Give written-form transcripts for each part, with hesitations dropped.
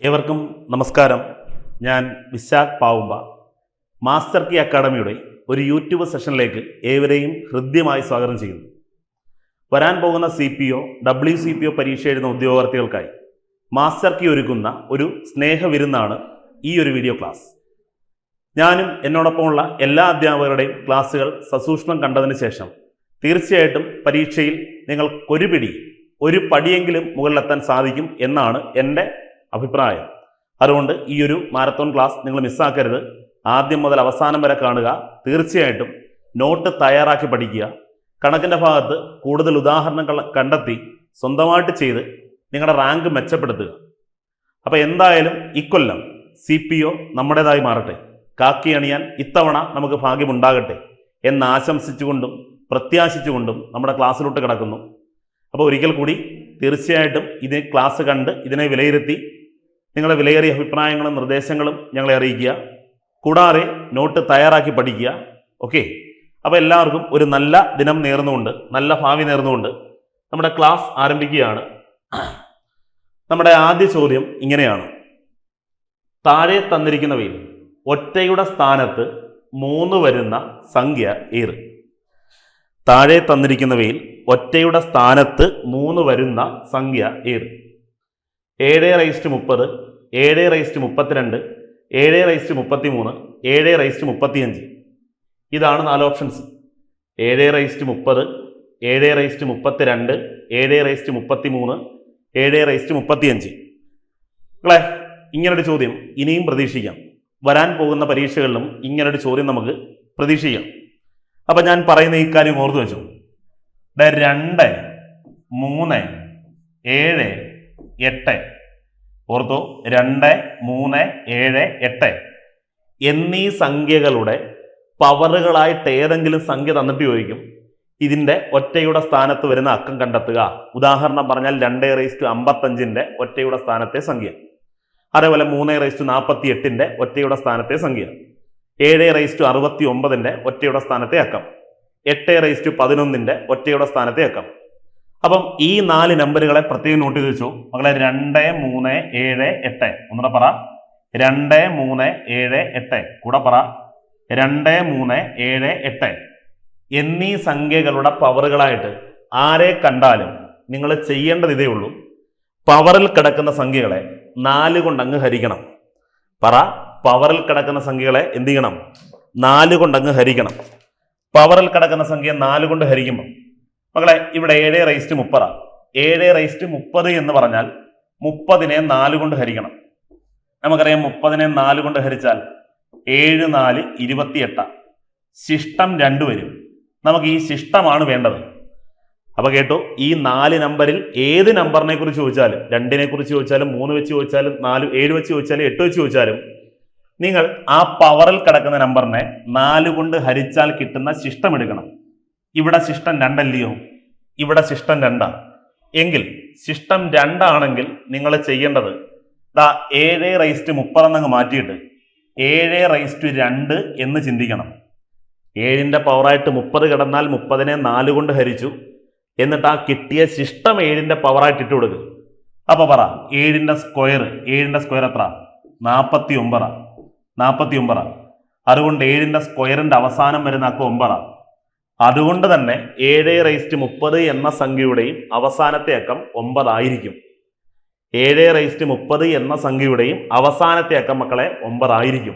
ഏവർക്കും നമസ്കാരം. ഞാൻ വിശാഖ് പാവുമ്പ. മാസ്റ്റർ കീ അക്കാഡമിയുടെ ഒരു യൂട്യൂബ് സെഷനിലേക്ക് ഏവരെയും ഹൃദ്യമായി സ്വാഗതം ചെയ്യുന്നു. വരാൻ പോകുന്ന CPO, WCPO പരീക്ഷ എഴുതുന്ന ഉദ്യോഗാർത്ഥികൾക്കായി മാസ്റ്റർ കീ ഒരുക്കുന്ന ഒരു സ്നേഹവിരുന്നാണ് ഈ ഒരു വീഡിയോ ക്ലാസ്. ഞാനും എന്നോടൊപ്പമുള്ള എല്ലാ അധ്യാപകരുടെയും ക്ലാസ്സുകൾ സസൂക്ഷ്മം കണ്ടതിന് ശേഷം തീർച്ചയായിട്ടും പരീക്ഷയിൽ ഒരു പടിയെങ്കിലും മുകളിലെത്താൻ സാധിക്കും എന്നാണ് എൻ്റെ അഭിപ്രായം. അതുകൊണ്ട് ഈ ഒരു മാരത്തോൺ ക്ലാസ് നിങ്ങൾ മിസ്സാക്കരുത്. ആദ്യം മുതൽ അവസാനം വരെ കാണുക. തീർച്ചയായിട്ടും നോട്ട് തയ്യാറാക്കി പഠിക്കുക. കണക്കിൻ്റെ ഭാഗത്ത് കൂടുതൽ ഉദാഹരണങ്ങൾ കണ്ടെത്തി സ്വന്തമായിട്ട് ചെയ്ത് നിങ്ങളുടെ റാങ്ക് മെച്ചപ്പെടുത്തുക. അപ്പോൾ എന്തായാലും ഇക്കൊല്ലം CPO നമ്മുടേതായി മാറട്ടെ. കാക്കി അണിയാൻ ഇത്തവണ നമുക്ക് ഭാഗ്യമുണ്ടാകട്ടെ എന്ന് ആശംസിച്ചുകൊണ്ടും പ്രത്യാശിച്ചുകൊണ്ടും നമ്മുടെ ക്ലാസ്സിലോട്ട് കിടക്കുന്നു. അപ്പോൾ ഒരിക്കൽ കൂടി തീർച്ചയായിട്ടും ഇത് ക്ലാസ് കണ്ട് ഇതിനെ വിലയിരുത്തി നിങ്ങളുടെ വിലയേറിയ അഭിപ്രായങ്ങളും നിർദ്ദേശങ്ങളും ഞങ്ങളെ അറിയിക്കുക. കൂടാതെ നോട്ട് തയ്യാറാക്കി പഠിക്കുക. ഓക്കെ, അപ്പോൾ എല്ലാവർക്കും ഒരു നല്ല ദിനം നേർന്നുകൊണ്ട്, നല്ല ഭാവി നേർന്നുകൊണ്ട് നമ്മുടെ ക്ലാസ് ആരംഭിക്കുകയാണ്. നമ്മുടെ ആദ്യ ചോദ്യം ഇങ്ങനെയാണ്: താഴെ തന്നിരിക്കുന്നവയിൽ ഒറ്റയുടെ സ്ഥാനത്ത് 3 വരുന്ന സംഖ്യ ഏത്? താഴെ തന്നിരിക്കുന്നവയിൽ ഒറ്റയുടെ സ്ഥാനത്ത് 3 വരുന്ന സംഖ്യ ഏത്? 7/30, 7/32, 7/33, 7/35. ഇതാണ് 4 ഓപ്ഷൻസ്. 7/30, 7/32, 7/33, 7/35. മക്കളെ, ഇങ്ങനൊരു ചോദ്യം ഇനിയും പ്രതീക്ഷിക്കാം. വരാൻ പോകുന്ന പരീക്ഷകളിലും ഇങ്ങനൊരു ചോദ്യം നമുക്ക് പ്രതീക്ഷിക്കാം. അപ്പം ഞാൻ പറയുന്ന ഈ കാര്യം ഓർത്തു വെച്ചു. 2, 3, 7, 8. ഓർത്തോ, 2, 3, 7, 8 എന്നീ സംഖ്യകളുടെ പവറുകളായിട്ട് ഏതെങ്കിലും സംഖ്യ തന്നിട്ട് ചോദിക്കും ഇതിൻ്റെ ഒറ്റയുടെ സ്ഥാനത്ത് വരുന്ന അക്കം കണ്ടെത്തുക. ഉദാഹരണം പറഞ്ഞാൽ 2/55 ഒറ്റയുടെ സ്ഥാനത്തെ സംഖ്യ, അതേപോലെ 3/48 ഒറ്റയുടെ സ്ഥാനത്തെ സംഖ്യ, 7/69 ഒറ്റയുടെ സ്ഥാനത്തെ അക്കം, 8/11 ഒറ്റയുടെ സ്ഥാനത്തെ അക്കം. അപ്പം ഈ 4 നമ്പറുകളെ പ്രത്യേകം നോട്ട് ചെയ്ത് വെച്ചു മകളെ. 2, 3, 7, 8. ഒന്നുകൂടെ പറ. 2, 3, 7, 8. കൂടെ പറ. 2, 3, 7, 8 എന്നീ സംഖ്യകളുടെ പവറുകളായിട്ട് ആരെ കണ്ടാലും നിങ്ങൾ ചെയ്യേണ്ടത് ഇതേ ഉള്ളൂ: പവറിൽ കിടക്കുന്ന സംഖ്യകളെ 4 കൊണ്ട് അങ്ങ് ഹരിക്കണം. പറ. പവറിൽ കിടക്കുന്ന സംഖ്യകളെ എന്ത് ചെയ്യണം? 4 കൊണ്ട് അങ്ങ് ഹരിക്കണം. പവറിൽ കിടക്കുന്ന സംഖ്യ 4 കൊണ്ട് ഹരിക്കുമ്പോൾ മകളെ ഇവിടെ 7/30. 7/30 എന്ന് പറഞ്ഞാൽ 30നെ 4 കൊണ്ട് ഹരിക്കണം. നമുക്കറിയാം 30നെ 4 കൊണ്ട് ഹരിച്ചാൽ 7 4 28. ശിഷ്ടം 2 വരും. നമുക്ക് ഈ ശിഷ്ടമാണ് വേണ്ടത്. അപ്പൊ കേട്ടോ, ഈ 4 നമ്പറിൽ ഏത് നമ്പറിനെ കുറിച്ച് ചോദിച്ചാലും, 2നെ കുറിച്ച് ചോദിച്ചാലും, 3 വെച്ച് ചോദിച്ചാലും, 4, 7 വെച്ച് ചോദിച്ചാലും, 8 വെച്ച് ചോദിച്ചാലും, നിങ്ങൾ ആ പവറിൽ കിടക്കുന്ന നമ്പറിനെ 4 കൊണ്ട് ഹരിച്ചാൽ കിട്ടുന്ന ശിഷ്ടം എടുക്കണം. ഇവിടെ ശിഷ്ടം 2 അല്ലയോ? ഇവിടെ ശിഷ്ടം 2 എങ്കിൽ ശിഷ്ടം 2 ആണെങ്കിൽ നിങ്ങൾ ചെയ്യേണ്ടത് 7/30 എന്നങ്ങ് മാറ്റിയിട്ട് 7/2 എന്ന് ചിന്തിക്കണം. 7ന്റെ പവറായിട്ട് 30 കിടന്നാൽ 30നെ 4 കൊണ്ട് ഹരിച്ചു. എന്നിട്ട് ആ കിട്ടിയ ശിഷ്ടം 7ന്റെ പവറായിട്ട് ഇട്ട് കൊടുക്കുക. അപ്പൊ പറ, 7ന്റെ സ്ക്വയർ എത്ര? 49. 49. അതുകൊണ്ട് 7ന്റെ സ്ക്വയറിന്റെ അവസാനം വരുന്ന അക്കം 9. അതുകൊണ്ട് തന്നെ 7/30 എന്ന സംഖ്യയുടെയും അവസാനത്തെ അക്കം 9 ആയിരിക്കും. 7/30 എന്ന സംഖ്യയുടെയും അവസാനത്തെ അക്കം മക്കളെ 9 ആയിരിക്കും.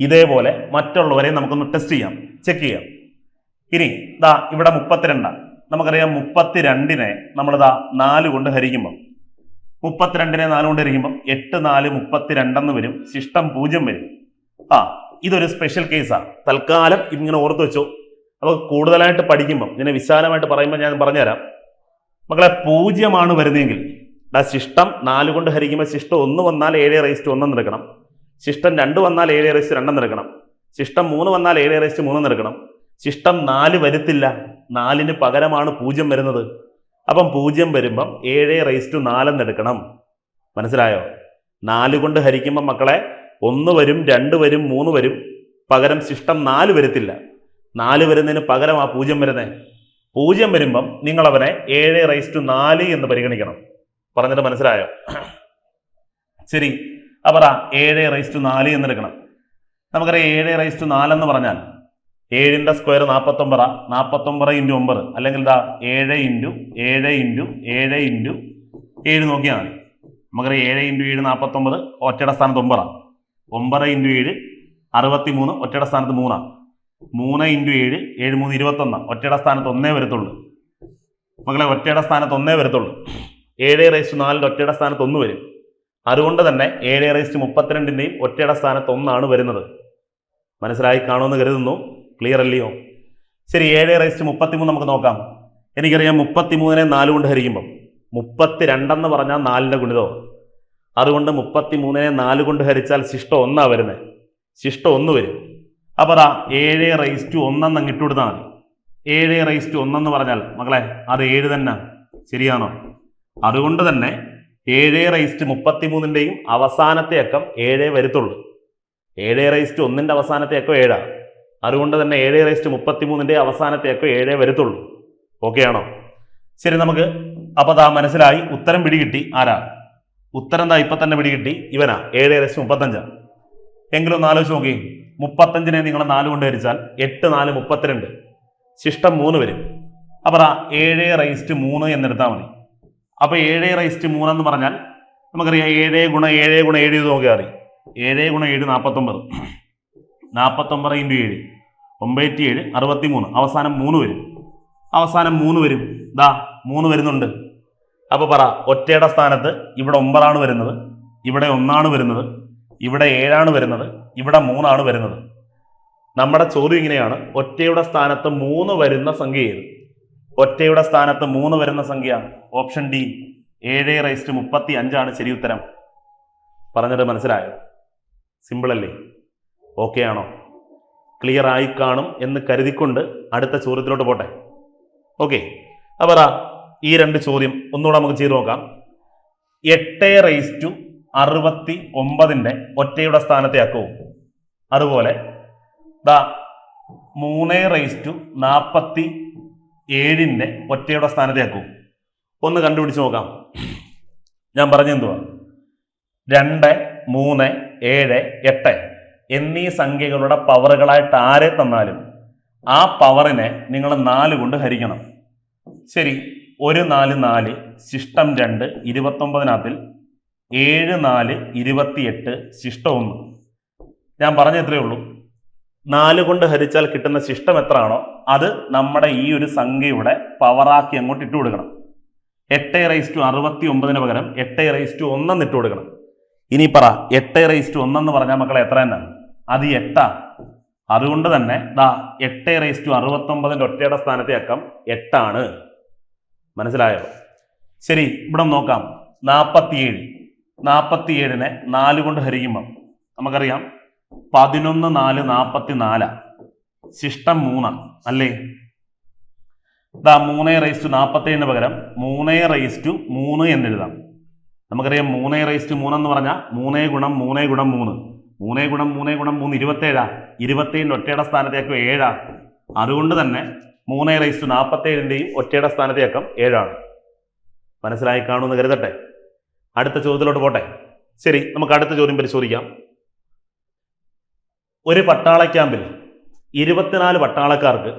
ഇതേപോലെ മറ്റുള്ളവരെ നമുക്കൊന്ന് ടെസ്റ്റ് ചെയ്യാം, ചെക്ക് ചെയ്യാം. ഇനി ഇവിടെ 32. നമുക്കറിയാം 32നെ നമ്മൾ 4 കൊണ്ട് ഹരിക്കുമ്പോൾ 32നെ 4 കൊണ്ട് ഹരിക്കുമ്പോൾ 8 4 32 വരും. ശിഷ്ടം 0 വരും. ഇതൊരു സ്പെഷ്യൽ കേസാണ്. തൽക്കാലം ഇങ്ങനെ ഓർത്ത് വെച്ചോ. അപ്പോൾ കൂടുതലായിട്ട് പഠിക്കുമ്പം ഇതിനെ വിശാലമായിട്ട് പറയുമ്പോൾ ഞാൻ പറഞ്ഞുതരാം. മക്കളെ, 0 വരുന്നതെങ്കിൽ ശിഷ്ടം 4 കൊണ്ട് ഹരിക്കുമ്പോൾ ശിഷ്ടം 1 വന്നാൽ 7/1 എടുക്കണം. ശിഷ്ടം 2 വന്നാൽ 7/2 എടുക്കണം. ശിഷ്ടം 3 വന്നാൽ 7/3 എടുക്കണം. ശിഷ്ടം 4 വരുത്തില്ല. 4ന് പകരമാണ് 0 വരുന്നത്. അപ്പം 0 വരുമ്പം 7/4 എടുക്കണം. മനസ്സിലായോ? 4 കൊണ്ട് ഹരിക്കുമ്പം മക്കളെ 1 വരും, 2 വരും, 3 വരും. പകരം ശിഷ്ടം 4 വരുത്തില്ല. 4 വരുന്നതിന് പകരം 0 വരുന്നത്. 0 വരുമ്പം നിങ്ങളവനെ 7/4 എന്ന് പരിഗണിക്കണം. പറഞ്ഞിട്ട് മനസ്സിലായോ? ശരി, അപ്പോൾ 7/4 എന്നെടുക്കണം. നമുക്കറിയാം 7/4 എന്ന് പറഞ്ഞാൽ 7ന്റെ സ്ക്വയർ 49, 49 × 9, അല്ലെങ്കിൽ 7 × 7 × 7 × 7 നോക്കിയാൽ മതി. നമുക്കറിയാം 7 × 7 49, ഒറ്റയുടെ സ്ഥാനത്ത് 9. 9 × 7 63, ഒറ്റയുടെ സ്ഥാനത്ത് 3. 3 × 7 7 3 21, ഒറ്റയുടെ സ്ഥാനത്ത് 1 വരത്തുള്ളൂ. മക്കളെ ഒറ്റയുടെ സ്ഥാനത്ത് 1 വരത്തുള്ളൂ. 7/4 ഒറ്റയുടെ സ്ഥാനത്ത് 1 വരും. അതുകൊണ്ട് തന്നെ 7/32ന്റെയും ഒറ്റയുടെ സ്ഥാനത്ത് 1 വരുന്നത്. മനസ്സിലായി കാണുമെന്ന് കരുതുന്നു. ക്ലിയർ അല്ലയോ? ശരി, 7/33 നമുക്ക് നോക്കാം. എനിക്കറിയാം 33നെ 4 കൊണ്ട് ഹരിക്കുമ്പം 32 എന്ന് പറഞ്ഞാൽ 4ന്റെ ഗുണിതവും. അതുകൊണ്ട് 33നെ 4 കൊണ്ട് ഹരിച്ചാൽ ശിഷ്ടം 1 വരുന്നത്. ശിഷ്ടം 1 വരും. അപ്പോൾ 7/1 അങ്ങ് ഇട്ടുകൊടുത്താൽ മതി. 7/1 എന്ന് പറഞ്ഞാൽ മക്കളെ അത് 7 തന്നെ. ശരിയാണോ? അതുകൊണ്ട് തന്നെ 7/33ന്റെയും അവസാനത്തെ അക്കം 7 വരത്തുള്ളൂ. 7/1ന്റെ അവസാനത്തെ അക്കം 7. അതുകൊണ്ട് തന്നെ 7/33ന്റെ അവസാനത്തെ അക്കം 7 വരത്തുള്ളൂ. ഓക്കെ ആണോ? ശരി, നമുക്ക് അപ്പോൾ മനസ്സിലായി. ഉത്തരം പിടികിട്ടി. ആരാ ഉത്തരം? ഇപ്പൊ തന്നെ പിടികിട്ടി. ഇവനാ 7/35. എങ്കിലും ഒന്ന് ആലോചിച്ച് നോക്കി. 35നെ നിങ്ങൾ 4 കൊണ്ട് ഹരിച്ചാൽ 8 4 32, ശിഷ്ടം 3 വരും. അപ്പോൾ 7/3 എന്നെടുത്താൽ മതി. അപ്പോൾ 7/3 എന്ന് പറഞ്ഞാൽ നമുക്കറിയാം 7 × 7 × 7 ഇത് നോക്കിയാൽ അറിയാം. 7 × 7 49, 49 × 7 97, 63, അവസാനം 3 വരും. അവസാനം 3 വരും. 3 വരുന്നുണ്ട്. അപ്പോൾ ഒറ്റയുടെ സ്ഥാനത്ത് ഇവിടെ 9 ആണ് വരുന്നത്, ഇവിടെ 1 ആണ് വരുന്നത്, ഇവിടെ 7 ആണ് വരുന്നത്, ഇവിടെ 3 ആണ് വരുന്നത്. നമ്മുടെ ചോദ്യം ഇങ്ങനെയാണ്: ഒറ്റയുടെ സ്ഥാനത്ത് 3 വരുന്ന സംഖ്യ ഏത്? ഒറ്റയുടെ സ്ഥാനത്ത് 3 വരുന്ന സംഖ്യ ഓപ്ഷൻ ഡി 7/35 ആണ് ശരി ഉത്തരം. പറഞ്ഞത് മനസ്സിലായോ? സിമ്പിൾ അല്ലേ? ഓക്കെ ആണോ? ക്ലിയർ ആയി കാണും എന്ന് കരുതിക്കൊണ്ട് അടുത്ത ചോദ്യത്തിലോട്ട് പോട്ടെ. ഓക്കെ, അപ്പോൾ ഈ 2 ചോദ്യം ഒന്നുകൂടെ നമുക്ക് ചെയ്തു നോക്കാം. 8/69ന്റെ ഒറ്റയുടെ സ്ഥാനത്തെ അക്കവും, അതുപോലെ 3/47ന്റെ ഒറ്റയുടെ സ്ഥാനത്തെ അക്കവും ഒന്ന് കണ്ടുപിടിച്ച് നോക്കാം. ഞാൻ പറഞ്ഞെന്തുവാ? 2, 3, 7, 8 എന്നീ സംഖ്യകളുടെ പവറുകളായിട്ട് ആരെ തന്നാലും ആ പവറിനെ നിങ്ങൾ 4 കൊണ്ട് ഹരിക്കണം. ശരി, 1 4 4, ശിഷ്ടം 2 29, 7 4 28, ശിഷ്ടം 1. ഞാൻ പറഞ്ഞ എത്രയേ ഉള്ളൂ. 4 കൊണ്ട് ഹരിച്ചാൽ കിട്ടുന്ന ശിഷ്ടം എത്രയാണോ അത് നമ്മുടെ ഈ ഒരു സംഖ്യയുടെ പവറാക്കി അങ്ങോട്ട് ഇട്ട് കൊടുക്കണം. 8/69 പകരം 8/1 ഇട്ട് കൊടുക്കണം. ഇനി 8/1 എന്ന് പറഞ്ഞാൽ മക്കളെ എത്ര തന്നെ? അത് 8. അതുകൊണ്ട് തന്നെ 8/69ന്റെ ഒറ്റയുടെ സ്ഥാനത്തെ അക്കം 8 ആണ്. മനസ്സിലായോ? ശരി, ഇവിടെ നോക്കാം. 47നെ 4 കൊണ്ട് ഹരിക്കുമ്പം നമുക്കറിയാം 11 4 44, ശിഷ്ടം 3 അല്ലേ? 3/47 പകരം 3/3 എന്നെഴുതാം. നമുക്കറിയാം 3/3 എന്ന് പറഞ്ഞാൽ 3 × 3 × 3, 3 × 3 × 3 27. 27ന്റെ ഒറ്റയുടെ സ്ഥാനത്തേക്ക് 7. അതുകൊണ്ട് തന്നെ 3/47ന്റെയും ഒറ്റയുടെ സ്ഥാനത്തേക്കം 7 ആണ്. മനസ്സിലായി കാണുമെന്ന് കരുതട്ടെ. അടുത്ത ചോദ്യത്തിലോട്ട് പോട്ടെ. ശരി, നമുക്ക് അടുത്ത ചോദ്യം പരിശോധിക്കാം. ഒരു പട്ടാള ക്യാമ്പിൽ 24 പട്ടാളക്കാർക്ക്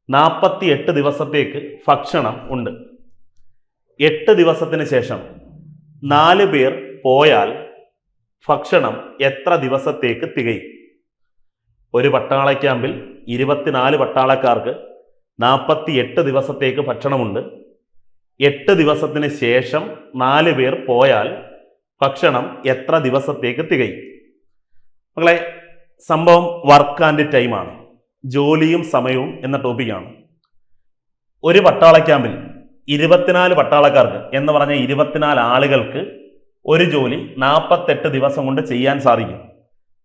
48 ദിവസത്തേക്ക് ഭക്ഷണം ഉണ്ട്. 8 ദിവസത്തിന് ശേഷം 4 പേർ പോയാൽ ഭക്ഷണം എത്ര ദിവസത്തേക്ക് തികയും? ഒരു പട്ടാള ക്യാമ്പിൽ 24 പട്ടാളക്കാർക്ക് 48 ദിവസത്തേക്ക് ഭക്ഷണമുണ്ട്. 8 ദിവസത്തിന് ശേഷം 4 പേർ പോയാൽ ഭക്ഷണം എത്ര ദിവസത്തേക്ക് തികയും? മക്കളെ, സംഭവം വർക്ക് ആൻഡ് ടൈമാണ്, ജോലിയും സമയവും എന്ന ടോപ്പിക്കാണ്. ഒരു പട്ടാള ക്യാമ്പിൽ 24 പട്ടാളക്കാർക്ക് എന്ന് പറഞ്ഞ 24 ആളുകൾക്ക് ഒരു ജോലി 48 ദിവസം കൊണ്ട് ചെയ്യാൻ സാധിക്കും.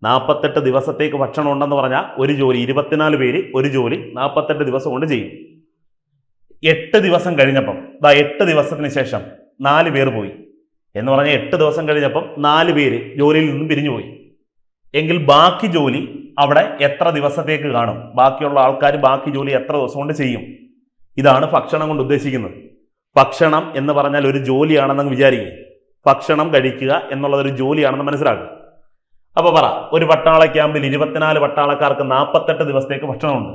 48 ദിവസത്തേക്ക് ഭക്ഷണം ഉണ്ടെന്ന് പറഞ്ഞാൽ ഒരു ജോലി 24 പേര് ഒരു ജോലി 48 ദിവസം കൊണ്ട് ചെയ്യും. 8 ദിവസം കഴിഞ്ഞപ്പം 8 ദിവസത്തിന് ശേഷം 4 പേർ പോയി എന്ന് പറഞ്ഞാൽ 8 ദിവസം കഴിഞ്ഞപ്പം 4 പേര് ജോലിയിൽ നിന്നും പിരിഞ്ഞുപോയി. എങ്കിൽ ബാക്കി ജോലി അവിടെ എത്ര ദിവസത്തേക്ക് കാണും? ബാക്കിയുള്ള ആൾക്കാർ ബാക്കി ജോലി എത്ര ദിവസം കൊണ്ട് ചെയ്യും? ഇതാണ് ഭക്ഷണം കൊണ്ട് ഉദ്ദേശിക്കുന്നത്. ഭക്ഷണം എന്ന് പറഞ്ഞാൽ ഒരു ജോലിയാണെന്ന് വിചാരിക്കുക. ഭക്ഷണം കഴിക്കുക എന്നുള്ളതൊരു ജോലിയാണെന്ന് മനസ്സിലാക്കുക. അപ്പോൾ പറ, ഒരു പട്ടാള ക്യാമ്പിൽ 24 പട്ടാളക്കാർക്ക് 48 ദിവസത്തേക്ക് ഭക്ഷണമുണ്ട്.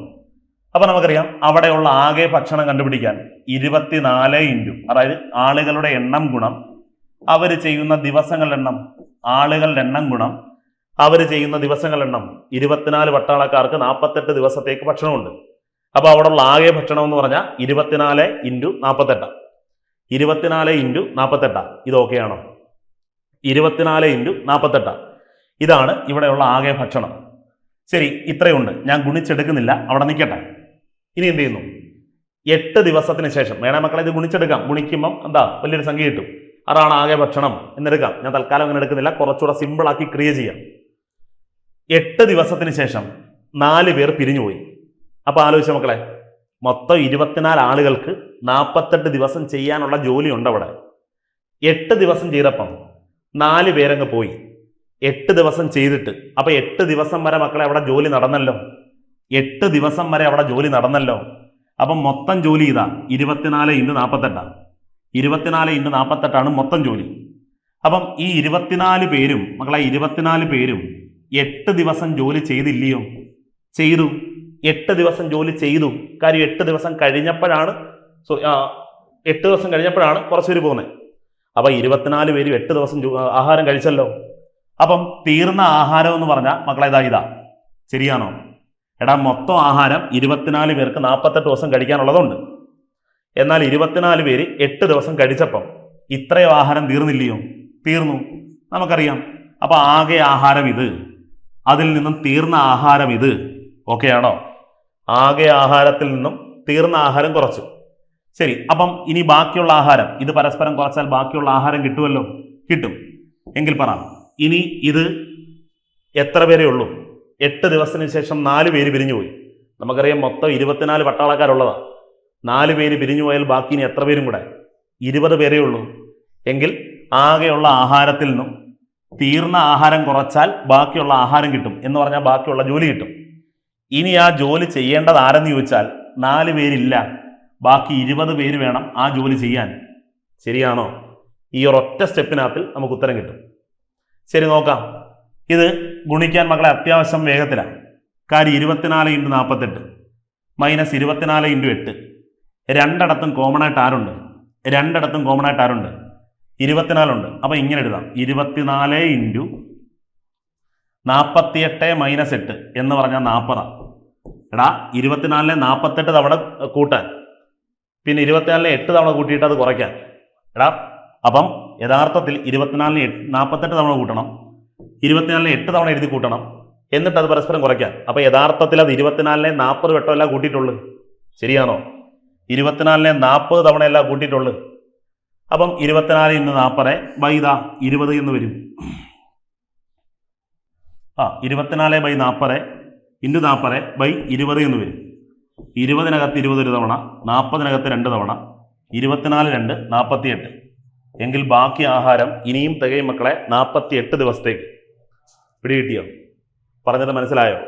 അപ്പൊ നമുക്കറിയാം അവിടെയുള്ള ആകെ ഭക്ഷണം കണ്ടുപിടിക്കാൻ 24 ഇൻറ്റു, അതായത് ആളുകളുടെ എണ്ണം ഗുണം അവർ ചെയ്യുന്ന ദിവസങ്ങളുടെ എണ്ണം, ആളുകളുടെ എണ്ണം ഗുണം അവർ ചെയ്യുന്ന ദിവസങ്ങളുടെ എണ്ണം. 24 പട്ടാളക്കാർക്ക് 48 ദിവസത്തേക്ക് ഭക്ഷണമുണ്ട്. അപ്പൊ അവിടെയുള്ള ആകെ ഭക്ഷണം എന്ന് പറഞ്ഞാൽ 24 ഇൻറ്റു 48. 24 ഇൻറ്റു 48 ഇത് ഓക്കെയാണോ? 24 ഇൻറ്റു 48 ഇതാണ് ഇവിടെയുള്ള ആകെ ഭക്ഷണം. ശരി, ഇത്രയുണ്ട്. ഞാൻ ഗുണിച്ചെടുക്കുന്നില്ല, അവിടെ നിൽക്കട്ടെ. ഇനി എന്ത് ചെയ്യുന്നു? 8 ദിവസത്തിന് ശേഷം വേണേ മക്കളെ ഇത് ഗുണിച്ചെടുക്കാം. ഗുണിക്കുമ്പം എന്താ വലിയൊരു സംഖ്യ കിട്ടും. അതാണ് ആകെ ഭക്ഷണം എന്നെടുക്കാം. ഞാൻ തൽക്കാലം അങ്ങനെ എടുക്കുന്നില്ല, കുറച്ചുകൂടെ സിമ്പിൾ ആക്കി ക്രിയേറ്റ് ചെയ്യാം. 8 ദിവസത്തിന് ശേഷം 4 പേർ പിരിഞ്ഞുപോയി. അപ്പൊ ആലോചിച്ച മക്കളെ, മൊത്തം 24 ആളുകൾക്ക് 48 ദിവസം ചെയ്യാനുള്ള ജോലി ഉണ്ട് അവിടെ. 8 ദിവസം ചെയ്തപ്പം 4 പേരങ്ങ് പോയി. 8 ദിവസം ചെയ്തിട്ട് അപ്പൊ 8 ദിവസം വരെ മക്കളെ അവിടെ ജോലി നടന്നല്ലോ. 8 ദിവസം വരെ അവിടെ ജോലി നടന്നല്ലോ. അപ്പം മൊത്തം ജോലി ഇതാ 24 ഇൻറ്റു 48. 24 ഇൻറ്റു 48 മൊത്തം ജോലി. അപ്പം ഈ 24 പേരും മക്കളെ 24 പേരും 8 ദിവസം ജോലി ചെയ്തില്ലയോ? ചെയ്തു. 8 ദിവസം ജോലി ചെയ്തു. കാര്യം 8 ദിവസം കഴിഞ്ഞപ്പോഴാണ് 8 ദിവസം കഴിഞ്ഞപ്പോഴാണ് കുറച്ച് പേര് പോകുന്നത്. അപ്പൊ 24 പേരും 8 ദിവസം ആഹാരം കഴിച്ചല്ലോ. അപ്പം തീർന്ന ആഹാരം എന്ന് പറഞ്ഞാൽ മക്കളെ ഇതാ. ശരിയാണോ? എടാ, മൊത്തം ആഹാരം 24 പേർക്ക് 48 ദിവസം കഴിക്കാനുള്ളതുണ്ട്. എന്നാൽ 24 പേര് 8 ദിവസം കഴിച്ചപ്പം ഇത്രയോ ആഹാരം തീർന്നില്ലയോ? തീർന്നു. നമുക്കറിയാം. അപ്പൊ ആകെ ആഹാരം ഇത്, അതിൽ നിന്നും തീർന്ന ആഹാരം ഇത്. ഓക്കെയാണോ? ആകെ ആഹാരത്തിൽ നിന്നും തീർന്ന ആഹാരം കുറച്ചു. ശരി, അപ്പം ഇനി ബാക്കിയുള്ള ആഹാരം ഇത് പരസ്പരം കുറച്ചാൽ ബാക്കിയുള്ള ആഹാരം കിട്ടുമല്ലോ. കിട്ടും. എങ്കിൽ പറ, ഇനി ഇത് എത്ര പേരേ ഉള്ളൂ? 8 ദിവസത്തിന് ശേഷം 4 പേര് പിരിഞ്ഞുപോയി. നമുക്കറിയാം മൊത്തം 24 പട്ടാളക്കാരുള്ളതാ. 4 പേര് പിരിഞ്ഞു പോയാൽ ബാക്കി ഇനി എത്ര പേരും കൂടെ? 20 പേരേ ഉള്ളൂ. എങ്കിൽ ആകെയുള്ള ആഹാരത്തിൽ നിന്നും തീർന്ന ആഹാരം കുറച്ചാൽ ബാക്കിയുള്ള ആഹാരം കിട്ടും എന്ന് പറഞ്ഞാൽ ബാക്കിയുള്ള ജോലി കിട്ടും. ഇനി ആ ജോലി ചെയ്യേണ്ടത് ആരെന്ന് ചോദിച്ചാൽ 4 പേരില്ല, ബാക്കി 20 പേര് വേണം ആ ജോലി ചെയ്യാൻ. ശരിയാണോ? ഈ ഒരൊറ്റ സ്റ്റെപ്പിനകത്തിൽ നമുക്ക് ഉത്തരം കിട്ടും. ശരി, നോക്കാം. ഇത് ഗുണിക്കാൻ മക്കളെ അത്യാവശ്യം വേഗത്തിലാണ്. കാര്യം 24 ഇൻറ്റു 48 മൈനസ് 24 ഇൻറ്റു 8. രണ്ടിടത്തും കോമൺ ആയിട്ട് ആരുണ്ട്? 24 ഉണ്ട്. അപ്പൊ ഇങ്ങനെ എഴുതാം, 24 ഇൻറ്റു 48 മൈനസ് 8 എന്ന് പറഞ്ഞാൽ 40. എടാ, 24 48 തവണ കൂട്ടാൻ, പിന്നെ 24 8 തവണ കൂട്ടിയിട്ട് അത് കുറയ്ക്കാൻ. എടാ, അപ്പം യഥാർത്ഥത്തിൽ 24 48 തവണ കൂട്ടണം, 24 8 തവണ എഴുതി കൂട്ടണം, എന്നിട്ട് അത് പരസ്പരം കുറയ്ക്കാൻ. അപ്പൊ യഥാർത്ഥത്തിൽ അത് 24 40 വട്ടമല്ല കൂട്ടിയിട്ടുള്ളൂ. ശരിയാണോ? 24 40 തവണയല്ല കൂട്ടിയിട്ടുള്ളൂ. അപ്പം 24 ഇന്ന് 40 ബൈ 20 എന്ന് വരും. 24 ബൈ 40 ഇൻറ്റു 40 ബൈ 20 എന്ന് വരും. 20-നകത്ത് 20 ഒരു തവണ, 40-നകത്ത് 2 തവണ, 24 2 48. എങ്കിൽ ബാക്കി ആഹാരം ഇനിയും തികയും മക്കളെ 48 ദിവസത്തേക്ക്. പിടികിട്ടിയോ? പറഞ്ഞത് മനസ്സിലായോ?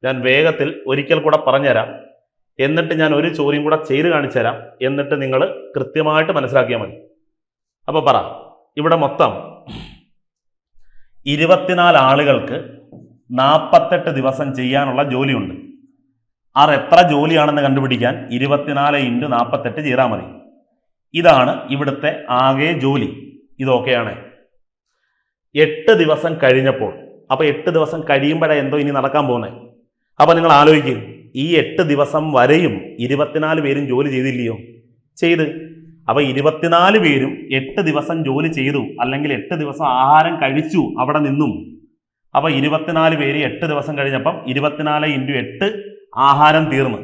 ഞാൻ വേഗത്തിൽ ഒരിക്കൽ കൂടെ പറഞ്ഞുതരാം, എന്നിട്ട് ഞാൻ ഒരു ചോദ്യം കൂടെ ചെയ്ത് കാണിച്ചു തരാം, എന്നിട്ട് നിങ്ങൾ കൃത്യമായിട്ട് മനസ്സിലാക്കിയാൽ മതി. അപ്പൊ പറ, ഇവിടെ മൊത്തം 24 ആളുകൾക്ക് 48 ദിവസം ചെയ്യാനുള്ള ജോലിയുണ്ട്. അത് എത്ര ജോലിയാണെന്ന് കണ്ടുപിടിക്കാൻ 24 ഇൻറ്റു 48 ചെയ്താൽ മതി. ഇതാണ് ഇവിടുത്തെ ആകെ ജോലി. ഇതൊക്കെയാണ് 8 ദിവസം കഴിഞ്ഞപ്പോൾ. അപ്പൊ 8 ദിവസം കഴിയുമ്പോഴേ എന്തോ ഇനി നടക്കാൻ പോകുന്നത്. അപ്പൊ നിങ്ങൾ ആലോചിക്കും, ഈ 8 ദിവസം വരെയും 24 പേരും ജോലി ചെയ്തില്ലയോ? ചെയ്ത്. അപ്പൊ 24 പേരും 8 ദിവസം ജോലി ചെയ്തു, അല്ലെങ്കിൽ 8 ദിവസം ആഹാരം കഴിച്ചു അവിടെ നിന്നും. അപ്പൊ 24 പേര് 8 ദിവസം കഴിഞ്ഞപ്പം 24 ഇൻറ്റു 8 ആഹാരം തീർന്നു.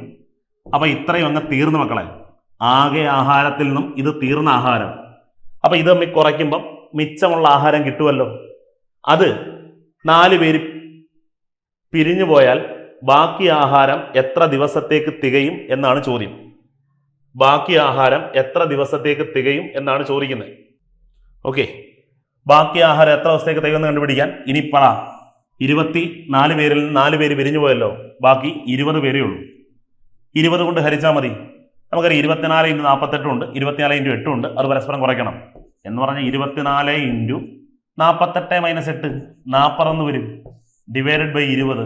അപ്പൊ ഇത്രയും അങ്ങ് തീർന്നു മക്കളെ. ആകെ ആഹാരത്തിൽ നിന്നും ഇത് തീർന്ന ആഹാരം. അപ്പൊ ഇത് തമ്മിൽ കുറയ്ക്കുമ്പം മിച്ചമുള്ള ആഹാരം കിട്ടുമല്ലോ. അത് 4 പേര് പിരിഞ്ഞു പോയാൽ ബാക്കി ആഹാരം എത്ര ദിവസത്തേക്ക് തികയും എന്നാണ് ചോദ്യം. ബാക്കി ആഹാരം എത്ര ദിവസത്തേക്ക് തികയും എന്നാണ് ചോദിക്കുന്നത്. ഓക്കെ, ബാക്കി ആഹാരം എത്ര ദിവസത്തേക്ക് തികയെന്ന് കണ്ടുപിടിക്കാൻ ഇനി പറ. 24 പേരിൽ 4 പേര് പിരിഞ്ഞു പോയല്ലോ, ബാക്കി 20 പേരേ ഉള്ളൂ. 20 കൊണ്ട് ഹരിച്ചാൽ മതി. നമുക്കറിയാം 24 ഇൻറ്റു 48 ഉണ്ട്, 24 ഇൻറ്റു 8 ഉണ്ട്. അത് പരസ്പരം കുറയ്ക്കണം. എന്ന് പറഞ്ഞാൽ 24 ഇൻറ്റു 48 മൈനസ് 8 41 വരും. Divided by 20.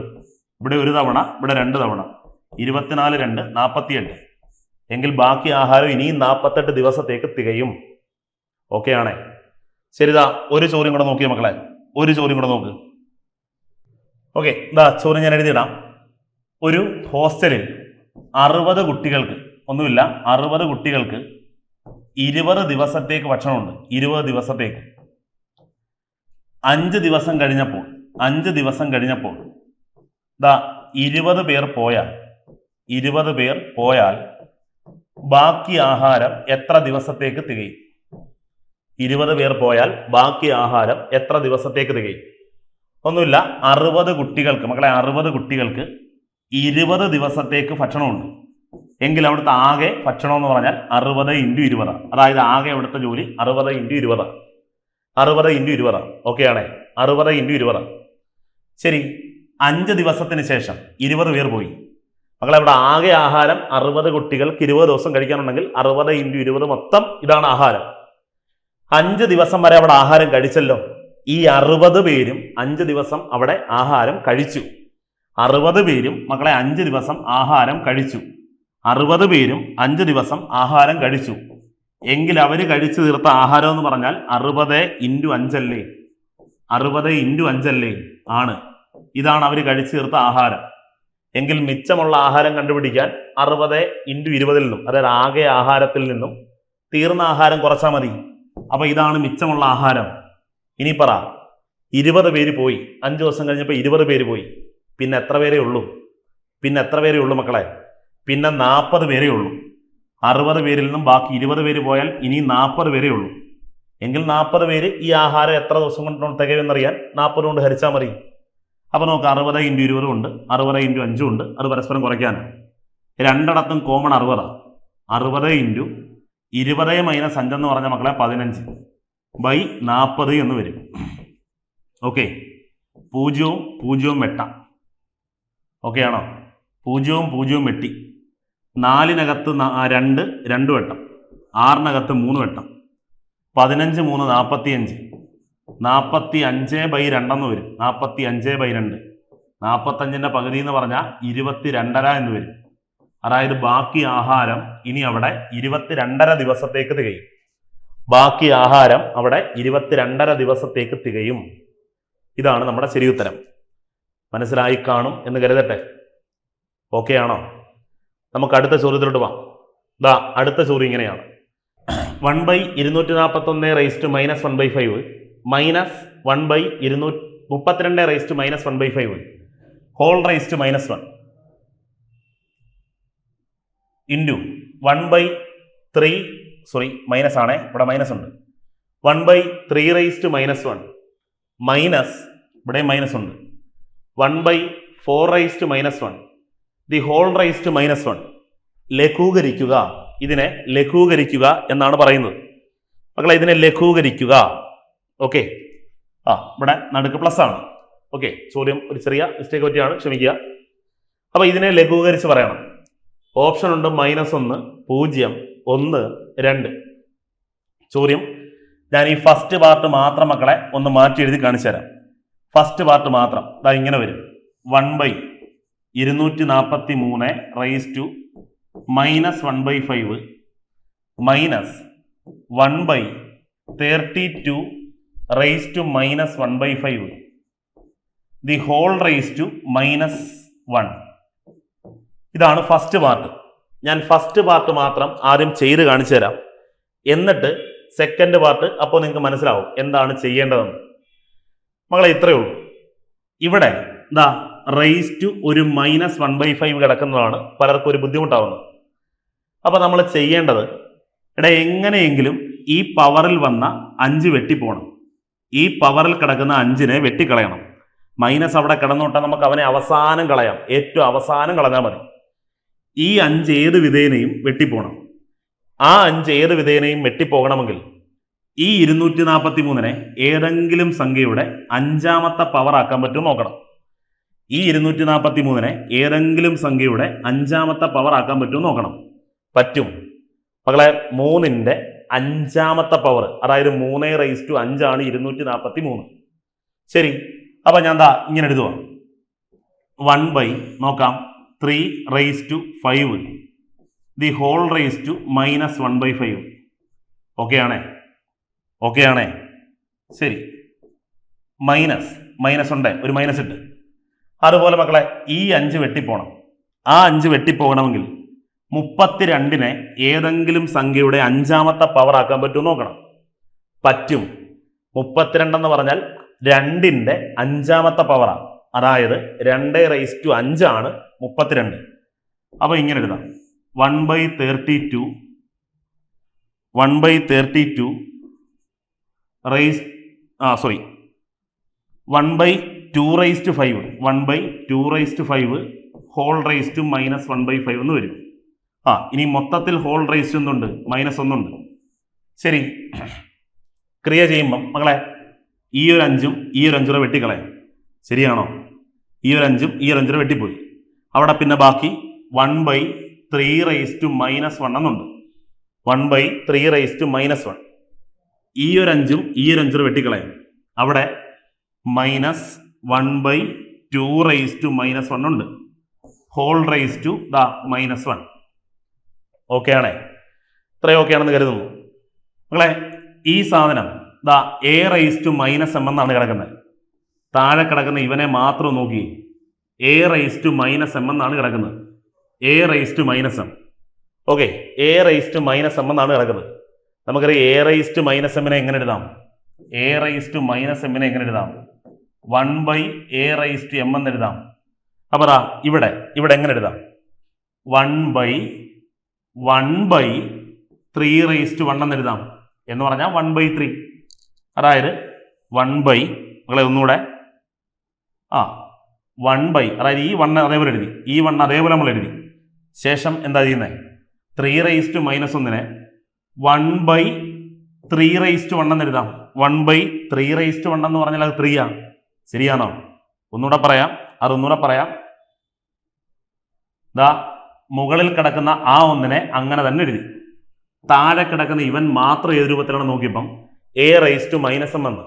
ഇവിടെ ഒരു തവണ, ഇവിടെ 2 തവണ. 24 2 48. എങ്കിൽ ബാക്കി ആഹാരം ഇനിയും 48 ദിവസത്തേക്ക് തികയും. ഓക്കെ ആണേ? ശരിതാ, ഒരു ചോദ്യം കൂടെ നോക്കിയ മക്കളെ, ഒരു ചോദ്യം കൂടെ നോക്ക്. ഓക്കെ, ഇതാ ചോദ്യം ഞാൻ എഴുതിയിടാം. ഒരു ഹോസ്റ്റലിൽ 60 കുട്ടികൾക്ക്, ഒന്നുമില്ല, 60 കുട്ടികൾക്ക് 20 ദിവസത്തേക്ക് ഭക്ഷണമുണ്ട്. 20 ദിവസത്തേക്ക്. 5 ദിവസം കഴിഞ്ഞപ്പോൾ 20 പേർ പോയാൽ ബാക്കി ആഹാരം എത്ര ദിവസത്തേക്ക് തികയും? 20 പേർ പോയാൽ ബാക്കി ആഹാരം എത്ര ദിവസത്തേക്ക് തികയും? ഒന്നുമില്ല, 60 കുട്ടികൾക്ക്, മക്കളെ 60 കുട്ടികൾക്ക് 20 ദിവസത്തേക്ക് ഭക്ഷണമുണ്ട്. എങ്കിൽ അവിടുത്തെ ആകെ ഭക്ഷണം എന്ന് പറഞ്ഞാൽ 60 ഇൻറ്റു 20. അതായത് ആകെ അവിടുത്തെ ജോലി 60 ഇൻറ്റു 20. 60 ഇൻറ്റു 20. ഓക്കെ ആണേ? 60 ഇൻറ്റു 20. ശരി, 5 ദിവസത്തിന് ശേഷം 20 പേർ പോയി. മക്കളെ അവിടെ ആകെ ആഹാരം 60 കുട്ടികൾക്ക് 20 ദിവസം കഴിക്കാനുണ്ടെങ്കിൽ 60 ഇൻറ്റു 20 മൊത്തം ഇതാണ് ആഹാരം. 5 ദിവസം വരെ അവിടെ ആഹാരം കഴിച്ചല്ലോ. ഈ 60 പേരും 5 ദിവസം അവിടെ ആഹാരം കഴിച്ചു. 60 പേരും മക്കളെ 5 ദിവസം ആഹാരം കഴിച്ചു. 60 പേരും 5 ദിവസം ആഹാരം കഴിച്ചു. എങ്കിൽ അവർ കഴിച്ചു തീർത്ത ആഹാരം എന്ന് പറഞ്ഞാൽ 60 ഇൻറ്റു 5 അല്ലേ? 60 ഇൻറ്റു 5 അല്ലേ? ആണ്. ഇതാണ് അവർ കഴിച്ചു തീർത്ത ആഹാരം. എങ്കിൽ മിച്ചമുള്ള ആഹാരം കണ്ടുപിടിക്കാൻ 60 ഇൻറ്റു 20 നിന്നും, അതായത് ആകെ ആഹാരത്തിൽ നിന്നും തീർന്ന ആഹാരം കുറച്ചാൽ മതി. അപ്പൊ ഇതാണ് മിച്ചമുള്ള ആഹാരം. ഇനി പറ, 20 പേര് പോയി, 5 ദിവസം കഴിഞ്ഞപ്പോൾ 20 പേര് പോയി. പിന്നെ എത്ര പേരേ ഉള്ളൂ? മക്കളെ? പിന്നെ 40 പേരേ ഉള്ളൂ. 60 പേരിൽ നിന്നും ബാക്കി 20 പേര് പോയാൽ ഇനി 40 പേരേ ഉള്ളൂ. എങ്കിൽ 40 പേര് ഈ ആഹാരം എത്ര ദിവസം കൊണ്ട് തികയുമെന്നറിയാൻ 40 കൊണ്ട് ഹരിച്ചാൽ മതി. അപ്പൊ നോക്ക്, 60 ഇൻറ്റു 20 ഉണ്ട്, 60 ഇൻറ്റു 5 ഉണ്ട്. അത് പരസ്പരം കുറയ്ക്കാനാണ്. രണ്ടിടത്തും കോമൺ 60. 60 ഇൻറ്റു 20 മൈനസ് 5 എന്ന് പറഞ്ഞ മക്കളെ 15 ബൈ 40 എന്ന് വരും. ഓക്കെ, 0 വെട്ടാം. ഓക്കെ ആണോ? 0 വെട്ടി. 4-നകത്ത് 2 വെട്ടം. 6-നകത്ത് 3 വെട്ടം. 15 3 45. 45 ബൈ 2 എന്ന് വരും. 45 ബൈ 2. 45ന്റെ പകുതി എന്ന് പറഞ്ഞാൽ 22.5 എന്ന് വരും. അതായത് ബാക്കി ആഹാരം ഇനി അവിടെ 22.5 ദിവസത്തേക്ക് തികയും. ബാക്കി ആഹാരം അവിടെ 22.5 ദിവസത്തേക്ക് തികയും. ഇതാണ് നമ്മുടെ ശരി ഉത്തരം. മനസ്സിലായി കാണും എന്ന് കരുതട്ടെ. ഓക്കെ ആണോ? നമുക്ക് അടുത്ത ചോദ്യത്തിലോട്ട് പോവാം. ദാ അടുത്ത ചോദ്യം ഇങ്ങനെയാണ്. 1/241 raised minus 1/5 minus 1/232 raised minus 1/5 whole raised minus 1 into 1/3, sorry minus ആണേ, ഇവിടെ മൈനസ് ഉണ്ട്. 1/3 റൈസ്റ്റ് മൈനസ് 1 മൈനസ്, ഇവിടെ മൈനസ് ഉണ്ട്. 1/4 raised minus 1 the whole raised minus 1. ലഘൂകരിക്കുക. ഇതിനെ ലഘൂകരിക്കുക എന്നാണ് പറയുന്നത്. മക്കളെ ഇതിനെ ലഘൂകരിക്കുക. ഓക്കെ, ഇവിടെ നടുക്ക് പ്ലസ് ആണ്. ഓക്കെ, ചോദ്യം ഒരു ചെറിയ മിസ്റ്റേക്ക് പറ്റിയാണ്, ക്ഷമിക്കുക. അപ്പൊ ഇതിനെ ലഘൂകരിച്ച് പറയണം. ഓപ്ഷൻ ഉണ്ട് -1, 0, 1, 2. ചോദ്യം ഞാൻ ഈ ഫസ്റ്റ് പാർട്ട് മാത്രം മക്കളെ ഒന്ന് മാറ്റി എഴുതി കാണിച്ചു തരാം. ഫസ്റ്റ് പാർട്ട് മാത്രം ദാ ഇങ്ങനെ വരും. 1/243 raise to minus 1/5 minus 1/32 raise to minus 1/5 the whole raise to minus 1. ഇതാണ് ഫസ്റ്റ് പാർട്ട്. ഞാൻ ഫസ്റ്റ് പാർട്ട് മാത്രം ആദ്യം ചെയ്ത് കാണിച്ചു തരാം. എന്നിട്ട് സെക്കൻഡ് പാർട്ട് അപ്പോൾ നിങ്ങൾക്ക് മനസ്സിലാവും എന്താണ് ചെയ്യേണ്ടതെന്ന്. മക്കളെ ഇത്രയേ ഉള്ളൂ. ഇവിടെ എന്താ റൈസ് ടു ഒരു മൈനസ് 1/5 കിടക്കുന്നതാണ് പലർക്കും ഒരു ബുദ്ധിമുട്ടാവുന്നത്. അപ്പൊ നമ്മൾ ചെയ്യേണ്ടത്, ഇവിടെ എങ്ങനെയെങ്കിലും ഈ പവറിൽ വന്ന 5 വെട്ടിപ്പോണം. ഈ പവറിൽ കിടക്കുന്ന 5നെ വെട്ടിക്കളയണം. മൈനസ് അവിടെ കിടന്നോട്ടെ, നമുക്ക് അവനെ അവസാനം കളയാം. ഏറ്റവും അവസാനം കളഞ്ഞാൽ മതി. ഈ 5 ഏത് വിധേനയും വെട്ടിപ്പോണം. ആ 5 ഏത് വിധേനയും വെട്ടിപ്പോകണമെങ്കിൽ ഈ 243നെ ഏതെങ്കിലും സംഖ്യയുടെ 5ാമത്തെ പവർ ആക്കാൻ പറ്റുമോ നോക്കണം. ഈ 243നെ ഏതെങ്കിലും സംഖ്യയുടെ 5ാമത്തെ പവർ ആക്കാൻ പറ്റുമോ നോക്കണം. പറ്റും. മക്കളെ 3ന്റെ അഞ്ചാമത്തെ പവർ, അതായത് 3/5 ആണ് 243. ശരി, അപ്പൊ ഞാൻ ദാ ഇങ്ങനെ എഴുതുക. 1 നോക്കാം 3/5 the whole raise to -1/5. Okay ആണേ? ശരി, മൈനസ് ഉണ്ട്, ഒരു മൈനസ് ഇട്ട്. അതുപോലെ മക്കളെ ഈ 5 വെട്ടിപ്പോണം. ആ 5 വെട്ടിപ്പോകണമെങ്കിൽ 32നെ ഏതെങ്കിലും സംഖ്യയുടെ അഞ്ചാമത്തെ പവർ ആക്കാൻ പറ്റുമോ നോക്കണം. പറ്റും. 32 എന്ന് പറഞ്ഞാൽ 2ന്റെ അഞ്ചാമത്തെ പവറാണ്, അതായത് 2/5 ആണ് 32. അപ്പൊ ഇങ്ങനെ എഴുതാം 1/32 1/32 റൈസ് 1/2/5 1/2/5 ഹോൾ റൈസ് ടു -1/5 എന്ന് വരും. ഇനി മൊത്തത്തിൽ ഹോൾ റൈസ് ഒന്നുണ്ട്, -1 ഉണ്ട്. ശരി, ക്രിയ ചെയ്യുമ്പം മക്കളെ ഈ ഒരു 5ഉം ഈ ഒരു 5 വെട്ടിക്കളയാം. ശരിയാണോ? ഈ ഒരു 5ഉം ഈ ഒരു 5 വെട്ടിപ്പോയി. അവിടെ പിന്നെ ബാക്കി 1/3/-1 എന്നുണ്ട്. 1/3/-1. ഈ ഒരു 5ഉം ഈ ഒരു 5 വെട്ടിക്കളയാം. അവിടെ -1/2/-1 ഉണ്ട്. Whole raise to -1. ഓക്കെ ആണേ? ഇത്രയും ഓക്കെ ആണെന്ന് കരുതുന്നു. മക്കളെ ഈ സാധനം A⁻m എന്നാണ് കിടക്കുന്നത്. താഴെ കിടക്കുന്ന ഇവനെ മാത്രം നോക്കി. A⁻m എന്നാണ് കിടക്കുന്നത്. A⁻m. ഓക്കെ, A⁻m എന്നാണ് കിടക്കുന്നത്. നമുക്കറിയാം A⁻m എങ്ങനെ എഴുതാം? A⁻m എങ്ങനെ എഴുതാം? 1/A⁻m എന്ന് എഴുതാം. അപ്പൊ ഇവിടെ എങ്ങനെ എഴുതാം? 1/3/1 എന്ന് എഴുതാം. എന്ന് പറഞ്ഞാൽ 1/3, അതായത് 1/, ഒന്നുകൂടെ 1/, അതായത് ഈ 1 അതേപോലെ എഴുതി, ഈ 1 അതേപോലെ നമ്മൾ എഴുതി. ശേഷം എന്താ ചെയ്യുന്നത്? 3/-1നെ 1/3/1 എന്ന് എഴുതാം. 1/3/1 എന്ന് പറഞ്ഞാൽ അത് 3 ആണ്. ശരിയാണോ? ഒന്നുകൂടെ പറയാം. മുകളിൽ കിടക്കുന്ന ആ 1നെ അങ്ങനെ തന്നെ എഴുതി. താഴെ കിടക്കുന്ന ഇവൻ മാത്രം ഏത് രൂപത്തിലാണ് നോക്കിയപ്പം A⁻m എന്ന്.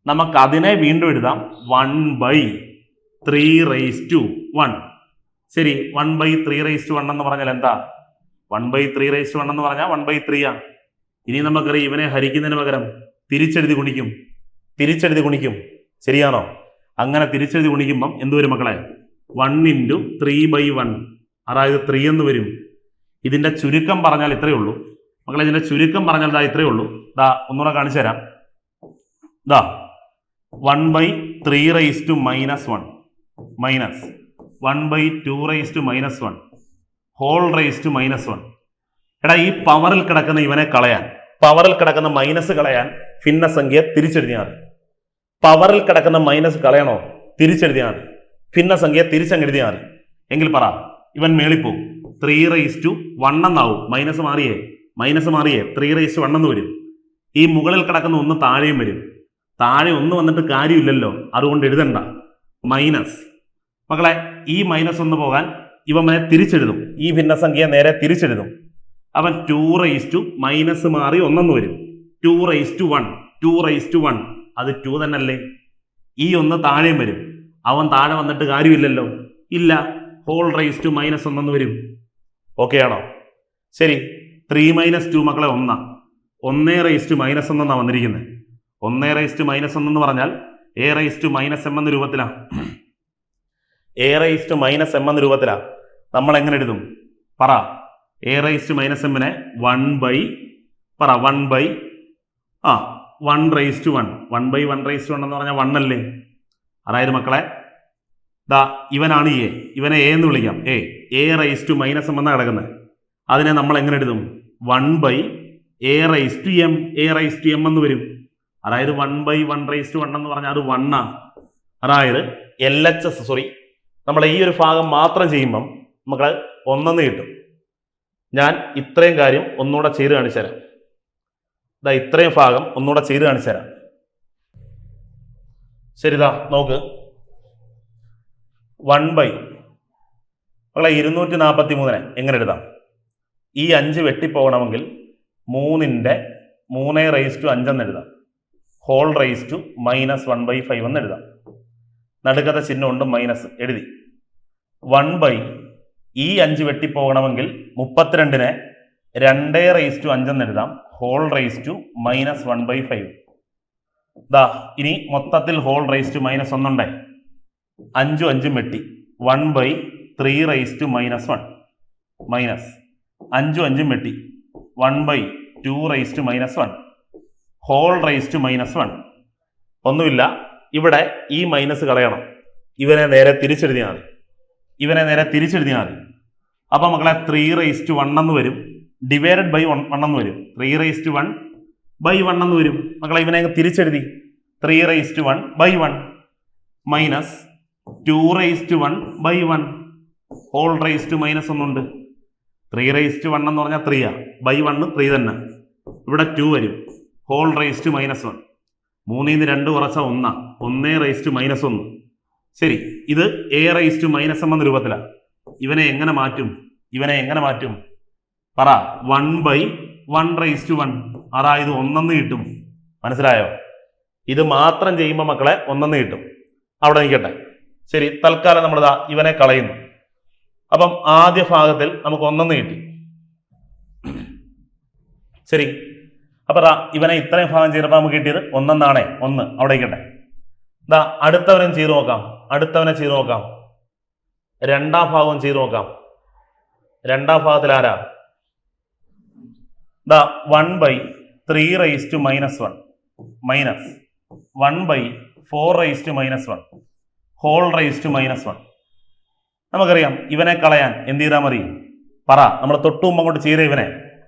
നമുക്ക് അതിനെ വീണ്ടും എഴുതാം 1/3/1. ശരി, 1/3/1 എന്ന് പറഞ്ഞാൽ എന്താ? 1/3/1 എന്ന് പറഞ്ഞാൽ 1/3 ആണ്. ഇനി നമുക്കറിയാം ഇവനെ ഹരിക്കുന്നതിന് പകരം തിരിച്ചെഴുതി ഗുണിക്കും. ശരിയാണോ? അങ്ങനെ തിരിച്ചെഴുതി ഗുണിക്കുമ്പം എന്തുവരും മക്കളെ? 1 × 3/1, അതായത് 3 എന്ന് വരും. ഇതിന്റെ ചുരുക്കം പറഞ്ഞാൽ ഇത്രയേ ഉള്ളൂ മക്കളെ. ഇതിന്റെ ചുരുക്കം പറഞ്ഞാൽ ഇത്രയേ ഉള്ളൂ. ഒന്നുകൂടെ കാണിച്ചു തരാം. 1/3/-1 -1/2/-1 ഹോൾ റൈസ് ടു -1. എടാ, ഈ പവറിൽ കിടക്കുന്ന ഇവനെ കളയാൻ, പവറിൽ കിടക്കുന്ന മൈനസ് കളയാൻ ഭിന്നസംഖ്യ തിരിച്ചെഴുതിയാൽ മതി. പവറിൽ കിടക്കുന്ന മൈനസ് കളയണോ? തിരിച്ചെഴുതിയാൽ മതി. ഭിന്നസംഖ്യ തിരിച്ചെഴുതിയാൽ മതി. എങ്കിൽ പറ, ഇവൻ മേളിപ്പോവും. 3/1 എന്നാവും. മൈനസ് മാറിയേ 3/1 എന്ന് വരും. ഈ മുകളിൽ കിടക്കുന്ന 1 താഴെയും വരും. താഴെ 1 വന്നിട്ട് കാര്യമില്ലല്ലോ, അതുകൊണ്ട് എഴുതണ്ട. മൈനസ്. മക്കളെ ഈ -1 പോകാൻ ഇവനെ തിരിച്ചെഴുതും. ഈ ഭിന്നസംഖ്യ നേരെ തിരിച്ചെഴുതും. അവൻ 2 മൈനസ് മാറി 1 എന്ന് വരും. 2/1 അത് 2 തന്നെയല്ലേ? ഈ 1 താഴെയും വരും. അവൻ താഴെ വന്നിട്ട് കാര്യമില്ലല്ലോ, ഇല്ല. ഹോൾ റൈസ് ടു -1 എന്ന് വരും. ഓക്കെ ആണോ? ശരി, 3 - 2 മക്കളെ 1. 1/-1 എന്നാണ് വന്നിരിക്കുന്നത്. 1/-1 എന്ന് പറഞ്ഞാൽ A⁻m എന്ന രൂപത്തിലാണ്. A⁻m എന്ന രൂപത്തിലാണ്. നമ്മൾ എങ്ങനെ എഴുതും? പറ. A⁻m 1/1 എന്ന് പറഞ്ഞാൽ 1 അല്ലേ? അതായത് മക്കളെ ഇവനാണ് A. ഇവനെ A എന്ന് വിളിക്കാം. A⁻m എന്നാണ് കിടക്കുന്നത്. അതിനെ നമ്മൾ എങ്ങനെ എഴുതും? 1/A⁻m എന്ന് വരും. അതായത് 1/1 എന്ന് പറഞ്ഞാൽ അത് 1 ആണ്. അതായത് LHS നമ്മൾ ഈ ഒരു ഭാഗം മാത്രം ചെയ്യുമ്പം നമുക്ക് 1 എന്ന് കിട്ടും. ഞാൻ ഇത്രയും കാര്യം ഒന്നുകൂടെ ചെയ്ത് കാണിച്ചു തരാം. ഇത്രയും ഭാഗം ഒന്നുകൂടെ ചെയ്ത് കാണിച്ചു തരാം. ശരിതാ നോക്ക്. 243 എങ്ങനെ എഴുതാം? ഈ 5 വെട്ടിപ്പോകണമെങ്കിൽ 3ന്റെ 3/5 എന്ന് എഴുതാം. ഹോൾ റൈസ് ടു -1/5 എന്ന് എഴുതാം. നടുക്കത്തെ ചിഹ്നമുണ്ട് മൈനസ് എഴുതി. 1 ഈ 5 വെട്ടിപ്പോകണമെങ്കിൽ 32നെ 2/5 എന്ന് എഴുതാം. Whole raise to -1/5. ഇനി മൊത്തത്തിൽ ഹോൾ റൈസ് ടു -1 ഉണ്ടേ. 5 വെട്ടി 1/3 -1 മൈനസ് 5 വെട്ടി 1/2 -1 ഹോൾ റൈസ് ടു -1. ഒന്നുമില്ല, ഇവിടെ ഈ മൈനസ് കളയണം. ഇവനെ നേരെ തിരിച്ചെഴുതിയാൽ മതി. അപ്പം മക്കളെ 3/1 എന്ന് വരും, ഡിവൈഡഡ് ബൈ 1 എന്ന് വരും. 3/1/1 എന്ന് വരും. മക്കളെ ഇവനെ തിരിച്ചെഴുതി 3/1/1 മൈനസ് 2/1/1 ഹോൾ റൈസ് ടു -1 ഉണ്ട്. 3/1 എന്ന് പറഞ്ഞാൽ 3 ബൈ 1 3 തന്നെ. ഇവിടെ 2 വരും. Whole raise to -1. 3ന്ന് 2 കുറച്ച 1, 1/-1. ശരി, ഇത് a/-m എന്ന രൂപത്തിലാണ്. ഇവനെ എങ്ങനെ മാറ്റും? പറ. 1/1/1, അതായത് 1 കിട്ടും. മനസ്സിലായോ? ഇത് മാത്രം ചെയ്യുമ്പോൾ മക്കളെ 1 കിട്ടും. അവിടെ നിൽക്കട്ടെ. ശരി, തൽക്കാലം നമ്മൾ ഇവനെ കളയുന്നു. അപ്പം ആദ്യ ഭാഗത്തിൽ നമുക്ക് 1 കിട്ടി. ശരി, അപ്പൊ ഇവനെ ഇത്രയും ഭാഗം ചെയ്തപ്പോൾ നമുക്ക് കിട്ടിയത് 1 1. അവിടെ ഇരിക്കട്ടെ. അടുത്തവനെ ചെയ്തു നോക്കാം. രണ്ടാം ഭാഗം ചെയ്തു നോക്കാം. രണ്ടാം ഭാഗത്തിൽ ആരാ? 1/3 -1 മൈനസ് 1/4 ഹോൾ റൈസ് ടു -1. നമുക്കറിയാം ഇവനെ കളയാൻ എന്ത് ചെയ്താൽ മതി? പറ. നമ്മൾ തൊട്ടു മുമ്പ് അങ്ങോട്ട് ചെയ്ത ഇവനെ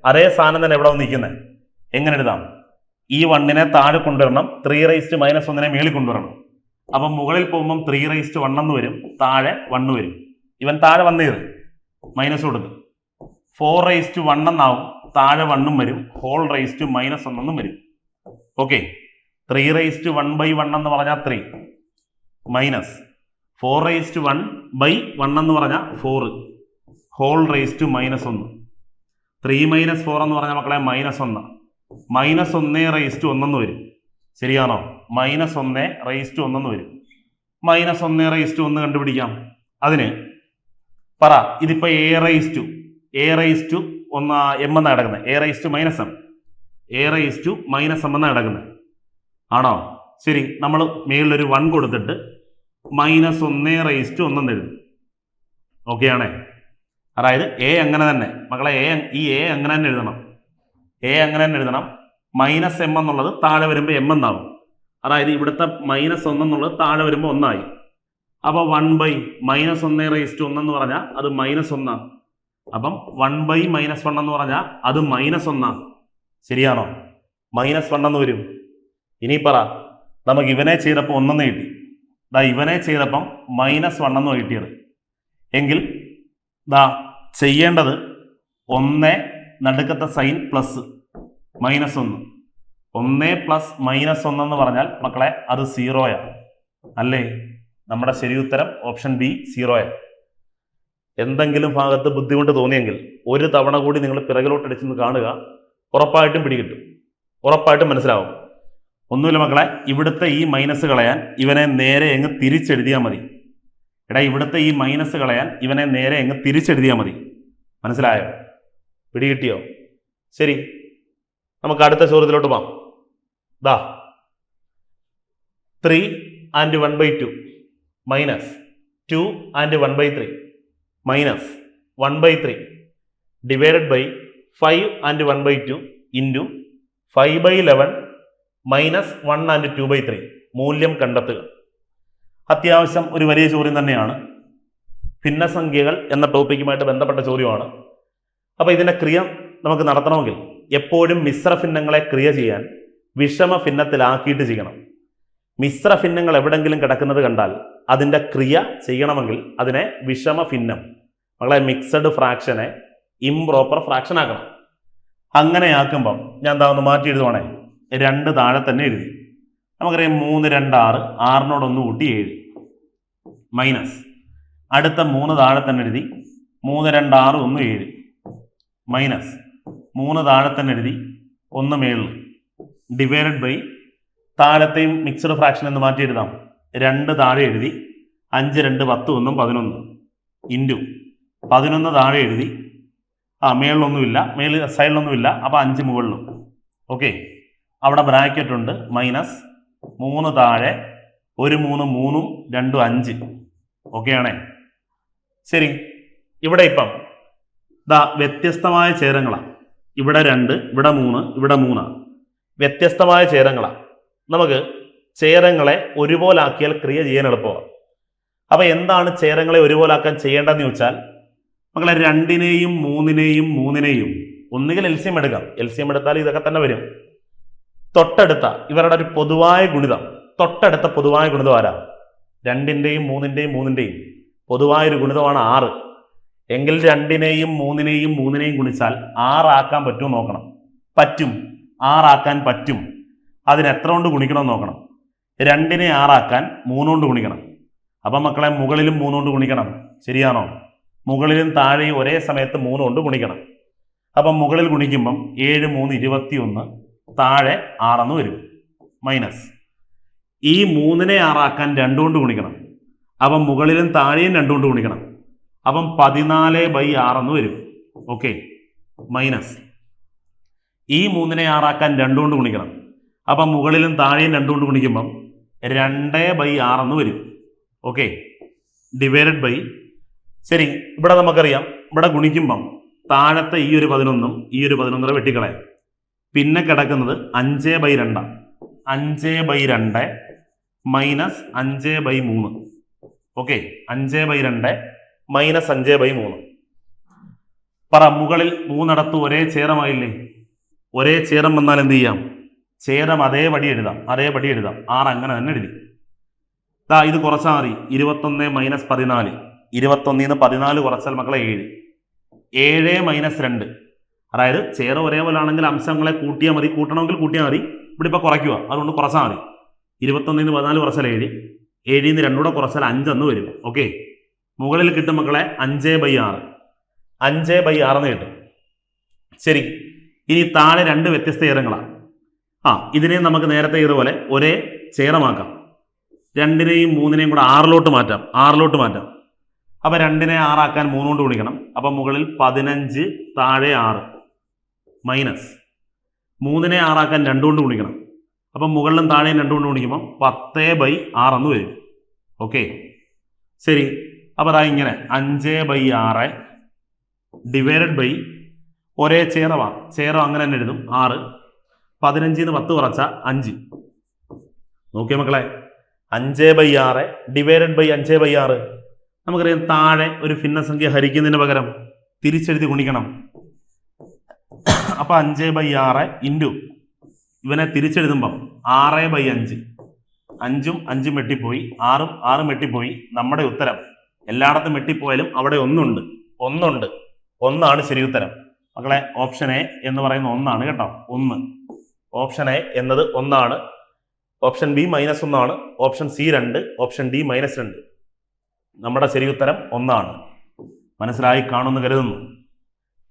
അതേ സാധനം തന്നെ എവിടെ നിൽക്കുന്നത്? എങ്ങനെ എഴുതാം? ഈ 1നെ താഴെ കൊണ്ടുവരണം, 3/-1 മേളിൽ കൊണ്ടുവരണം. അപ്പം മുകളിൽ പോകുമ്പം 3/1 എന്ന് വരും, താഴെ 1 വരും. ഇവൻ താഴെ വന്നേത് മൈനസ് കൊടുത്ത് 4/1 എന്നാവും, താഴെ 1 വരും, ഹോൾ റൈസ് ടു -1 വരും. ഓക്കെ, 3/1/1 എന്ന് പറഞ്ഞാൽ 3 മൈനസ് 4/1/1 എന്ന് പറഞ്ഞാൽ 4 ഹോൾ റൈസ് ടു -1. 3 - 4 എന്ന് പറഞ്ഞാൽ മക്കളെ -1. -1/1 എന്ന് വരും. ശരിയാണോ? -1/1 എന്ന് വരും. -1/1 കണ്ടുപിടിക്കാം. അതിന് പറ. ഇതിപ്പോ a/1 m എന്നാണ് കിടക്കുന്നത്. a/-m എന്നാണ് കിടക്കുന്നത്. ആണോ? ശരി, നമ്മൾ മേളിലൊരു 1 കൊടുത്തിട്ട് -1/1 എന്ന് എഴുതും. ഓക്കെ ആണേ? അതായത് a അങ്ങനെ തന്നെ മക്കളെ, ഈ a അങ്ങനെ തന്നെ എഴുതണം. -m എന്നുള്ളത് താഴെ വരുമ്പോൾ m എന്നാവും. അതായത് ഇവിടുത്തെ -1 എന്നുള്ളത് താഴെ വരുമ്പോൾ 1 ആയി. അപ്പോൾ 1/-1/1 എന്ന് പറഞ്ഞാൽ അത് -1. അപ്പം 1/-1 എന്ന് പറഞ്ഞാൽ അത് -1. ശരിയാണോ? -1 എന്ന് വരും. ഇനി പറ. നമുക്ക് ഇവനെ ചെയ്തപ്പോൾ 1 കിട്ടി. ഇവനെ ചെയ്തപ്പം -1 എന്ന് കിട്ടിയത്. എങ്കിൽ ചെയ്യേണ്ടത് 1 നടുക്കത്തെ സൈൻ പ്ലസ് -1. 1 പ്ലസ് -1 എന്ന് പറഞ്ഞാൽ മക്കളെ അത് 0 അല്ലേ? നമ്മുടെ ശരി ഉത്തരം ഓപ്ഷൻ ബി 0. എന്തെങ്കിലും ഭാഗത്ത് ബുദ്ധിമുട്ട് തോന്നിയെങ്കിൽ ഒരു തവണ കൂടി നിങ്ങൾ പിറകിലോട്ടടിച്ചെന്ന് കാണുക. ഉറപ്പായിട്ടും പിടികിട്ടും, ഉറപ്പായിട്ടും മനസ്സിലാവും. ഒന്നുമില്ല മക്കളെ, ഇവിടുത്തെ ഈ മൈനസ് കളയാൻ ഇവനെ നേരെ അങ്ങ് തിരിച്ചെഴുതിയാൽ മതി. ഇവിടുത്തെ ഈ മൈനസ് കളയാൻ ഇവനെ നേരെ അങ്ങ് തിരിച്ചെഴുതിയാൽ മതി. മനസ്സിലായോ? പിടികിട്ടിയോ? ശരി, നമുക്ക് അടുത്ത ചോദ്യത്തിലോട്ട് പോവാം. 3 and 1/2 minus 2 and 1/3 minus 1/3 divided by 5 and 1/2 into 5/11 minus 1 and 2/3 മൂല്യം കണ്ടെത്തുക. അത്യാവശ്യം ഒരു വലിയ ചോദ്യം തന്നെയാണ്. ഭിന്നസംഖ്യകൾ എന്ന ടോപ്പിക്കുമായിട്ട് ബന്ധപ്പെട്ട ചോദ്യമാണ്. അപ്പോൾ ഇതിൻ്റെ ക്രിയ നമുക്ക് നടത്തണമെങ്കിൽ എപ്പോഴും മിശ്ര ഭിന്നങ്ങളെ ക്രിയ ചെയ്യാൻ വിഷമ ഭിന്നത്തിലാക്കിയിട്ട് ചെയ്യണം. മിശ്ര ഭിന്നങ്ങൾ എവിടെങ്കിലും കിടക്കുന്നത് കണ്ടാൽ അതിൻ്റെ ക്രിയ ചെയ്യണമെങ്കിൽ അതിനെ വിഷമ ഭിന്നം, മകളെ മിക്സഡ് ഫ്രാക്ഷനെ ഇംപ്രോപ്പർ ഫ്രാക്ഷൻ ആക്കണം. അങ്ങനെ ആക്കുമ്പം ഞാൻ ഒന്ന് മാറ്റി എഴുതുവാണേ. 2 താഴെ തന്നെ എഴുതി. നമുക്കറിയാം 3 2 6, 6നോട് 1 കൂട്ടി 7 മൈനസ് അടുത്ത 3 താഴെ തന്നെ എഴുതി. 3 2 6 1 7 മൈനസ് 3 താഴെ തന്നെ എഴുതി, 1 മേളിൽ ഡിവൈഡഡ് ബൈ താഴത്തെയും മിക്സഡ് ഫ്രാക്ഷൻ എന്ന് മാറ്റി എഴുതാം. 2 താഴെ എഴുതി 5 2 10 1 11 ഇൻറ്റു 11 താഴെ എഴുതി മേളിലൊന്നുമില്ല, സൈഡിലൊന്നുമില്ല, അപ്പോൾ 5 മുകളിലും. ഓക്കെ, അവിടെ ബ്രാക്കറ്റ് ഉണ്ട്, മൈനസ് 3 താഴെ 1 3 3 2 5. ഓക്കെ ആണേ. ശരി, ഇവിടെ ഇപ്പം വ്യത്യസ്തമായ ചേരങ്ങളാണ്. ഇവിടെ 2, ഇവിടെ 3, ഇവിടെ 3. വ്യത്യസ്തമായ ചേരങ്ങളാണ്. നമുക്ക് ചേരങ്ങളെ ഒരുപോലാക്കിയാൽ ക്രിയ ചെയ്യാൻ എളുപ്പമാണ്. അപ്പോൾ എന്താണ് ചേരങ്ങളെ ഒരുപോലാക്കാൻ ചെയ്യേണ്ടതെന്ന് ചോദിച്ചാൽ, മക്കളെ 2നെയും 3നെയും ഒന്നുകിൽ എൽസിയം എടുക്കാം. എൽസിയം എടുത്താൽ ഇതൊക്കെ തന്നെ വരും. തൊട്ടടുത്ത ഇവരുടെ ഒരു പൊതുവായ ഗുണിതം, തൊട്ടടുത്ത പൊതുവായ ഗുണിതം ആരാ? 2ന്റെയും 3ന്റെയും പൊതുവായൊരു ഗുണിതമാണ് 6. എങ്കിൽ 2നെയും 3നെയും ഗുണിച്ചാൽ 6 ആക്കാൻ പറ്റുമോ നോക്കണം. പറ്റും, 6 ആക്കാൻ പറ്റും. അതിന് എത്ര കൊണ്ട് ഗുണിക്കണം നോക്കണം. 2നെ 6 ആക്കാൻ 3 കൊണ്ട് ഗുണിക്കണം. അപ്പം മക്കളെ മുകളിലും 3 കൊണ്ട് ഗുണിക്കണം. ശരിയാണോ? മുകളിലും താഴെയും ഒരേ സമയത്ത് 3 കൊണ്ട് ഗുണിക്കണം. അപ്പം മുകളിൽ ഗുണിക്കുമ്പം 7 3 21, താഴെ 6 വരും, മൈനസ് ഈ 3നെ 6 ആക്കാൻ 2 കൊണ്ട് ഗുണിക്കണം. അപ്പം മുകളിലും താഴെയും 2 കൊണ്ട് ഗുണിക്കണം. അപ്പം 14/6 വരും. ഓക്കെ, മൈനസ് ഈ 3നെ 6 ആക്കാൻ 2 കൊണ്ട് ഗുണിക്കണം. അപ്പം മുകളിലും താഴെയും 2 കൊണ്ട് ഗുണിക്കുമ്പം 2/6 വരും. Okay, divided by. ശരി, ഇവിടെ നമുക്കറിയാം, ഇവിടെ ഗുണിക്കുമ്പം താഴത്തെ ഈ ഒരു 11 ഈ ഒരു 11 വെട്ടിക്കളയാം. പിന്നെ കിടക്കുന്നത് 5/2. 5/2 മൈനസ് 5/3. Okay, 5/2 minus 5/3. പറ, മുകളിൽ 3 ഒരേ ചേരമായില്ലേ? ഒരേ ചേരം വന്നാൽ എന്ത് ചെയ്യാം? ചേരം അതേപടി എഴുതാം. 6 അങ്ങനെ തന്നെ എഴുതി. ഇത് കുറച്ചാൽ മതി. 21 മൈനസ് 14. 21 14 കുറച്ചാൽ മക്കളെ 7. 7 മൈനസ് 2. അതായത് ചേരം ഒരേപോലെ ആണെങ്കിൽ അംശങ്ങളെ കൂട്ടിയാൽ മതി. കൂട്ടണമെങ്കിൽ കൂട്ടിയാൽ മതി. ഇവിടെ ഇപ്പോൾ കുറയ്ക്കുക, അതുകൊണ്ട് കുറച്ചാൽ മതി. 21 14 കുറച്ചാൽ 7. 7 2 കുറച്ചാൽ 5 വരും. ഓക്കെ, മുകളിൽ കിട്ടും മക്കളെ 5/6. 5/6 കിട്ടും. ശരി, ഇനി താഴെ 2 വ്യത്യസ്ത ചേരങ്ങളാണ്. ഇതിനെ നമുക്ക് നേരത്തെ ഇതുപോലെ ഒരേ ചേരമാക്കാം. 2നെയും 3നെയും കൂടെ 6 മാറ്റാം. അപ്പം 2നെ 6 ആക്കാൻ 3 കൊണ്ട് ഗുണിക്കണം. അപ്പം മുകളിൽ 15 താഴെ 6 മൈനസ് 3നെ 6 ആക്കാൻ 2 കൊണ്ട് ഗുണിക്കണം. അപ്പം മുകളിലും താഴെയും 2 കൊണ്ട് ഗുണിക്കുമ്പം 10/6 വരും. ഓക്കെ, ശരി. അപ്പോൾ ഇങ്ങനെ 5/6 ഡിവൈഡഡ് ബൈ ഒരേ ചേരം അങ്ങനെ തന്നെ എഴുതും. 6. 15 10 കുറച്ചാൽ 5. നോക്കിയ മക്കളെ, 5/6 ഡിവൈഡഡ് ബൈ 5/6. നമുക്കറിയാം, താഴെ ഒരു ഭിന്നസംഖ്യ ഹരിക്കുന്നതിന് പകരം തിരിച്ചെഴുതി ഗുണിക്കണം. അപ്പം 5/6 ഇൻറ്റു ഇവനെ തിരിച്ചെഴുതുമ്പം 6/5. 5ഉം 5ഉം വെട്ടിപ്പോയി, 6ഉം 6ഉം വെട്ടിപ്പോയി. നമ്മുടെ ഉത്തരം എല്ലായിടത്തും വെട്ടിപ്പോയാലും അവിടെ ഒന്നുണ്ട്. 1 ശരി ഉത്തരം. മക്കളെ, ഓപ്ഷൻ എ എന്ന് പറയുന്ന 1 കേട്ടോ. 1. ഓപ്ഷൻ എ എന്നത് 1. Option B -1. Option C 2. Option D -2. നമ്മുടെ ശരി ഉത്തരം 1. മനസ്സിലായി കാണുമെന്ന് കരുതുന്നു.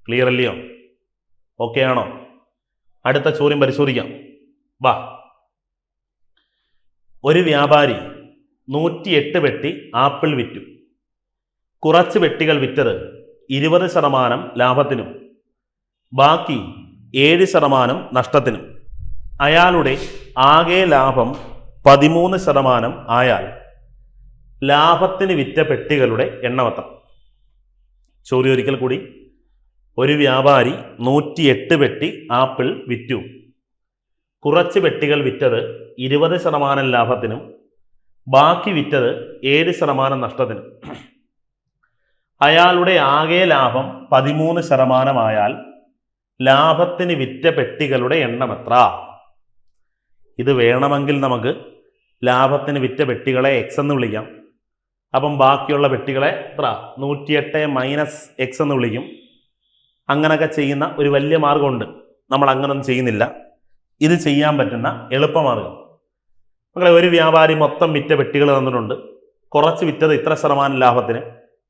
ക്ലിയർ അല്ലയോ? ഓക്കെ ആണോ? അടുത്ത ചോദ്യം പരിശോധിക്കാം. വാ. ഒരു വ്യാപാരി 108 പെട്ടി ആപ്പിൾ വിറ്റു. കുറച്ച് പെട്ടികൾ വിറ്റത് 20% ലാഭത്തിനും ബാക്കി 7% നഷ്ടത്തിനും. അയാളുടെ ആകെ ലാഭം 13% ആയാൽ ലാഭത്തിന് വിറ്റ പെട്ടികളുടെ എണ്ണമെത്ര? ചോദ്യം ഒരിക്കൽ കൂടി. ഒരു വ്യാപാരി 108 പെട്ടി ആപ്പിൾ വിറ്റു. കുറച്ച് പെട്ടികൾ വിറ്റത് 20% ലാഭത്തിനും ബാക്കി വിറ്റത് 7% നഷ്ടത്തിനും. അയാളുടെ ആകെ ലാഭം 13% ആയാൽ ലാഭത്തിന് വിറ്റ പെട്ടികളുടെ എണ്ണം എത്ര? ഇത് വേണമെങ്കിൽ നമുക്ക് ലാഭത്തിന് വിറ്റ പെട്ടികളെ എക്സ് എന്ന് വിളിക്കാം. അപ്പം ബാക്കിയുള്ള പെട്ടികളെ എത്ര? 108 മൈനസ് എക്സ് എന്ന് വിളിക്കും. അങ്ങനെയൊക്കെ ചെയ്യുന്ന ഒരു വലിയ മാർഗമുണ്ട്. നമ്മൾ അങ്ങനൊന്നും ചെയ്യുന്നില്ല. ഇത് ചെയ്യാൻ പറ്റുന്ന എളുപ്പമാർഗം. മക്കളെ, ഒരു വ്യാപാരി മൊത്തം വിറ്റ പെട്ടികൾ തന്നിട്ടുണ്ട്. കുറച്ച് വിറ്റത് ഇത്ര ശതമാനം ലാഭത്തിന്,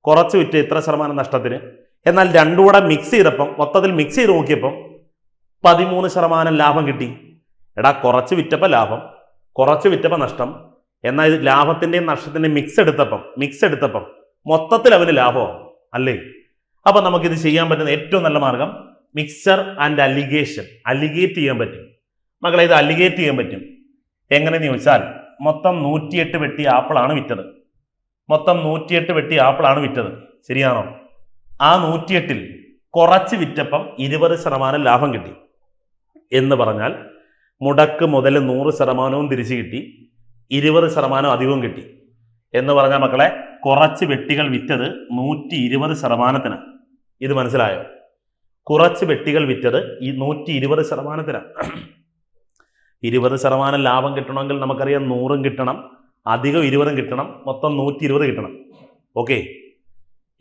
കുറച്ച് വിറ്റ് ഇത്ര ശതമാനം നഷ്ടത്തിന്. എന്നാൽ രണ്ടും കൂടെ മിക്സ് ചെയ്തപ്പം, മൊത്തത്തിൽ മിക്സ് ചെയ്ത് നോക്കിയപ്പം 13% ലാഭം കിട്ടി. എടാ കുറച്ച് വിറ്റപ്പോൾ ലാഭം, കുറച്ച് വിറ്റപ്പോൾ നഷ്ടം. എന്നാൽ ഇത് ലാഭത്തിൻ്റെയും നഷ്ടത്തിൻ്റെയും മിക്സ് എടുത്തപ്പം മൊത്തത്തിൽ അവന് ലാഭമോ അല്ലേ? അപ്പം നമുക്കിത് ചെയ്യാൻ പറ്റുന്ന ഏറ്റവും നല്ല മാർഗം മിക്സർ ആൻഡ് അലിഗേറ്റ് ചെയ്യാൻ പറ്റും. മക്കളെ, ഇത് അലിഗേറ്റ് ചെയ്യാൻ പറ്റും. എങ്ങനെയെന്ന് ചോദിച്ചാൽ മൊത്തം 108 വെട്ടി ആപ്പിളാണ് വിറ്റത്. ശരിയാണോ? ആ 108-ൽ കുറച്ച് വിറ്റപ്പം 20% ലാഭം കിട്ടി എന്ന് പറഞ്ഞാൽ മുടക്ക് മുതൽ 100% തിരിച്ചു കിട്ടി, 20% അധികവും കിട്ടി എന്ന് പറഞ്ഞാൽ മക്കളെ കുറച്ച് വെട്ടികൾ വിറ്റത് 120%. ഇത് മനസ്സിലായോ? കുറച്ച് വെട്ടികൾ വിറ്റത് ഈ 120%. 20% ലാഭം കിട്ടണമെങ്കിൽ നമുക്കറിയാം 100 കിട്ടണം, അധികം 20 കിട്ടണം, മൊത്തം 120 കിട്ടണം. ഓക്കെ,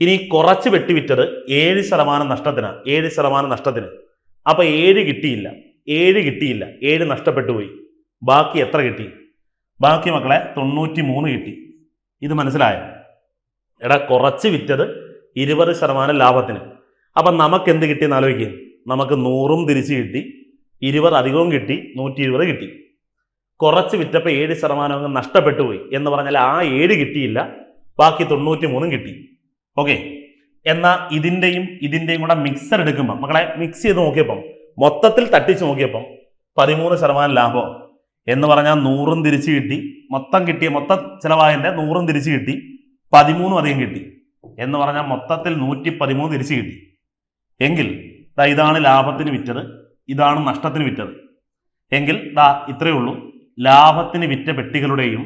ഇനി കുറച്ച് വെട്ടി വിറ്റത് 7% നഷ്ടത്തിന്. അപ്പൊ 7 കിട്ടിയില്ല, 7 നഷ്ടപ്പെട്ടു പോയി. ബാക്കി എത്ര കിട്ടി? ബാക്കി മക്കളെ 93 കിട്ടി. ഇത് മനസ്സിലായോ? എടാ കുറച്ച് വിറ്റത് 20% ലാഭത്തിന്. അപ്പം നമുക്ക് എന്ത് കിട്ടിയെന്ന് ആലോചിക്കുക. നമുക്ക് 100 തിരിച്ച് കിട്ടി, 20 അധികവും കിട്ടി, 120 കിട്ടി. കുറച്ച് വിറ്റപ്പോൾ 7% നഷ്ടപ്പെട്ടു പോയി എന്ന് പറഞ്ഞാൽ ആ 7 കിട്ടിയില്ല, ബാക്കി 93 കിട്ടി. ഓക്കെ, എന്നാൽ ഇതിൻ്റെയും കൂടെ മിക്സർ എടുക്കുമ്പോൾ മക്കളെ മിക്സ് ചെയ്ത് നോക്കിയപ്പം മൊത്തത്തിൽ തട്ടിച്ച് നോക്കിയപ്പം 13% ലാഭം എന്ന് പറഞ്ഞാൽ 100 തിരിച്ച് കിട്ടി, മൊത്തം ചിലവായതിൻ്റെ 100 തിരിച്ച് കിട്ടി, 13 അധികം കിട്ടി എന്ന് പറഞ്ഞാൽ മൊത്തത്തിൽ 113 തിരിച്ച് കിട്ടി. എങ്കിൽ ഇതാണ് ലാഭത്തിന് വിറ്റത്, ഇതാണ് നഷ്ടത്തിന് വിറ്റത്. എങ്കിൽ ഇത്രയേ ഉള്ളൂ. ലാഭത്തിന് വിറ്റ പെട്ടികളുടെയും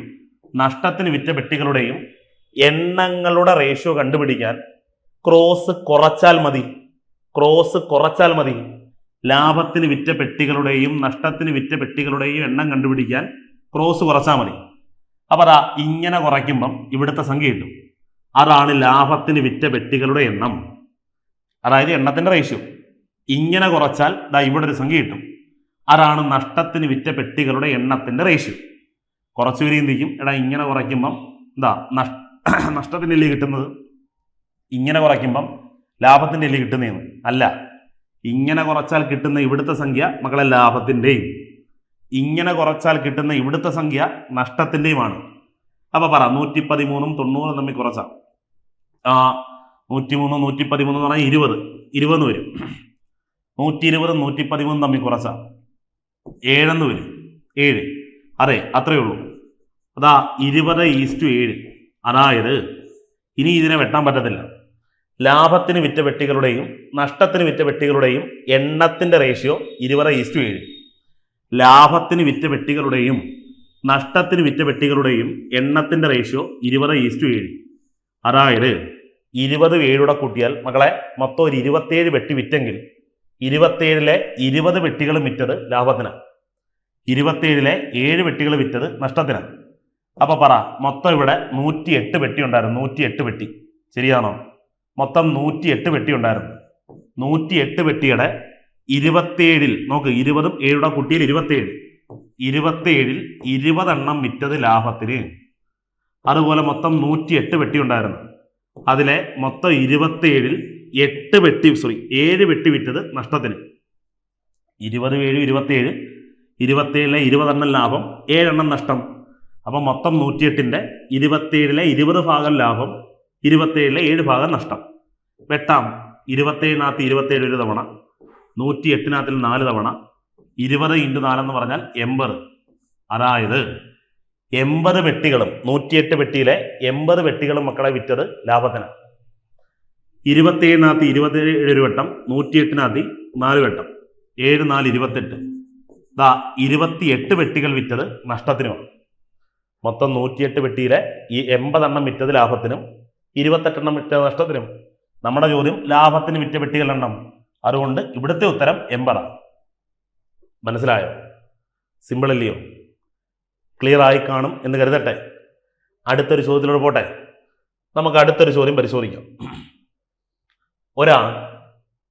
നഷ്ടത്തിന് വിറ്റ പെട്ടികളുടെയും എണ്ണങ്ങളുടെ റേഷ്യോ കണ്ടുപിടിക്കാൻ ക്രോസ് കുറച്ചാൽ മതി. ലാഭത്തിന് വിറ്റ പെട്ടികളുടെയും നഷ്ടത്തിന് വിറ്റ പെട്ടികളുടെയും എണ്ണം കണ്ടുപിടിക്കാൻ ക്രോസ് കുറച്ചാൽ മതി. അപ്പൊ ഇങ്ങനെ കുറയ്ക്കുമ്പം ഇവിടുത്തെ സംഖ്യ കിട്ടും. അതാണ് ലാഭത്തിന് വിറ്റ പെട്ടികളുടെ എണ്ണം, അതായത് എണ്ണത്തിന്റെ റേഷ്യോ. ഇങ്ങനെ കുറച്ചാൽ ഇവിടെ ഒരു സംഖ്യ കിട്ടും. അതാണ് നഷ്ടത്തിന് വിറ്റ പെട്ടികളുടെ എണ്ണത്തിന്റെ റേഷ്യോ. കുറച്ചു പേര് ചിന്തിക്കും, ഇങ്ങനെ കുറയ്ക്കുമ്പം നഷ്ടത്തിന്റെ അല്ലേ കിട്ടുന്നത്, ഇങ്ങനെ കുറയ്ക്കുമ്പം ലാഭത്തിന്റെ അല്ലേ കിട്ടുന്നതെന്ന്. അല്ല, ഇങ്ങനെ കുറച്ചാൽ കിട്ടുന്ന ഇവിടുത്തെ സംഖ്യ മക്കളെ ലാഭത്തിൻ്റെയും ഇങ്ങനെ കുറച്ചാൽ കിട്ടുന്ന ഇവിടുത്തെ സംഖ്യ നഷ്ടത്തിൻ്റെയുമാണ്. അപ്പൊ പറ 113 90 തമ്മിൽ കുറച്ചാൽ 103 113 എന്ന് പറഞ്ഞാൽ 20 വരും. 120 113 തമ്മിൽ കുറച്ചാൽ 7 വരും. 7 അതെ, അത്രയേ ഉള്ളൂ. 20:7. അതായത് ഇനി ഇതിനെ വെട്ടാൻ പറ്റത്തില്ല. ലാഭത്തിന് വിറ്റ വെട്ടികളുടെയും നഷ്ടത്തിന് വിറ്റ വെട്ടികളുടെയും എണ്ണത്തിന്റെ റേഷ്യോ 20:7. ലാഭത്തിന് വിറ്റ വെട്ടികളുടെയും നഷ്ടത്തിന് വിറ്റ വെട്ടികളുടെയും എണ്ണത്തിന്റെ റേഷ്യോ 20:7. അതായത് 20 7 കൂട്ടിയാൽ മക്കളെ മൊത്തം ഒരു 27 വെട്ടി വിറ്റെങ്കിൽ 27-ലെ 20 വെട്ടികൾ വിറ്റത് ലാഭത്തിന്, 27-ലെ 7 വെട്ടികൾ വിറ്റത് നഷ്ടത്തിന്. അപ്പൊ പറ, മൊത്തം ഇവിടെ 108 വെട്ടി ഉണ്ടായിരുന്നു. 108 വെട്ടി, ശരിയാണോ? മൊത്തം 108 വെട്ടി ഉണ്ടായിരുന്നു. 108 വെട്ടിയുടെ 27-ൽ നോക്ക്, 20ഉം 7 കൂട്ടിയിൽ 27. 27-ൽ 20 എണ്ണം വിറ്റത് ലാഭത്തിന്. അതുപോലെ മൊത്തം 108 വെട്ടി ഉണ്ടായിരുന്നു. അതിലെ മൊത്തം 27-ൽ 7 വെട്ടി വിറ്റത് നഷ്ടത്തിന്. 20 7 27. 27-ലെ 20 എണ്ണം ലാഭം, 7 എണ്ണം നഷ്ടം. അപ്പൊ മൊത്തം 108-ന്റെ 27-ലെ 20 ഭാഗം ലാഭം, 27-ലെ 7 ഭാഗം നഷ്ടം. വെട്ടാം. 27-നകത്ത് 27 ഒരു തവണ, 108-നകത്തിൽ 4 തവണ, 20 × 4 എന്ന് പറഞ്ഞാൽ 80. അതായത് 80 വെട്ടികളും 108 വെട്ടിയിലെ 80 വെട്ടികളും മക്കളെ വിറ്റത് ലാഭത്തിന്. 27-നകത്ത് 27 ഒരു വട്ടം, 108-നകത്ത് 4 വട്ടം, 7 4 28. 28 വെട്ടികൾ വിറ്റത് നഷ്ടത്തിനുമാണ്. മൊത്തം 108 വെട്ടിയിലെ ഈ 80 എണ്ണം വിറ്റത് ലാഭത്തിനും 28 എണ്ണം വിറ്റത് നഷ്ടത്തിനും. നമ്മുടെ ചോദ്യം ലാഭത്തിന് വിറ്റ വെട്ടികളുടെ എണ്ണം. അതുകൊണ്ട് ഇവിടുത്തെ ഉത്തരം 80. മനസ്സിലായോ? സിമ്പിൾ അല്ലയോ? ക്ലിയർ ആയി കാണും എന്ന് കരുതട്ടെ. അടുത്തൊരു ചോദ്യത്തിലൂടെ പോട്ടെ. നമുക്ക് അടുത്തൊരു ചോദ്യം പരിശോധിക്കാം. ഒരാൾ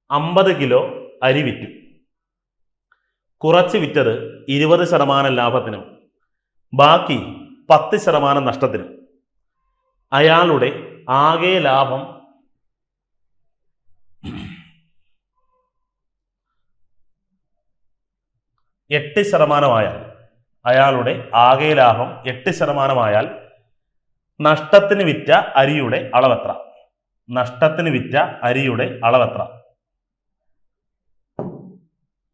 50 കിലോ അരി വിറ്റു. കുറച്ച് വിറ്റത് 20% ലാഭത്തിനും ബാക്കി 10% നഷ്ടത്തിനും. അയാളുടെ ആകെ ലാഭം 8% അയാളുടെ ആകെ ലാഭം 8% നഷ്ടത്തിന് വിറ്റ അരിയുടെ അളവെത്ര? നഷ്ടത്തിന് വിറ്റ അരിയുടെ അളവെത്ര?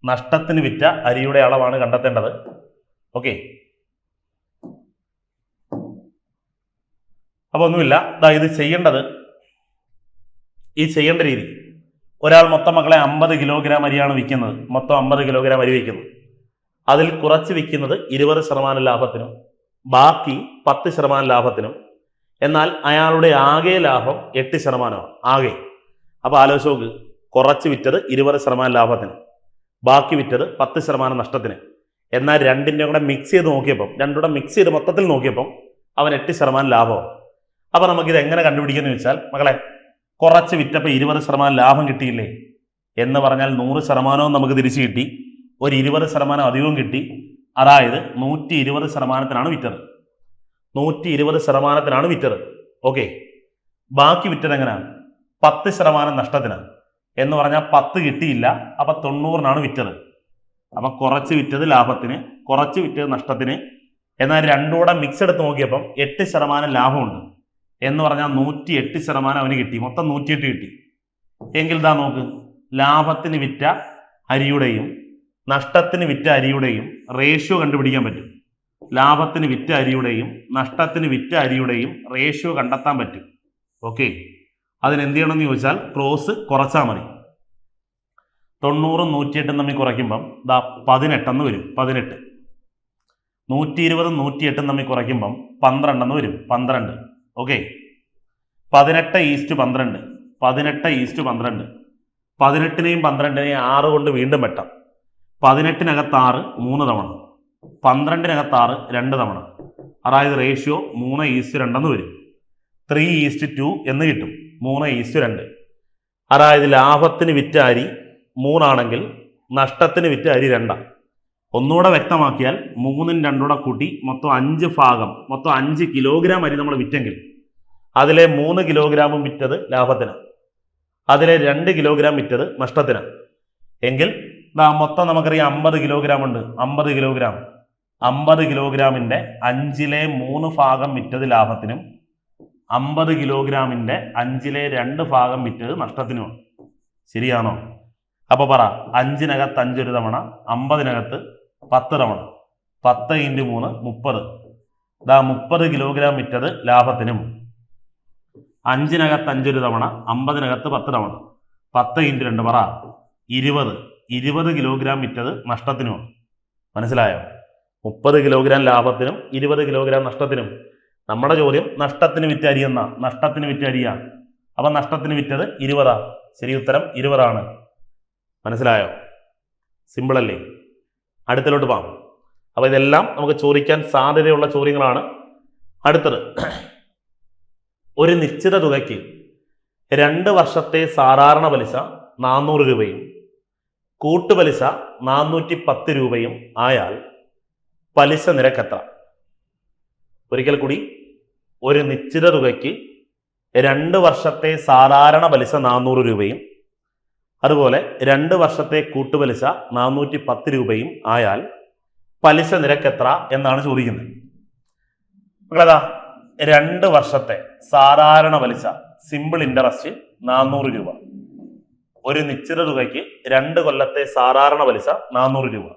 നഷ്ടത്തിന് വിറ്റ അരിയുടെ അളവാണ് കണ്ടെത്തേണ്ടത്. ഓക്കെ, അപ്പൊ ഒന്നുമില്ല. ഇത് ചെയ്യേണ്ട രീതി, ഒരാൾ മൊത്തം മക്കളെ 50 കിലോഗ്രാം അരിയാണ് വിൽക്കുന്നത്. മൊത്തം 50 കിലോഗ്രാം അരി വിൽക്കുന്നത്. അതിൽ കുറച്ച് വിൽക്കുന്നത് 20% ലാഭത്തിനും ബാക്കി 10% ലാഭത്തിനും. എന്നാൽ അയാളുടെ ആകെ ലാഭം 8% ആകെ. അപ്പൊ ആലോചിച്ച് നോക്ക്, കുറച്ച് വിറ്റത് 20% ലാഭത്തിന്, ബാക്കി വിറ്റത് 10% നഷ്ടത്തിന്. എന്നാൽ രണ്ടിൻ്റെ കൂടെ മിക്സ് ചെയ്ത് നോക്കിയപ്പം, രണ്ടുകൂടെ മിക്സ് ചെയ്ത് മൊത്തത്തിൽ നോക്കിയപ്പം അവൻ 8% ലാഭമാണ്. അപ്പൊ നമുക്കിത് എങ്ങനെ കണ്ടുപിടിക്കുന്നു വെച്ചാൽ മക്കളെ, കുറച്ച് വിറ്റപ്പോൾ 20% ലാഭം കിട്ടിയില്ലേ എന്ന് പറഞ്ഞാൽ 100% നമുക്ക് തിരിച്ചു കിട്ടി, ഒരു 20% അധികവും കിട്ടി. അതായത് 120%-ത്തിനാണ് വിറ്റത്. 120%-ത്തിനാണ് വിറ്റത്. ഓക്കെ, ബാക്കി വിറ്റത് എങ്ങനെയാണ്? 10% നഷ്ടത്തിനാണ്. എന്ന് പറഞ്ഞാൽ 10 കിട്ടിയില്ല, അപ്പൊ 90-നാണ് വിറ്റത്. അപ്പൊ കുറച്ച് വിറ്റത് ലാഭത്തിന്, കുറച്ച് വിറ്റത് നഷ്ടത്തിന്. എന്നാൽ രണ്ടുകൂടെ മിക്സ് എടുത്ത് നോക്കിയപ്പം 8% ലാഭമുണ്ട്. എന്ന് പറഞ്ഞാൽ 108% അവന് കിട്ടി. മൊത്തം 108 കിട്ടി. എങ്കിൽ നോക്ക്, ലാഭത്തിന് വിറ്റ അരിയുടെയും നഷ്ടത്തിന് വിറ്റ അരിയുടെയും റേഷ്യോ കണ്ടുപിടിക്കാൻ പറ്റും. ലാഭത്തിന് വിറ്റ അരിയുടെയും നഷ്ടത്തിന് വിറ്റ അരിയുടെയും റേഷ്യോ കണ്ടെത്താൻ പറ്റും. ഓക്കെ, അതിനെന്ത് ചെയ്യണമെന്ന് ചോദിച്ചാൽ ക്രോസ് കുറച്ചാൽ മതി. 90-ഉം 108-ഉം തമ്മിൽ കുറയ്ക്കുമ്പം 18 വരും. 18. 120-ഉം 108-ഉം തമ്മിൽ കുറയ്ക്കുമ്പം 12 വരും. 12. ഓക്കെ, 18:12. 18:12. 18-നെയും 12-നെയും 6 കൊണ്ട് വീണ്ടും വെട്ടാം. 18-നകത്ത് 6 3 തവണ, 12-നകത്ത് 6 2 തവണ. അതായത് റേഷ്യോ 3:2 വരും. 3:2 എന്ന് കിട്ടും. 3:2. അതായത് ലാഭത്തിന് വിറ്റ അരി 3 ആണെങ്കിൽ നഷ്ടത്തിന് വിറ്റ അരി 2. ഒന്നുകൂടെ വ്യക്തമാക്കിയാൽ 3-ഉം 2 കൂട്ടി മൊത്തം 5 ഭാഗം, മൊത്തം 5 കിലോഗ്രാം അരി നമ്മൾ വിറ്റെങ്കിൽ അതിലെ 3 കിലോഗ്രാമും വിറ്റത് ലാഭത്തിന്, അതിലെ 2 കിലോഗ്രാം വിറ്റത് നഷ്ടത്തിന്. എങ്കിൽ മൊത്തം നമുക്കറിയാം 50 കിലോഗ്രാം ഉണ്ട്. 50 കിലോഗ്രാം, 50 കിലോഗ്രാമിന്റെ 5-ലെ 3 ഭാഗം വിറ്റത് ലാഭത്തിനും 50 കിലോഗ്രാമിന്റെ 5-ലെ 2 ഭാഗം വിറ്റത് നഷ്ടത്തിനുമാണ്. ശരിയാണോ? അപ്പൊ പറ, 5-നകത്ത് 5 ഒരു തവണ, 50-നകത്ത് 10 തവണ. 10 × 3 30. 30 കിലോഗ്രാം വിറ്റത് ലാഭത്തിനും 5-നകത്ത് 5 ഒരു തവണ, 50-നകത്ത് 10 തവണ. 10 × 2 പറ 20. 20 കിലോഗ്രാം വിറ്റത് നഷ്ടത്തിനുമാണ്. മനസ്സിലായോ? 30 കിലോഗ്രാം ലാഭത്തിനും 20 കിലോഗ്രാം നഷ്ടത്തിനും. നമ്മുടെ ചോദ്യം നഷ്ടത്തിന് വിറ്റ അരി എന്നാ, നഷ്ടത്തിന് വിറ്റ അരിയാണ്. അപ്പൊ നഷ്ടത്തിന് വിറ്റത് 20. ശരി, ഉത്തരം 20. മനസ്സിലായോ? സിമ്പിൾ അല്ലേ? അടുത്തിലോട്ട് പോകാം. അപ്പൊ ഇതെല്ലാം നമുക്ക് ചോദിക്കാൻ സാധ്യതയുള്ള ചോദ്യങ്ങളാണ്. അടുത്തത്, ഒരു നിശ്ചിത തുകയ്ക്ക് 2 വർഷത്തെ സാധാരണ പലിശ 400 രൂപയും കൂട്ടുപലിശ 410 രൂപയും ആയാൽ പലിശ നിരക്ക് എത്ര? ഒരിക്കൽ കൂടി, ഒരു നിശ്ചിത തുകയ്ക്ക് 2 വർഷത്തെ സാധാരണ പലിശ 400 രൂപയും അതുപോലെ 2 വർഷത്തെ കൂട്ടുപലിശ 410 രൂപയും ആയാൽ പലിശ നിരക്ക് എത്ര എന്നാണ് ചോദിക്കുന്നത്. മക്കളേതാ, 2 വർഷത്തെ സാധാരണ പലിശ സിമ്പിൾ ഇൻട്രസ്റ്റ് 400 രൂപ. ഒരു നിശ്ചിത തുകയ്ക്ക് 2 കൊല്ലത്തെ സാധാരണ പലിശ 400 രൂപ,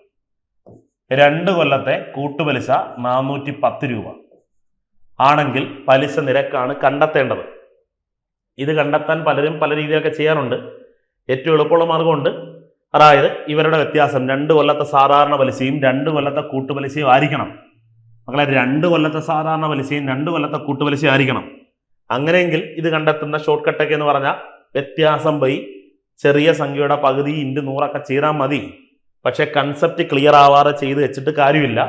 2 കൊല്ലത്തെ കൂട്ടുപലിശ 410 രൂപ ആണെങ്കിൽ പലിശ നിരക്കാണ് കണ്ടെത്തേണ്ടത്. ഇത് കണ്ടെത്താൻ പലരും പല രീതിയിലൊക്കെ ചെയ്യാറുണ്ട്. ഏറ്റവും എളുപ്പമുള്ള മാർഗമുണ്ട്. അതായത് ഇവരുടെ വ്യത്യാസം 2 കൊല്ലത്തെ സാധാരണ പലിശയും 2 കൊല്ലത്തെ കൂട്ടുപലിശയും ആയിരിക്കണം. മക്കളെ, 2 കൊല്ലത്തെ സാധാരണ പലിശയും 2 കൊല്ലത്തെ കൂട്ടുപലിശയും ആയിരിക്കണം. അങ്ങനെയെങ്കിൽ ഇത് കണ്ടെത്തുന്ന ഷോർട്ട് കട്ടൊക്കെ എന്ന് പറഞ്ഞാൽ വ്യത്യാസം ബൈ ചെറിയ സംഖ്യയുടെ പകുതി × 100 ചെയ്താൽ മതി. പക്ഷെ കൺസെപ്റ്റ് ക്ലിയർ ആവാതെ ചെയ്ത് വെച്ചിട്ട് കാര്യമില്ല.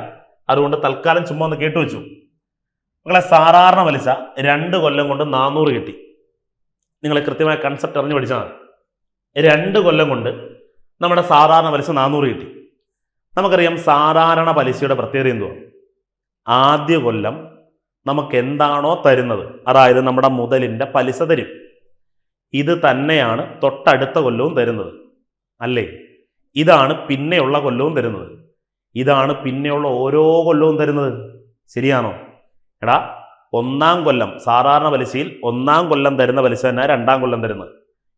അതുകൊണ്ട് തൽക്കാലം ചുമ്മാ ഒന്ന് കേട്ടു വെച്ചു. മക്കളെ, സാധാരണ പലിശ 2 കൊല്ലം കൊണ്ട് 400 കിട്ടി. നിങ്ങൾ കൃത്യമായ കൺസെപ്റ്റ് അറിഞ്ഞു പഠിച്ചാൽ 2 കൊല്ലം കൊണ്ട് നമ്മുടെ സാധാരണ പലിശ 400 കിട്ടി. നമുക്കറിയാം സാധാരണ പലിശയുടെ പ്രത്യേകത എന്തുവാ? ആദ്യ കൊല്ലം നമുക്ക് എന്താണോ തരുന്നത്, അതായത് നമ്മുടെ മുതലിന്റെ പലിശ തരും. ഇത് തന്നെയാണ് തൊട്ടടുത്ത കൊല്ലവും തരുന്നത്, അല്ലേ? ഇതാണ് പിന്നെയുള്ള കൊല്ലവും തരുന്നത്. ഇതാണ് പിന്നെയുള്ള ഓരോ കൊല്ലവും തരുന്നത്. ശരിയാണോ? എടാ, ഒന്നാം കൊല്ലം സാധാരണ പലിശയിൽ ഒന്നാം കൊല്ലം തരുന്ന പലിശ തന്നെ രണ്ടാം കൊല്ലം തരുന്നത്,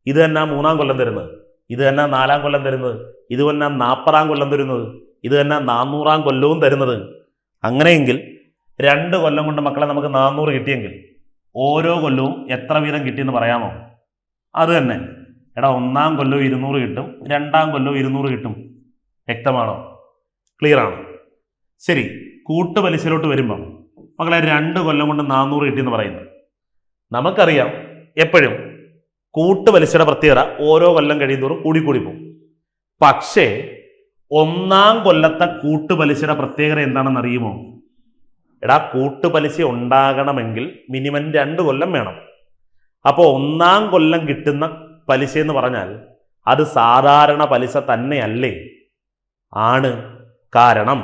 ഇത് തന്നെ മൂന്നാം കൊല്ലം തരുന്നത്, ഇത് തന്നെ നാലാം കൊല്ലം തരുന്നത്, ഇത് തന്നെ 40-ാം കൊല്ലം തരുന്നത്, ഇത് തന്നെ 400-ാം കൊല്ലവും തരുന്നത്. അങ്ങനെയെങ്കിൽ 2 കൊല്ലം കൊണ്ട് മക്കളെ നമുക്ക് 400 കിട്ടിയെങ്കിൽ ഓരോ കൊല്ലവും എത്ര വീതം കിട്ടിയെന്ന് പറയാമോ? അത് തന്നെ. എടാ, ഒന്നാം കൊല്ലവും 200 കിട്ടും, രണ്ടാം കൊല്ലവും 200 കിട്ടും. വ്യക്തമാണോ? ക്ലിയർ ആണ്? ശരി, കൂട്ടുപലിശയിലോട്ട് വരുമ്പം മക്കളെ 2 കൊല്ലം കൊണ്ട് 400 കിട്ടിയെന്ന് പറയുന്നത് നമുക്കറിയാം. എപ്പോഴും കൂട്ടുപലിശയുടെ പ്രത്യേകത ഓരോ കൊല്ലം കഴിയുന്നതോറും കൂടിക്കൂടി പോകും. പക്ഷേ ഒന്നാം കൊല്ലത്തെ കൂട്ടുപലിശയുടെ പ്രത്യേകത എന്താണെന്ന് അറിയുമോ? എടാ, കൂട്ടുപലിശ ഉണ്ടാകണമെങ്കിൽ മിനിമം 2 കൊല്ലം വേണം. അപ്പോൾ ഒന്നാം കൊല്ലം കിട്ടുന്ന പലിശ എന്ന് പറഞ്ഞാൽ അത് സാധാരണ പലിശ തന്നെയല്ലേ? ആണ്. കാരണം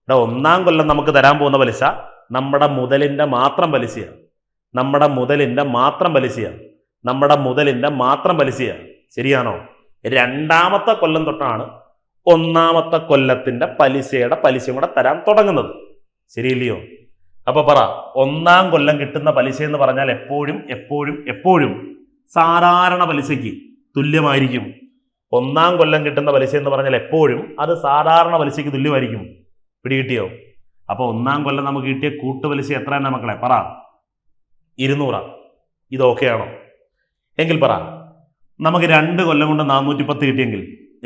എടാ, ഒന്നാം കൊല്ലം നമുക്ക് തരാൻ പോകുന്ന പലിശ നമ്മുടെ മുതലിൻ്റെ മാത്രം പലിശയാണ്. നമ്മുടെ മുതലിൻ്റെ മാത്രം പലിശയാണ്. നമ്മുടെ മുതലിൻ്റെ മാത്രം പലിശയാണ്. ശരിയാണോ? രണ്ടാമത്തെ കൊല്ലം തൊട്ടാണ് ഒന്നാമത്തെ കൊല്ലത്തിൻ്റെ പലിശയും കൂടെ തരാൻ തുടങ്ങുന്നത്. ശരിയില്ലയോ? അപ്പൊ പറ, ഒന്നാം കൊല്ലം കിട്ടുന്ന പലിശ എന്ന് പറഞ്ഞാൽ എപ്പോഴും എപ്പോഴും എപ്പോഴും സാധാരണ പലിശയ്ക്ക് തുല്യമായിരിക്കും. ഒന്നാം കൊല്ലം കിട്ടുന്ന പലിശ എന്ന് പറഞ്ഞാൽ എപ്പോഴും അത് സാധാരണ പലിശയ്ക്ക് തുല്യമായിരിക്കും. പിടികിട്ടിയോ? അപ്പൊ ഒന്നാം കൊല്ലം നമുക്ക് കിട്ടിയ കൂട്ടുപലിശ എത്ര തന്നെ മക്കളെ? പറ. 200. ഇത് ഓക്കെ ആണോ? എങ്കിൽ പറ, നമുക്ക് 2 കൊല്ലം കൊണ്ട് 410 കിട്ടിയെങ്കിൽ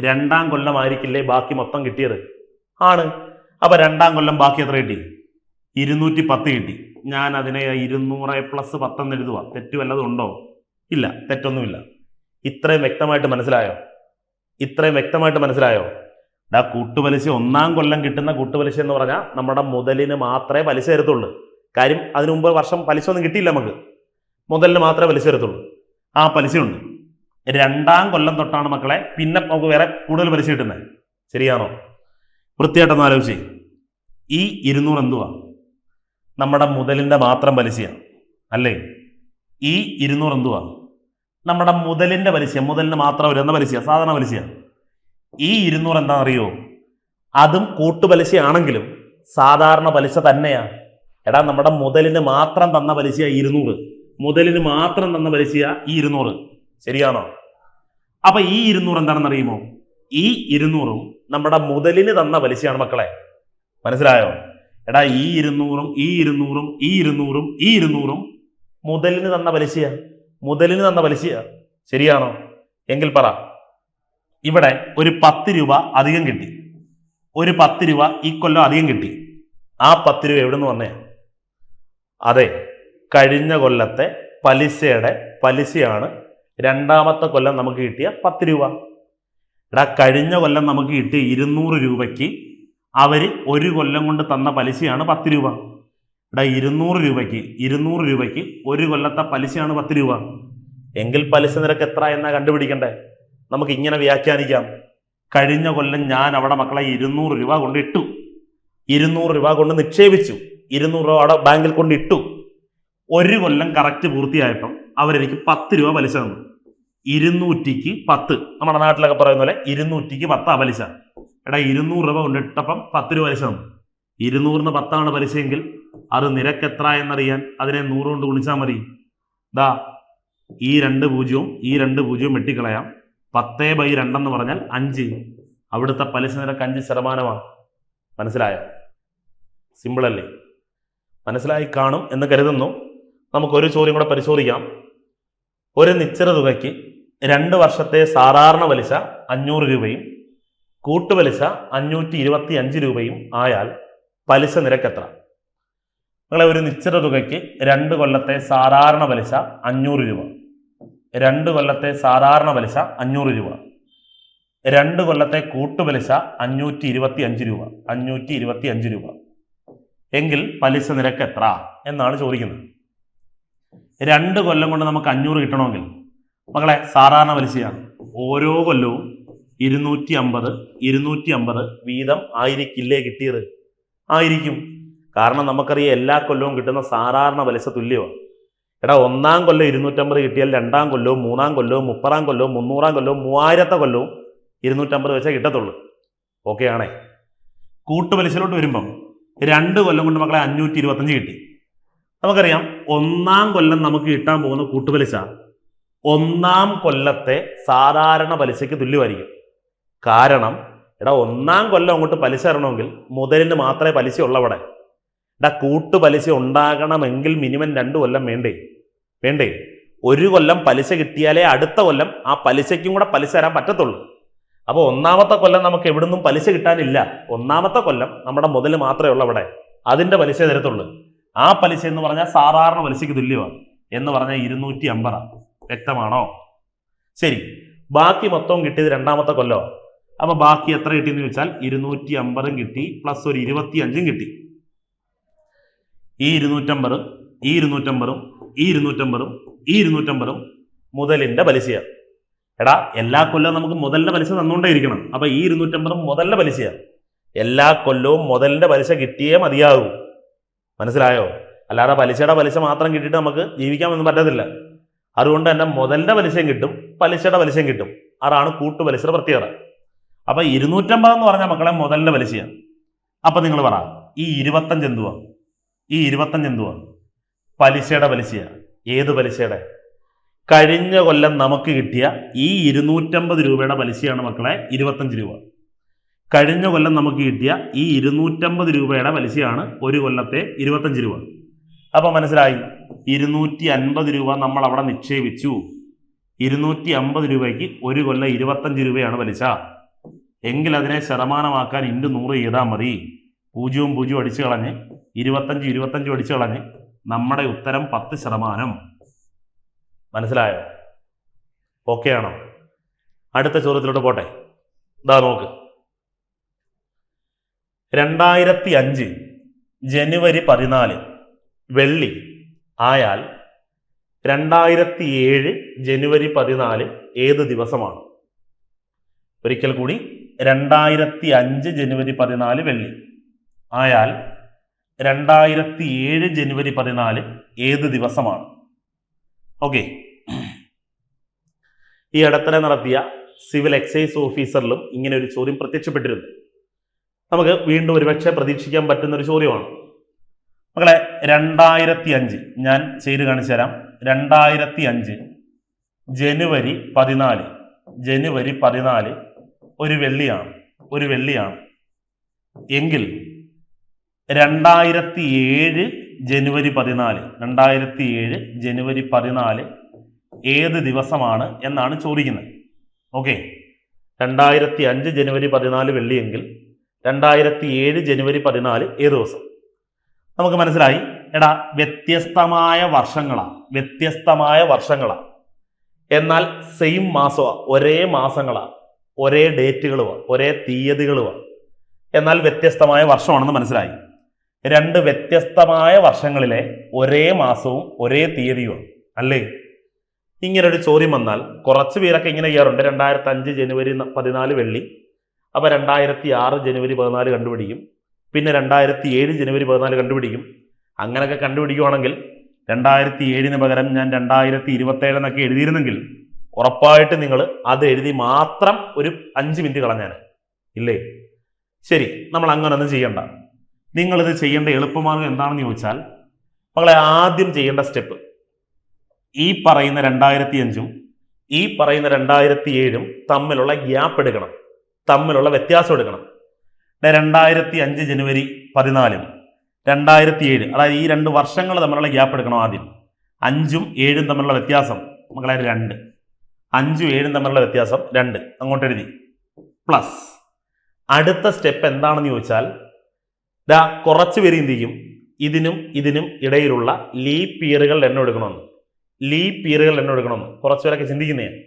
രണ്ടാം കൊല്ലം ആയിരിക്കില്ലേ ബാക്കി മൊത്തം കിട്ടിയത്? ആണ്. അപ്പൊ രണ്ടാം കൊല്ലം ബാക്കി എത്ര കിട്ടി? 210 കിട്ടി. ഞാൻ അതിനെ 200 + 10 എന്ന് എഴുതുക. തെറ്റ് വല്ലതും ഉണ്ടോ? ഇല്ല, തെറ്റൊന്നുമില്ല. ഇത്രയും വ്യക്തമായിട്ട് മനസ്സിലായോ? ഇത്രയും വ്യക്തമായിട്ട് മനസ്സിലായോ? ആ കൂട്ടുപലിശ ഒന്നാം കൊല്ലം കിട്ടുന്ന കൂട്ടുപലിശ എന്ന് പറഞ്ഞാൽ നമ്മുടെ മുതലിന് മാത്രമേ പലിശ തരത്തുള്ളൂ. കാര്യം അതിനു മുമ്പ് വർഷം പലിശ ഒന്നും കിട്ടിയില്ല, നമുക്ക് മുതലിന് മാത്രമേ പലിശ തരത്തുള്ളൂ. ആ പലിശയുണ്ട്. രണ്ടാം കൊല്ലം തൊട്ടാണ് മക്കളെ പിന്നെ നമുക്ക് വേറെ കൂടുതൽ പലിശ കിട്ടുന്നത്. ശരിയാണോ? വൃത്തിയായിട്ടൊന്ന് ആലോചിച്ച്. ഈ 200 എന്തുവാ? നമ്മുടെ മുതലിൻ്റെ മാത്രം പലിശയാണ് അല്ലേ? ഈ 200 എന്തുവാ? നമ്മുടെ മുതലിൻ്റെ പലിശ, മുതലിന് മാത്രം വരുന്ന പലിശയാണ്, സാധാരണ പലിശയാണ്. ഈ 200 എന്താണെന്നറിയോ? അതും കൂട്ടുപലിശയാണെങ്കിലും സാധാരണ പലിശ തന്നെയാണ്. എടാ, നമ്മുടെ മുതലിന് മാത്രം തന്ന പലിശയാണ് 200. മുതലിന് മാത്രം തന്ന പലിശയാണ് ഈ 200. ശരിയാണോ? അപ്പൊ ഈ 200 എന്താണെന്ന് അറിയുമോ? ഈ 200 നമ്മുടെ മുതലിന് തന്ന പലിശയാണ് മക്കളെ. മനസ്സിലായോ? എടാ, ഈ 200 ഈ 200 ഈ 200 ഈ 200 മുതലിന് തന്ന പലിശയാ. മുതലിന് തന്ന പലിശയാ. ശരിയാണോ? എങ്കിൽ പറ, ഇവിടെ ഒരു 10 രൂപ അധികം കിട്ടി. ഒരു 10 രൂപ ഈ കൊല്ലം അധികം കിട്ടി. ആ 10 രൂപ എവിടെ നിന്ന് വന്നേ? അതെ, കഴിഞ്ഞ കൊല്ലത്തെ പലിശയുടെ പലിശയാണ് രണ്ടാമത്തെ കൊല്ലം നമുക്ക് കിട്ടിയ 10 രൂപ. എടാ, കഴിഞ്ഞ കൊല്ലം നമുക്ക് കിട്ടിയ 200 രൂപയ്ക്ക് അവര് ഒരു കൊല്ലം കൊണ്ട് തന്ന പലിശയാണ് 10 രൂപ. എടാ, 200 രൂപയ്ക്ക് ഒരു കൊല്ലത്തെ പലിശയാണ് 10 രൂപ. എങ്കിൽ പലിശ നിരക്ക് എത്ര എന്നാ കണ്ടുപിടിക്കണ്ടേ? നമുക്ക് ഇങ്ങനെ വ്യാഖ്യാനിക്കാം. കഴിഞ്ഞ കൊല്ലം ഞാൻ അവിടെ മക്കളെ 200 രൂപ കൊണ്ട് ഇട്ടു, 200 രൂപ കൊണ്ട് നിക്ഷേപിച്ചു, 200 രൂപ അവിടെ ബാങ്കിൽ കൊണ്ട് ഇട്ടു. ഒരു കൊല്ലം കറക്റ്റ് പൂർത്തിയായപ്പം അവരെനിക്ക് 10 രൂപ പലിശ തന്നു. 200ക്ക് 10, നമ്മുടെ നാട്ടിലൊക്കെ പറയുന്ന പോലെ 200ക്ക് 10 പലിശ. എടാ, 200 രൂപ കൊണ്ടിട്ടപ്പം 10 രൂപ പലിശ തന്നു. 200-ന് 10 പലിശയെങ്കിൽ അത് നിരക്ക് എത്ര എന്നറിയാൻ അതിനെ 100 കൊണ്ട് ഗുണിച്ചാൽ മതി. ദാ, ഈ 2 പൂജ്യവും ഈ 2 പൂജ്യവും വെട്ടിക്കളയാം. 10/2 എന്ന് പറഞ്ഞാൽ 5. അവിടുത്തെ പലിശ നിരക്ക് 5%. മനസ്സിലായോ? സിമ്പിൾ അല്ലേ? മനസ്സിലായി കാണും എന്ന് കരുതുന്നു. നമുക്കൊരു ചോദ്യം കൂടെ പരിശോധിക്കാം. ഒരു നിശ്ചിത തുകയ്ക്ക് 2 വർഷത്തെ സാധാരണ പലിശ 500 രൂപയും കൂട്ടുപലിശ 525 രൂപയും ആയാൽ പലിശ നിരക്ക് എത്ര? നിങ്ങളെ ഒരു നിശ്ചിത തുകയ്ക്ക് 2 കൊല്ലത്തെ സാധാരണ പലിശ 500 രൂപ, 2 കൊല്ലത്തെ സാധാരണ പലിശ 500 രൂപ, 2 കൊല്ലത്തെ കൂട്ടുപലിശ 525 രൂപ, 525 രൂപ. എങ്കിൽ പലിശ നിരക്ക് എത്ര എന്നാണ് ചോദിക്കുന്നത്. 2 കൊല്ലം കൊണ്ട് നമുക്ക് 500 കിട്ടണമെങ്കിൽ മക്കളെ സാധാരണ പലിശയാണ്. ഓരോ കൊല്ലവും 250 വീതം ആയിരിക്കില്ലേ കിട്ടിയത്? ആയിരിക്കും. കാരണം നമുക്കറിയാം എല്ലാ കൊല്ലവും കിട്ടുന്ന സാധാരണ പലിശ തുല്യമാണ്. എടാ, ഒന്നാം കൊല്ലം 250 കിട്ടിയാൽ രണ്ടാം കൊല്ലവും 3-ാം കൊല്ലവും 30-ാം കൊല്ലവും 300-ാം കൊല്ലവും 3000-ത്തെ കൊല്ലവും 250 വെച്ചാൽ കിട്ടത്തുള്ളൂ. ഓക്കെ ആണേ? കൂട്ടുപലിശയിലോട്ട് വരുമ്പം 2 കൊല്ലം കൊണ്ട് മക്കളെ 525 കിട്ടി. നമുക്കറിയാം ഒന്നാം കൊല്ലം നമുക്ക് കിട്ടാൻ പോകുന്ന കൂട്ടുപലിശ ഒന്നാം കൊല്ലത്തെ സാധാരണ പലിശയ്ക്ക് തുല്യമായിരിക്കും. കാരണം ഒന്നാം കൊല്ലം അങ്ങോട്ട് പലിശ തരണമെങ്കിൽ മുതലിന് മാത്രമേ പലിശ ഉള്ളവിടെ. കൂട്ടുപലിശ ഉണ്ടാകണമെങ്കിൽ മിനിമം 2 കൊല്ലം വേണ്ടേ? 1 കൊല്ലം പലിശ കിട്ടിയാലേ അടുത്ത കൊല്ലം ആ പലിശയ്ക്കും കൂടെ പലിശ തരാൻ പറ്റത്തുള്ളൂ. അപ്പോൾ ഒന്നാമത്തെ കൊല്ലം നമുക്ക് എവിടുന്നും പലിശ കിട്ടാനില്ല. ഒന്നാമത്തെ കൊല്ലം നമ്മുടെ മുതൽ മാത്രമേ ഉള്ളൂ അവിടെ, അതിന്റെ പലിശ തരത്തുള്ളൂ. ആ പലിശ എന്ന് പറഞ്ഞാൽ സാധാരണ പലിശയ്ക്ക് തുല്യമാണ് എന്ന് പറഞ്ഞാൽ 250. വ്യക്തമാണോ? ശരി, ബാക്കി മൊത്തം കിട്ടിയത് രണ്ടാമത്തെ കൊല്ലമാണ്. അപ്പൊ ബാക്കി എത്ര കിട്ടിയെന്ന് ചോദിച്ചാൽ 250 കിട്ടി, പ്ലസ് ഒരു 25 കിട്ടി. ഈ 250 ഈ 250 ഈ 250 ഈ 250 മുതലിന്റെ പലിശയാണ്. എല്ലാ കൊല്ലവും നമുക്ക് മുതലിന്റെ പലിശ തന്നുകൊണ്ടേയിരിക്കണം. അപ്പൊ ഈ 250 മുതലിന്റെ പലിശയാണ്. എല്ലാ കൊല്ലവും മുതലിന്റെ പലിശ കിട്ടിയേ മതിയാകൂ. മനസ്സിലായോ? അല്ലാതെ പലിശയുടെ പലിശ മാത്രം കിട്ടിയിട്ട് നമുക്ക് ജീവിക്കാനൊന്നും പറ്റത്തില്ല. അതുകൊണ്ട് തന്നെ മുതലിന്റെ പലിശയും കിട്ടും, പലിശയുടെ പലിശയും കിട്ടും. അതാണ് കൂട്ടുപലിശയുടെ പ്രത്യേകത. അപ്പൊ 250 എന്ന് പറഞ്ഞാൽ മക്കളെ മുതലിന്റെ പലിശയാണ്. അപ്പൊ നിങ്ങൾ പറ, ഈ 25 എന്തുവാ? ഈ 25 എന്തുവാ? പലിശയുടെ പലിശയാണ്. ഏത് പലിശയുടെ? കഴിഞ്ഞ കൊല്ലം നമുക്ക് കിട്ടിയ ഈ 250 രൂപയുടെ പലിശയാണ് മക്കളെ 25 രൂപ. കഴിഞ്ഞ കൊല്ലം നമുക്ക് കിട്ടിയ ഈ 250 രൂപയുടെ പലിശയാണ് ഒരു കൊല്ലത്തെ 25 രൂപ. അപ്പൊ മനസ്സിലായി, 250 രൂപ നമ്മൾ അവിടെ നിക്ഷേപിച്ചു. 250 രൂപയ്ക്ക് ഒരു കൊല്ലം 25 രൂപയാണ് പലിശ. എങ്കിൽ അതിനെ ശതമാനമാക്കാൻ × 100 ചെയ്താൽ മതി. 0 അടിച്ചു കളഞ്ഞ് 25 അടിച്ചു കളഞ്ഞ് നമ്മുടെ ഉത്തരം 10%. മനസ്സിലായോ? ഓക്കെ ആണോ? അടുത്ത ചോദ്യത്തിലോട്ട് പോട്ടെ. ഇതാ നോക്ക്. 2005 ജനുവരി 14 വെള്ളി ആയാൽ 2007 ജനുവരി 14 ഏത് ദിവസമാണ്? ഒരിക്കൽ കൂടി, 2005 ജനുവരി 14 വെള്ളി ആയാൽ 2007 ജനുവരി 14 ഏത് ദിവസമാണ്? ഓക്കെ. ഈ അടുത്തിടെ നടത്തിയ സിവിൽ എക്സൈസ് ഓഫീസറിലും ഇങ്ങനെ ഒരു ചോദ്യം പ്രത്യക്ഷപ്പെട്ടിരുന്നു. നമുക്ക് വീണ്ടും ഒരുപക്ഷെ പ്രതീക്ഷിക്കാൻ പറ്റുന്ന ഒരു ചോദ്യമാണ്. മക്കളെ, 2005 ഞാൻ ചെയ്ത് കാണിച്ചു തരാം. 2005 ജനുവരി 14 ഒരു വെള്ളിയാണ് എങ്കിൽ 2007 ജനുവരി 14 ഏത് ദിവസമാണ് എന്നാണ് ചോദിക്കുന്നത്. ഓക്കെ, 2005 ജനുവരി 14 വെള്ളിയെങ്കിൽ 2007 ജനുവരി 14 ഏത് ദിവസം? നമുക്ക് മനസ്സിലായി. വ്യത്യസ്തമായ വർഷങ്ങളാ, എന്നാൽ സെയിം മാസമാണ്, ഒരേ മാസങ്ങളാണ്, ഒരേ ഡേറ്റുകളുമാണ്, ഒരേ തീയതികളുമാണ്, എന്നാൽ വ്യത്യസ്തമായ വർഷമാണെന്ന് മനസ്സിലായി. 2 വ്യത്യസ്തമായ വർഷങ്ങളിലെ ഒരേ മാസവും ഒരേ തീയതിയുമാണ് അല്ലേ? ഇങ്ങനൊരു ചോദ്യം വന്നാൽ കുറച്ച് പേരൊക്കെ ഇങ്ങനെ ചെയ്യാറുണ്ട്. 2005 ജനുവരി 14 വെള്ളി, അപ്പൊ 2006 ജനുവരി 14 കണ്ടുപിടിക്കും, പിന്നെ 2007 ജനുവരി 14 കണ്ടുപിടിക്കും. അങ്ങനെയൊക്കെ കണ്ടുപിടിക്കുവാണെങ്കിൽ 2007 പകരം ഞാൻ 2027 എന്നൊക്കെ എഴുതിയിരുന്നെങ്കിൽ ഉറപ്പായിട്ട് നിങ്ങൾ അത് എഴുതി മാത്രം ഒരു 5 മിനിറ്റ് കളഞ്ഞാൽ ഇല്ലേ? ശരി, നമ്മൾ അങ്ങനൊന്നും ചെയ്യണ്ട. നിങ്ങളിത് ചെയ്യേണ്ട എളുപ്പമാർഗം എന്താണെന്ന് ചോദിച്ചാൽ, മക്കളെ, ആദ്യം ചെയ്യേണ്ട സ്റ്റെപ്പ് ഈ പറയുന്ന 2005 ഈ പറയുന്ന 2007 തമ്മിലുള്ള ഗ്യാപ്പ് എടുക്കണം, തമ്മിലുള്ള വ്യത്യാസം എടുക്കണം. 2005 ജനുവരി 14 2007, അതായത് ഈ 2 വർഷങ്ങൾ തമ്മിലുള്ള ഗ്യാപ്പ് എടുക്കണം. ആദ്യം 5ഉം 7ഉം തമ്മിലുള്ള വ്യത്യാസം മക്കളെ 2, 5ഉം 7ഉം തമ്മിലുള്ള വ്യത്യാസം 2 അങ്ങോട്ട് എഴുതി. പ്ലസ് അടുത്ത സ്റ്റെപ്പ് എന്താണെന്ന് ചോദിച്ചാൽ, കുറച്ച് പേര് എന്ത് ചെയ്യും, ഇതിനും ഇടയിലുള്ള ലീപ്പ് ഇയറുകൾ എണ്ണം എടുക്കണമെന്ന് കുറച്ച് പേരൊക്കെ ചിന്തിക്കുന്നതാണ്.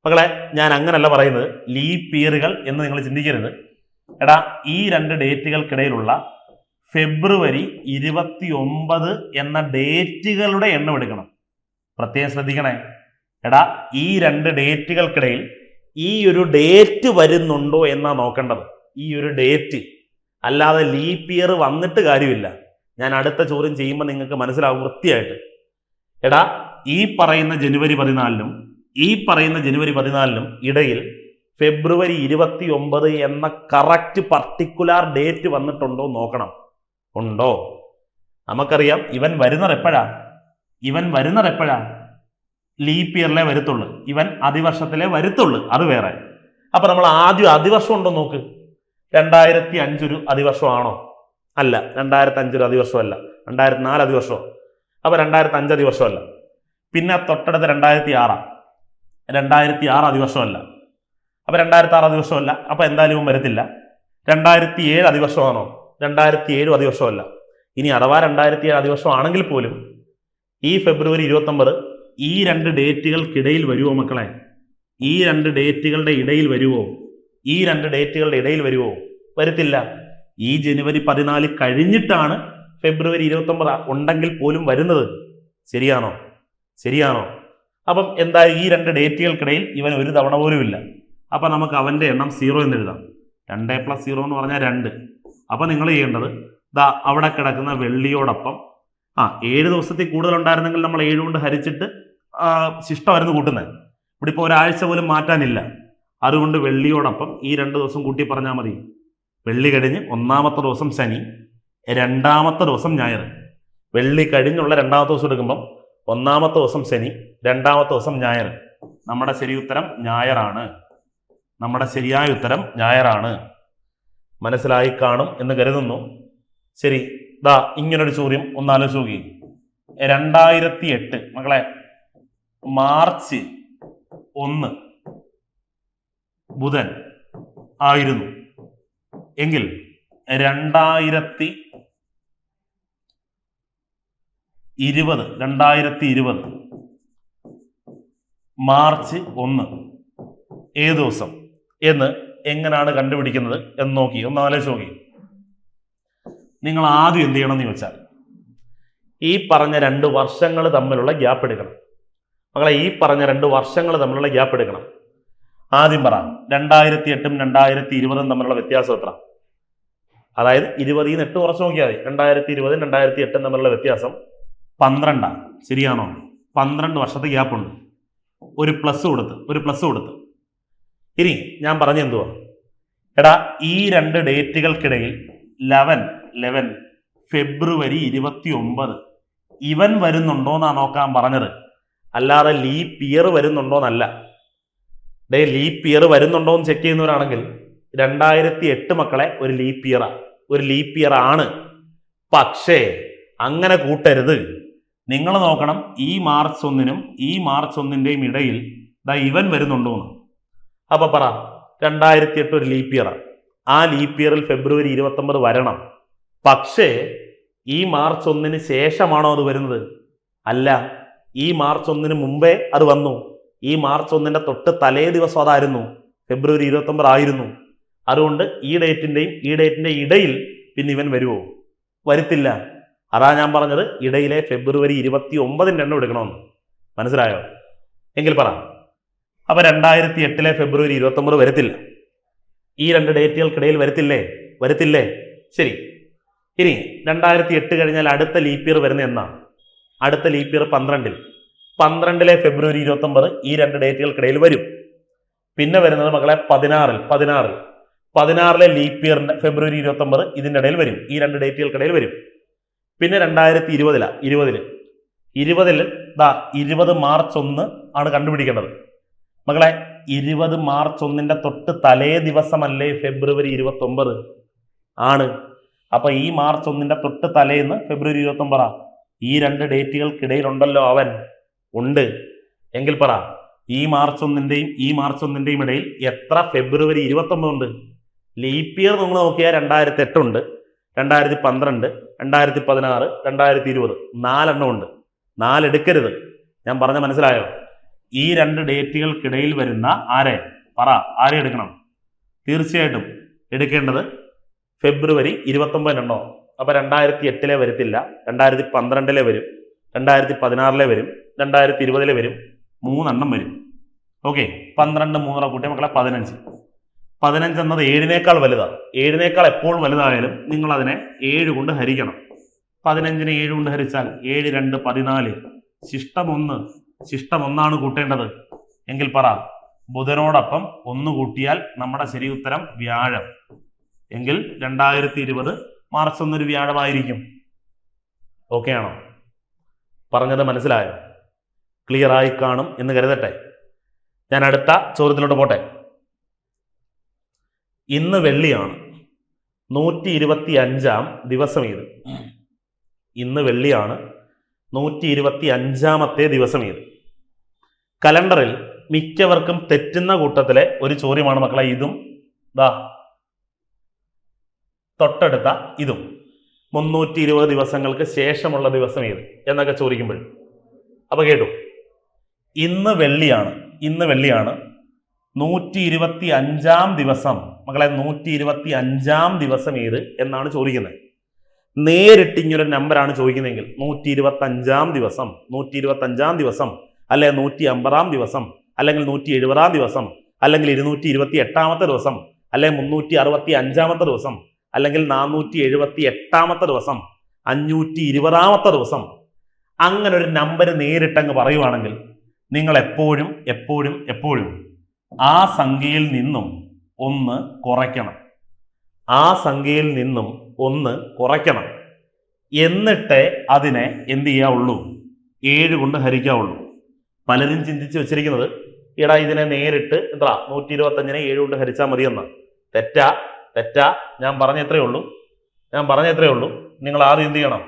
മക്കളെ, ഞാൻ അങ്ങനല്ല പറയുന്നത്. ലീപ്പ് ഇയറുകൾ എന്ന് നിങ്ങൾ ചിന്തിക്കരുത്. ഈ 2 ഡേറ്റുകൾക്കിടയിലുള്ള ഫെബ്രുവരി 29 എന്ന ഡേറ്റുകളുടെ എണ്ണം എടുക്കണം. പ്രത്യേകം ശ്രദ്ധിക്കണേ. ഈ 2 ഡേറ്റുകൾക്കിടയിൽ ഈ ഒരു ഡേറ്റ് വരുന്നുണ്ടോ എന്നാ നോക്കേണ്ടത്. ഈ ഒരു ഡേറ്റ്, അല്ലാതെ ലീപ്പ് ഇയർ വന്നിട്ട് കാര്യമില്ല. ഞാൻ അടുത്ത ചോദ്യം ചെയ്യുമ്പോൾ നിങ്ങൾക്ക് മനസ്സിലാവും വൃത്തിയായിട്ട്. ഈ പറയുന്ന ജനുവരി 14 ഈ പറയുന്ന ജനുവരി 14 ഇടയിൽ ഫെബ്രുവരി 29 എന്ന കറക്റ്റ് പർട്ടിക്കുലർ ഡേറ്റ് വന്നിട്ടുണ്ടോ നോക്കണം. ഉണ്ടോ? നമുക്കറിയാം ഇവൻ വരുന്നത് എപ്പോഴാ? ലീപ്പ് ഇയറിലെ വരുത്തുള്ളൂ. ഇവൻ അതിവർഷത്തിലെ വരുത്തുള്ളൂ. അത് വേറെ. അപ്പൊ നമ്മൾ ആദ്യം അതിവർഷം ഉണ്ടോ നോക്ക്. 2005 ഒരു അതിവർഷമാണോ? അല്ല. 2005 ഒരു അതിവർഷമല്ല. 2004 അതിവർഷമോ? അപ്പൊ 2005 അതിവർഷമല്ല. പിന്നെ തൊട്ടടുത്ത് 2006 അതിവർഷമല്ല. അപ്പൊ 2006 അതിവർഷമല്ല. അപ്പൊ എന്തായാലും ഇവൻ വരത്തില്ല. 2007 അതിവർഷമാണോ? 2007 അതിവർഷമല്ല. ഇനി അഥവാ 2007 അതിവർഷമാണെങ്കിൽ പോലും ഈ ഫെബ്രുവരി 29 ഈ രണ്ട് ഡേറ്റുകൾക്കിടയിൽ വരുമോ മക്കളെ? ഈ രണ്ട് ഡേറ്റുകളുടെ ഇടയിൽ വരുമോ? വരത്തില്ല. ഈ ജനുവരി 14 കഴിഞ്ഞിട്ടാണ് ഫെബ്രുവരി 29 ഉണ്ടെങ്കിൽ പോലും വരുന്നത്. ശരിയാണോ? അപ്പം എന്തായാലും ഈ രണ്ട് ഡേറ്റുകൾക്കിടയിൽ ഇവൻ ഒരു തവണ പോലും ഇല്ല. അപ്പൊ നമുക്ക് അവന്റെ എണ്ണം 0 എന്ന് എഴുതാം. 2 + 0 എന്ന് പറഞ്ഞാൽ 2. അപ്പൊ നിങ്ങൾ ചെയ്യേണ്ടത് അവിടെ കിടക്കുന്ന വെള്ളിയോടൊപ്പം 7 ദിവസത്തിൽ കൂടുതൽ ഉണ്ടായിരുന്നെങ്കിൽ നമ്മൾ 7 കൊണ്ട് ഹരിച്ചിട്ട് ശിഷ്ടമായിരുന്നു കൂട്ടുന്നത്. ഇവിടെ ഇപ്പോൾ ഒരാഴ്ച പോലും മാറ്റാനില്ല. അതുകൊണ്ട് വെള്ളിയോടൊപ്പം ഈ 2 ദിവസം കൂട്ടി പറഞ്ഞാൽ മതി. വെള്ളി കഴിഞ്ഞ് 1ാമത്തെ ദിവസം ശനി, 2ാമത്തെ ദിവസം ഞായർ. വെള്ളി കഴിഞ്ഞുള്ള 2ാമത്തെ ദിവസം എടുക്കുമ്പം 1ാമത്തെ ദിവസം ശനി, 2ാമത്തെ ദിവസം ഞായർ. നമ്മുടെ ശരിയായ ഉത്തരം ഞായറാണ്. മനസ്സിലായി കാണും എന്ന് കരുതുന്നു. ശരി, ഇങ്ങനൊരു ചോദ്യം ഒന്നാലോചിച്ച് നോക്കി. 2008 മക്കളെ മാർച്ച് 1 ബുധൻ ആയിരുന്നു എങ്കിൽ 2020 മാർച്ച് 1 ഏത് ദിവസം എന്ന് എങ്ങനെയാണ് കണ്ടുപിടിക്കുന്നത് എന്ന് നോക്കി ഒന്ന് ആലോചിച്ച് നോക്കി. നിങ്ങൾ ആദ്യം എന്ത് ചെയ്യണം എന്ന് ചോദിച്ചാൽ ഈ പറഞ്ഞ 2 വർഷങ്ങൾ തമ്മിലുള്ള ഗ്യാപ്പ് എടുക്കണം. മക്കളെ ഈ പറഞ്ഞ 2 വർഷങ്ങൾ തമ്മിലുള്ള ഗ്യാപ്പ് എടുക്കണം. ആദ്യം പറ 2008ഉം 2020ഉം തമ്മിലുള്ള വ്യത്യാസം എത്ര? അതായത് 20 8 വർഷം നോക്കിയാൽ മതി. 2020ഉം 2008ഉം തമ്മിലുള്ള വ്യത്യാസം 12. ശരിയാണോ? 12 വർഷത്തെ ഗ്യാപ്പ് ഉണ്ട്. ഒരു പ്ലസ് കൊടുത്ത് ഇനി ഞാൻ പറഞ്ഞെന്തുവാ, എടാ ഈ 2 ഡേറ്റുകൾക്കിടയിൽ 11 ഫെബ്രുവരി 29 ഇവൻ വരുന്നുണ്ടോന്നാ നോക്കാൻ പറഞ്ഞത്, അല്ലാതെ ലീപ്പ് ഇയർ വരുന്നുണ്ടോന്നല്ല. ലീപ്പ് ഇയർ വരുന്നുണ്ടോ എന്ന് ചെക്ക് ചെയ്യുന്നവരാണെങ്കിൽ 2008 മക്കളെ ഒരു ലീപ്പ് ഇയർ ആണ്. പക്ഷേ അങ്ങനെ കൂട്ടരുത്. നിങ്ങൾ നോക്കണം ഈ മാർച്ച് 1നും ഈ മാർച്ച് 1ന്റെയും ഇടയിൽ ഇവൻ വരുന്നുണ്ടോന്ന്. അപ്പൊ പറ 2008 ഒരു ലീപ്പ് ഇയറാ. ആ ലീപ്പ് ഇയറിൽ ഫെബ്രുവരി 29 വരണം. പക്ഷേ ഈ മാർച്ച് 1ന് ശേഷമാണോ അത് വരുന്നത്? അല്ല, ഈ മാർച്ച് 1ന് മുമ്പേ അത് വന്നു. ഈ മാർച്ച് 1ന്റെ തൊട്ട് തലേ ദിവസം അതായിരുന്നു, ഫെബ്രുവരി 29 ആയിരുന്നു. അതുകൊണ്ട് ഈ ഡേറ്റിന്റെ ഇടയിൽ പിന്നെ ഇവൻ വരുമോ? വരത്തില്ല. അതാ ഞാൻ പറഞ്ഞത് ഇടയിലെ ഫെബ്രുവരി 29ന്റെ എണ്ണം എടുക്കണമെന്ന്. മനസ്സിലായോ? എങ്കിൽ പറ. അപ്പൊ 2008 ഫെബ്രുവരി 29 വരത്തില്ല. ഈ 2 ഡേറ്റുകൾക്കിടയിൽ വരത്തില്ലേ? ശരി. ഇനി 2008 കഴിഞ്ഞാൽ അടുത്ത ലീപ്പ് ഇയർ വരുന്ന എന്നാണ്? അടുത്ത ലീപ്പ് ഇയർ 12 ഫെബ്രുവരി 29 ഈ 2 ഡേറ്റുകൾക്കിടയിൽ വരും. പിന്നെ വരുന്നത് മക്കളെ 16 ലീപ്പ് ഇയറിന്റെ ഫെബ്രുവരി 29 ഇതിന്റെ ഇടയിൽ വരും. ഈ 2 ഡേറ്റുകൾക്കിടയിൽ വരും. പിന്നെ 2020 മാർച്ച് 1 ആണ് കണ്ടുപിടിക്കേണ്ടത്. മക്കളെ 20 മാർച്ച് 1ന്റെ തൊട്ട് തലേ ദിവസമല്ലേ ഫെബ്രുവരി 29 ആണ്. അപ്പൊ ഈ മാർച്ച് 1ന്റെ തൊട്ട് തലേന്ന് ഫെബ്രുവരി 29 ഈ 2 ഡേറ്റുകൾക്കിടയിലുണ്ടല്ലോ അവൻ. ഉണ്ട്. എങ്കിൽ പറ ഈ മാർച്ച് 1ന്റെയും ഇടയിൽ എത്ര ഫെബ്രുവരി 29 ഉണ്ട്? ലീപ്പ് ഇയർ നിങ്ങൾ നോക്കിയാൽ 2008 ഉണ്ട്, 2012, 2016, 2020 4 ഉണ്ട്. 4 എടുക്കരുത്. ഞാൻ പറഞ്ഞ മനസ്സിലായോ? ഈ 2 ഡേറ്റുകൾക്കിടയിൽ വരുന്ന ആരെ എടുക്കണം? തീർച്ചയായിട്ടും എടുക്കേണ്ടത് ഫെബ്രുവരി 29 അപ്പൊ 2008 വരത്തില്ല, 2012 വരും, 2016 വരും, 2020 വരും. 3 വരും. ഓക്കെ, 12 3 കൂട്ടിയ മക്കളെ 15. 15 എന്നത് 7നേക്കാൾ വലുതാണ്. 7നേക്കാൾ എപ്പോൾ വലുതായാലും നിങ്ങൾ അതിനെ 7 കൊണ്ട് ഹരിക്കണം. 15നെ 7 കൊണ്ട് ഹരിച്ചാൽ 7 2 14. ശിഷ്ടം 1 ആണ് കൂട്ടേണ്ടത്. എങ്കിൽ പറ ബുധനോടൊപ്പം 1 കൂട്ടിയാൽ നമ്മുടെ ശരി ഉത്തരം വ്യാഴം. എങ്കിൽ 2020 മാർച്ച് 1 ഒരു വ്യാഴമായിരിക്കും. ഓക്കെ ആണോ? പറഞ്ഞത് മനസ്സിലായോ? ക്ലിയർ ആയി കാണും എന്ന് കരുതട്ടെ. ഞാൻ അടുത്ത ചോദ്യത്തിലോട്ട് പോട്ടെ. ഇന്ന് വെള്ളിയാണ്. 125-ാം ദിവസം ഏത്? ഇന്ന് വെള്ളിയാണ്. 125-ാമത്തെ ദിവസം ഏത്? കലണ്ടറിൽ മിക്കവർക്കും തെറ്റുന്ന കൂട്ടത്തിലെ ഒരു ചോദ്യമാണ് മക്കളെ ഇതും തൊട്ടടുത്ത ഇതും. 320 ദിവസങ്ങൾക്ക് ശേഷമുള്ള ദിവസം ഏത് എന്നൊക്കെ ചോദിക്കുമ്പോൾ അപ്പൊ കേട്ടു. ഇന്ന് വെള്ളിയാണ്. 125-ാം ദിവസം മക്കളെ, 125-ാം ദിവസം ഏത് എന്നാണ് ചോദിക്കുന്നത്. നേരിട്ട് ഇങ്ങനൊരു നമ്പറാണ് ചോദിക്കുന്നതെങ്കിൽ 125-ാം ദിവസം, 125-ാം ദിവസം, അല്ലെ 150-ാം ദിവസം, അല്ലെങ്കിൽ 170-ാം ദിവസം, അല്ലെങ്കിൽ 228-ാമത്തെ ദിവസം, അല്ലെ 365-ാമത്തെ ദിവസം, അല്ലെങ്കിൽ 478-ാമത്തെ ദിവസം, 520-ാമത്തെ ദിവസം, അങ്ങനെ ഒരു നമ്പർ നേരിട്ടങ്ങ് പറയുവാണെങ്കിൽ നിങ്ങൾ എപ്പോഴും എപ്പോഴും എപ്പോഴും ആ സംഖ്യയിൽ നിന്നും 1 കുറയ്ക്കണം. ആ സംഖ്യയിൽ നിന്നും 1 കുറയ്ക്കണം. എന്നിട്ടേ അതിനെ എന്ത് ചെയ്യാവുള്ളൂ? 7 കൊണ്ട് ഹരിക്കാവുള്ളൂ. പലരും ചിന്തിച്ച് വെച്ചിരിക്കുന്നത് എടാ ഇതിനെ നേരിട്ട് 125-നെ 7 കൊണ്ട് ഹരിച്ചാൽ മതിയെന്ന്. തെറ്റാ. ഞാൻ പറഞ്ഞത്രേ ഉള്ളൂ. നിങ്ങൾ ആദ്യം എന്ത് ചെയ്യണം?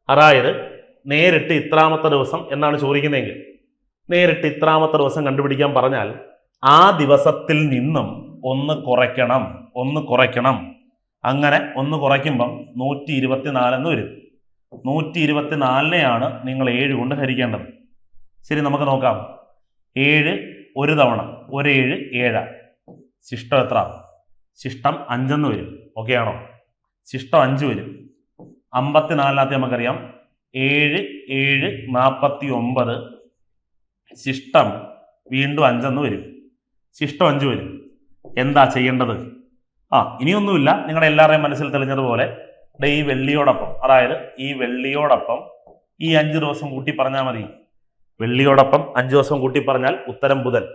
അതായത് നേരിട്ട് ഇത്രാമത്തെ ദിവസം എന്നാണ് ചോദിക്കുന്നതെങ്കിൽ നേരിട്ട് ഇത്രാമത്തെ ദിവസം കണ്ടുപിടിക്കാൻ പറഞ്ഞാൽ ആ ദിവസത്തിൽ നിന്നും 1 കുറയ്ക്കണം. അങ്ങനെ 1 കുറയ്ക്കുമ്പം 124 എന്ന് വരും. 124-നെയാണ് നിങ്ങൾ 7 കൊണ്ട് ഹരിക്കേണ്ടത്. ശരി, നമുക്ക് നോക്കാം. 7 ഒരു തവണ 1 7. ശിഷ്ടം എത്ര? ശിഷ്ടം 5 എന്ന് വരും. ഓക്കെ ആണോ? ശിഷ്ടം 5 വരും. 54-ാമത്തെ നമുക്കറിയാം 7 7 49. ശിഷ്ടം വീണ്ടും 5 എന്ന് വരും. ശിഷ്ടം 5 വരും. എന്താ ചെയ്യേണ്ടത്? ഇനിയൊന്നുമില്ല. നിങ്ങളുടെ എല്ലാവരുടെയും മനസ്സിൽ തെളിഞ്ഞതുപോലെ ഈ വെള്ളിയോടൊപ്പം, അതായത് ഈ വെള്ളിയോടൊപ്പം ഈ 5 ദിവസം കൂട്ടി പറഞ്ഞാൽ മതി. വെള്ളിയോടൊപ്പം 5 ദിവസം കൂട്ടി പറഞ്ഞാൽ ഉത്തരം ബുധൻ.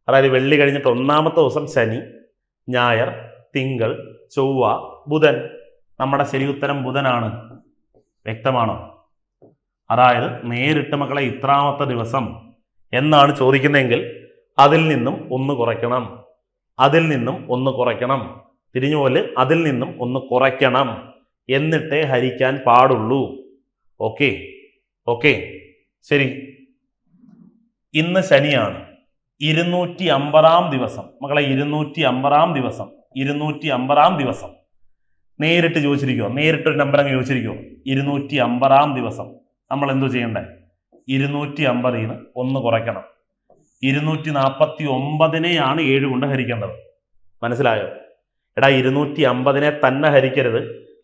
അതായത് വെള്ളി കഴിഞ്ഞിട്ട് 1-ാമത്തെ ദിവസം ശനി, ഞായർ, തിങ്കൾ, ചൊവ്വ, ബുധൻ. നമ്മുടെ ശരി ഉത്തരം ബുധനാണ്. വ്യക്തമാണോ? അതായത് നേരിട്ട് മക്കളെ ഇത്രാമത്തെ ദിവസം എന്നാണ് ചോദിക്കുന്നതെങ്കിൽ അതിൽ നിന്നും 1 കുറയ്ക്കണം. തിരിഞ്ഞുപോലെ അതിൽ നിന്നും 1 കുറയ്ക്കണം. എന്നിട്ടേ ഹരിക്കാൻ പാടുള്ളൂ. ഓക്കെ. ശരി, ഇന്ന് ശനിയാണ്. 250-ാം ദിവസം മക്കളെ, 250-ാം ദിവസം നേരിട്ട് ചോദിച്ചിരിക്കുമോ? നേരിട്ടൊരു നമ്പർ അങ്ങ് ചോദിച്ചിരിക്കുമോ? 250-ാം ദിവസം നമ്മൾ എന്തോ ചെയ്യണ്ടേ? 250-ന് 1 കുറയ്ക്കണം. 249-നെയാണ് 7 കൊണ്ട് ഹരിക്കേണ്ടത്. മനസ്സിലായോ? എടാ 250-നെ തന്നെ ഹരിക്കരുത്.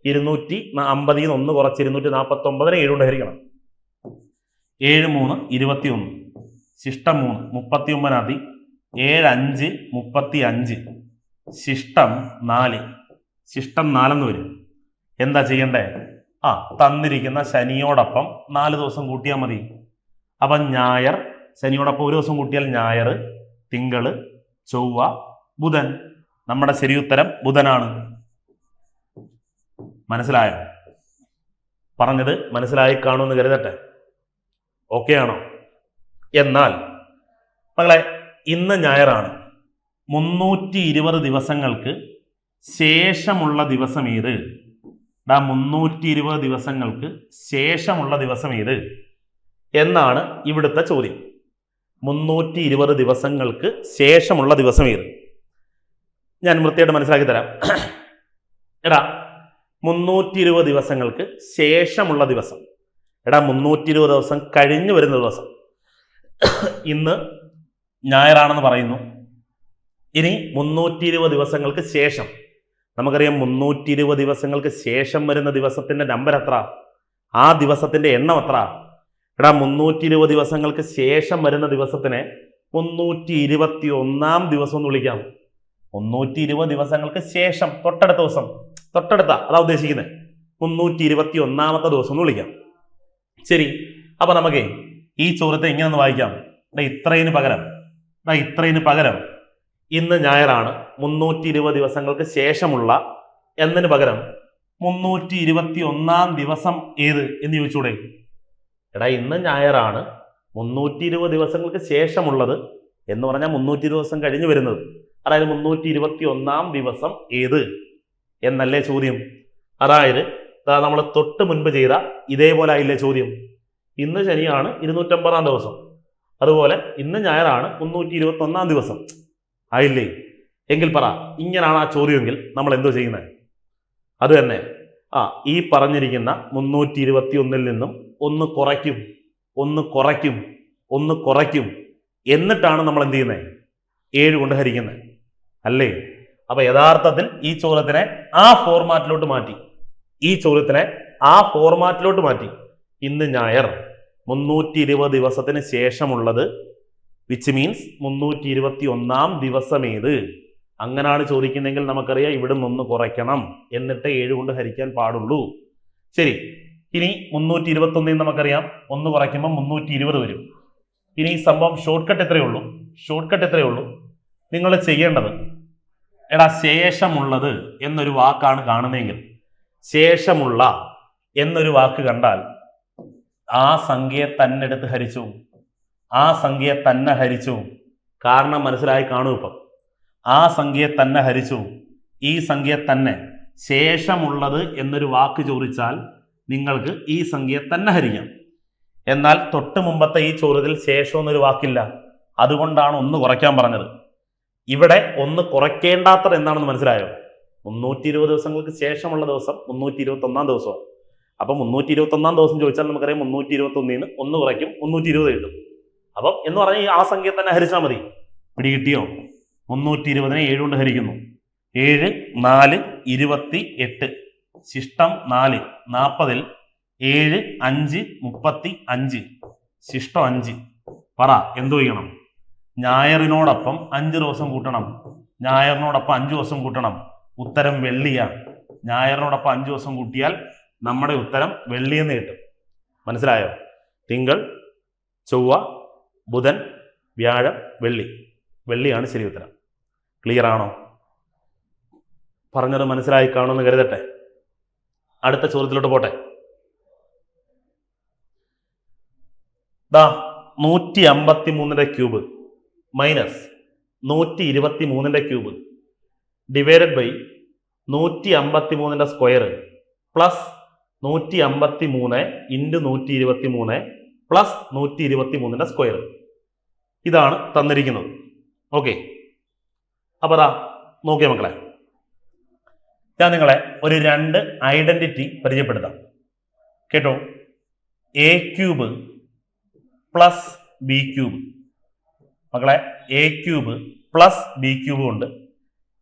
250-ന് 1 കുറച്ച് 249-നെ 7 കൊണ്ട് ഹരിക്കണം. 7 3 21. ശിഷ്ടം 3 39. 7 5 35. ശിഷ്ടം 4. ശിഷ്ടം 4 എന്ന് വരും. എന്താ ചെയ്യണ്ടേ? തന്നിരിക്കുന്ന ശനിയോടൊപ്പം 4 ദിവസം കൂട്ടിയാൽ മതി. അപ്പം ഞായർ, ശനിയോടൊപ്പം 1 ദിവസം കൂട്ടിയാൽ ഞായർ, തിങ്കൾ, ചൊവ്വ, ബുധൻ. നമ്മുടെ ശരി ഉത്തരം ബുധനാണ്. മനസ്സിലായോ? പറഞ്ഞത് മനസ്സിലായി കാണുമെന്ന് കരുതട്ടെ. ഓക്കെ ആണോ? എന്നാൽ മക്കളെ, ഇന്ന് ഞായറാണ്. 320 ദിവസങ്ങൾക്ക് ശേഷമുള്ള ദിവസം ഏത്? 320 ദിവസങ്ങൾക്ക് ശേഷമുള്ള ദിവസം ഏത് എന്നാണ് ഇവിടുത്തെ ചോദ്യം. 320 ദിവസങ്ങൾക്ക് ശേഷമുള്ള ദിവസം ഏത്? ഞാൻ വൃത്തിയായിട്ട് മനസ്സിലാക്കി തരാം. 320 ദിവസങ്ങൾക്ക് ശേഷമുള്ള ദിവസം. 320 ദിവസം കഴിഞ്ഞു വരുന്ന ദിവസം. ഇന്ന് ഞായറാണെന്ന് പറയുന്നു. ഇനി 320 ദിവസങ്ങൾക്ക് ശേഷം. നമുക്കറിയാം 320 ദിവസങ്ങൾക്ക് ശേഷം വരുന്ന ദിവസത്തിന്റെ നമ്പർ എത്ര? ആ ദിവസത്തിന്റെ എണ്ണം എത്ര? 320 ദിവസങ്ങൾക്ക് ശേഷം വരുന്ന ദിവസത്തിനെ 321-ാം ദിവസം എന്ന് വിളിക്കാം. 320 ദിവസങ്ങൾക്ക് ശേഷം തൊട്ടടുത്ത അതാ ഉദ്ദേശിക്കുന്നത്. 321-ാമത്തെ ദിവസം എന്ന് വിളിക്കാം. ശരി, അപ്പൊ നമുക്ക് ഈ ചോദ്യത്തെ ഇങ്ങനെ ഒന്ന് വായിക്കാം. ഇത്രയിന് പകരം ഇത്രയിന് പകരം ഇന്ന് ഞായറാണ് 320 ദിവസങ്ങൾക്ക് ശേഷമുള്ള എന്നതിന് പകരം 321 ദിവസം ഏത് എന്ന് ചോദിച്ചൂടെ? ഇന്ന് ഞായറാണ് 320 ദിവസങ്ങൾക്ക് ശേഷമുള്ളത് എന്ന് പറഞ്ഞാൽ 320 ദിവസം കഴിഞ്ഞു വരുന്നത്. അതായത് 321 ദിവസം ഏത് എന്നല്ലേ ചോദ്യം. അതായത് നമ്മൾ തൊട്ട് മുൻപ് ചെയ്ത ഇതേപോലെ ആയില്ലേ ചോദ്യം. ഇന്ന് ശനിയാണ് 250 ദിവസം, അതുപോലെ ഇന്ന് ഞായറാണ് 321 ദിവസം ആയില്ലേ? എങ്കിൽ പറ, ഇങ്ങനാണ് ആ ചോദ്യമെങ്കിൽ നമ്മൾ എന്തോ ചെയ്യുന്നത്? അത് തന്നെ, ഈ പറഞ്ഞിരിക്കുന്ന 321 നിന്നും ഒന്ന് കുറയ്ക്കും എന്നിട്ടാണ് നമ്മൾ എന്ത് ചെയ്യുന്നത്? 7 കൊണ്ട് ഹരിക്കുന്നത് അല്ലേ? അപ്പൊ യഥാർത്ഥത്തിൽ ഈ ചോദ്യത്തിനെ ആ ഫോർമാറ്റിലോട്ട് മാറ്റി. ഇന്ന് ഞായർ 320 ദിവസത്തിന് ശേഷമുള്ളത്, വിച്ച് മീൻസ് 321 ദിവസം ഏത്? അങ്ങനാണ് ചോദിക്കുന്നെങ്കിൽ നമുക്കറിയാം ഇവിടെ നിന്ന് കുറയ്ക്കണം, എന്നിട്ട് 7 കൊണ്ട് ഹരിക്കാൻ പാടുള്ളൂ. ശരി, ഇനി 321 നമുക്കറിയാം 1 കുറയ്ക്കുമ്പോൾ 320 വരും. ഇനി ഈ സംഭവം ഷോർട്ട് കട്ട് എത്രയേ ഉള്ളൂ? നിങ്ങൾ ചെയ്യേണ്ടത്, ശേഷമുള്ളത് എന്നൊരു വാക്കാണ് കാണുന്നതെങ്കിൽ, ശേഷമുള്ള എന്നൊരു വാക്ക് കണ്ടാൽ ആ സംഖ്യയെ തന്നെ എടുത്ത് ഹരിച്ചു. കാരണം മനസ്സിലായി കാണൂ. ഇപ്പം ആ സംഖ്യയെ തന്നെ ഹരിച്ചു. ഈ സംഖ്യയെ തന്നെ, ശേഷമുള്ളത് എന്നൊരു വാക്ക് ചോദിച്ചാൽ നിങ്ങൾക്ക് ഈ സംഖ്യയെ തന്നെ ഹരിക്കാം. എന്നാൽ തൊട്ട് മുമ്പത്തെ ഈ ചോദ്യത്തിൽ ശേഷം എന്നൊരു വാക്കില്ല. അതുകൊണ്ടാണ് 1 കുറയ്ക്കാൻ പറഞ്ഞത്. ഇവിടെ 1 കുറയ്ക്കേണ്ടാത്തത് എന്താണെന്ന് മനസ്സിലായോ? 320 ദിവസങ്ങൾക്ക് ശേഷമുള്ള ദിവസം 321 ദിവസമാണ്. അപ്പം 321 ദിവസം ചോദിച്ചാൽ നമുക്കറിയാം 321 1 കുറയ്ക്കും 320 കിട്ടും. അപ്പം എന്ന് പറഞ്ഞാൽ ആ സംഖ്യ തന്നെ ഹരിച്ചാൽ മതി. പിടികിട്ടിയോ? 320 7 കൊണ്ട് ഹരിക്കുന്നു. 7 4 28, ശിഷ്ടം 4, 40 7 5 35, ശിഷ്ടം 5. പറ, എന്തു ചെയ്യണം? ഞായറിനോടൊപ്പം 5 ദിവസം കൂട്ടണം. 5 ദിവസം കൂട്ടണം. ഉത്തരം വെള്ളിയാണ്. ഞായറിനോടൊപ്പം 5 ദിവസം കൂട്ടിയാൽ നമ്മുടെ ഉത്തരം വെള്ളിയെന്ന് കിട്ടും. മനസ്സിലായോ? തിങ്കൾ, ചൊവ്വ, ബുധൻ, വ്യാഴം, വെള്ളിയാണ് ശരി ഉത്തരം. ക്ലിയർ ആണോ? പറഞ്ഞത് മനസ്സിലായി കാണുമെന്ന് കരുതട്ടെ. അടുത്ത ചോദ്യത്തിലോട്ട് പോട്ടെ. 153 cube minus 123 cube divided by 153 square plus 153 into 123 plus 123 square. ഇതാണ് തന്നിരിക്കുന്നത്. ഓക്കെ, അപ്പൊ നോക്കിയ മക്കളെ, ഞാൻ നിങ്ങളെ ഒരു 2 ഐഡന്റിറ്റി പരിചയപ്പെടുത്താം. കേട്ടോ? A cube plus B cube. മക്കളെ, A cube plus B cube ഉണ്ട്,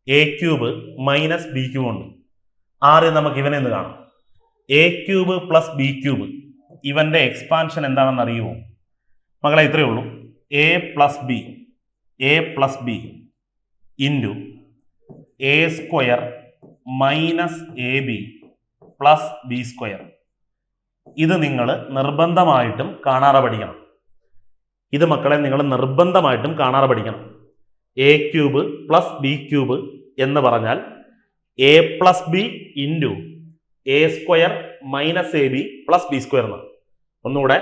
A cube minus B cube ഉണ്ട്. ആദ്യം നമുക്ക് ഇവനെ ഒന്ന് കാണാം. A cube plus B cube, ഇവന്റെ എക്സ്പാൻഷൻ എന്താണെന്ന് അറിയുമോ മക്കളെ? ഇത്രയേ ഉള്ളൂ. A plus B into A square minus A B plus B square. ഇത് നിങ്ങൾ നിർബന്ധമായിട്ടും കാണാതെ പഠിക്കണം. ഇത് മക്കളെ നിങ്ങൾ നിർബന്ധമായിട്ടും കാണാതെ പഠിക്കണം. A cube plus B cube എന്ന് പറഞ്ഞാൽ A plus B into A square minus A B plus B square എന്നാണ്. ഒന്നുകൂടെ,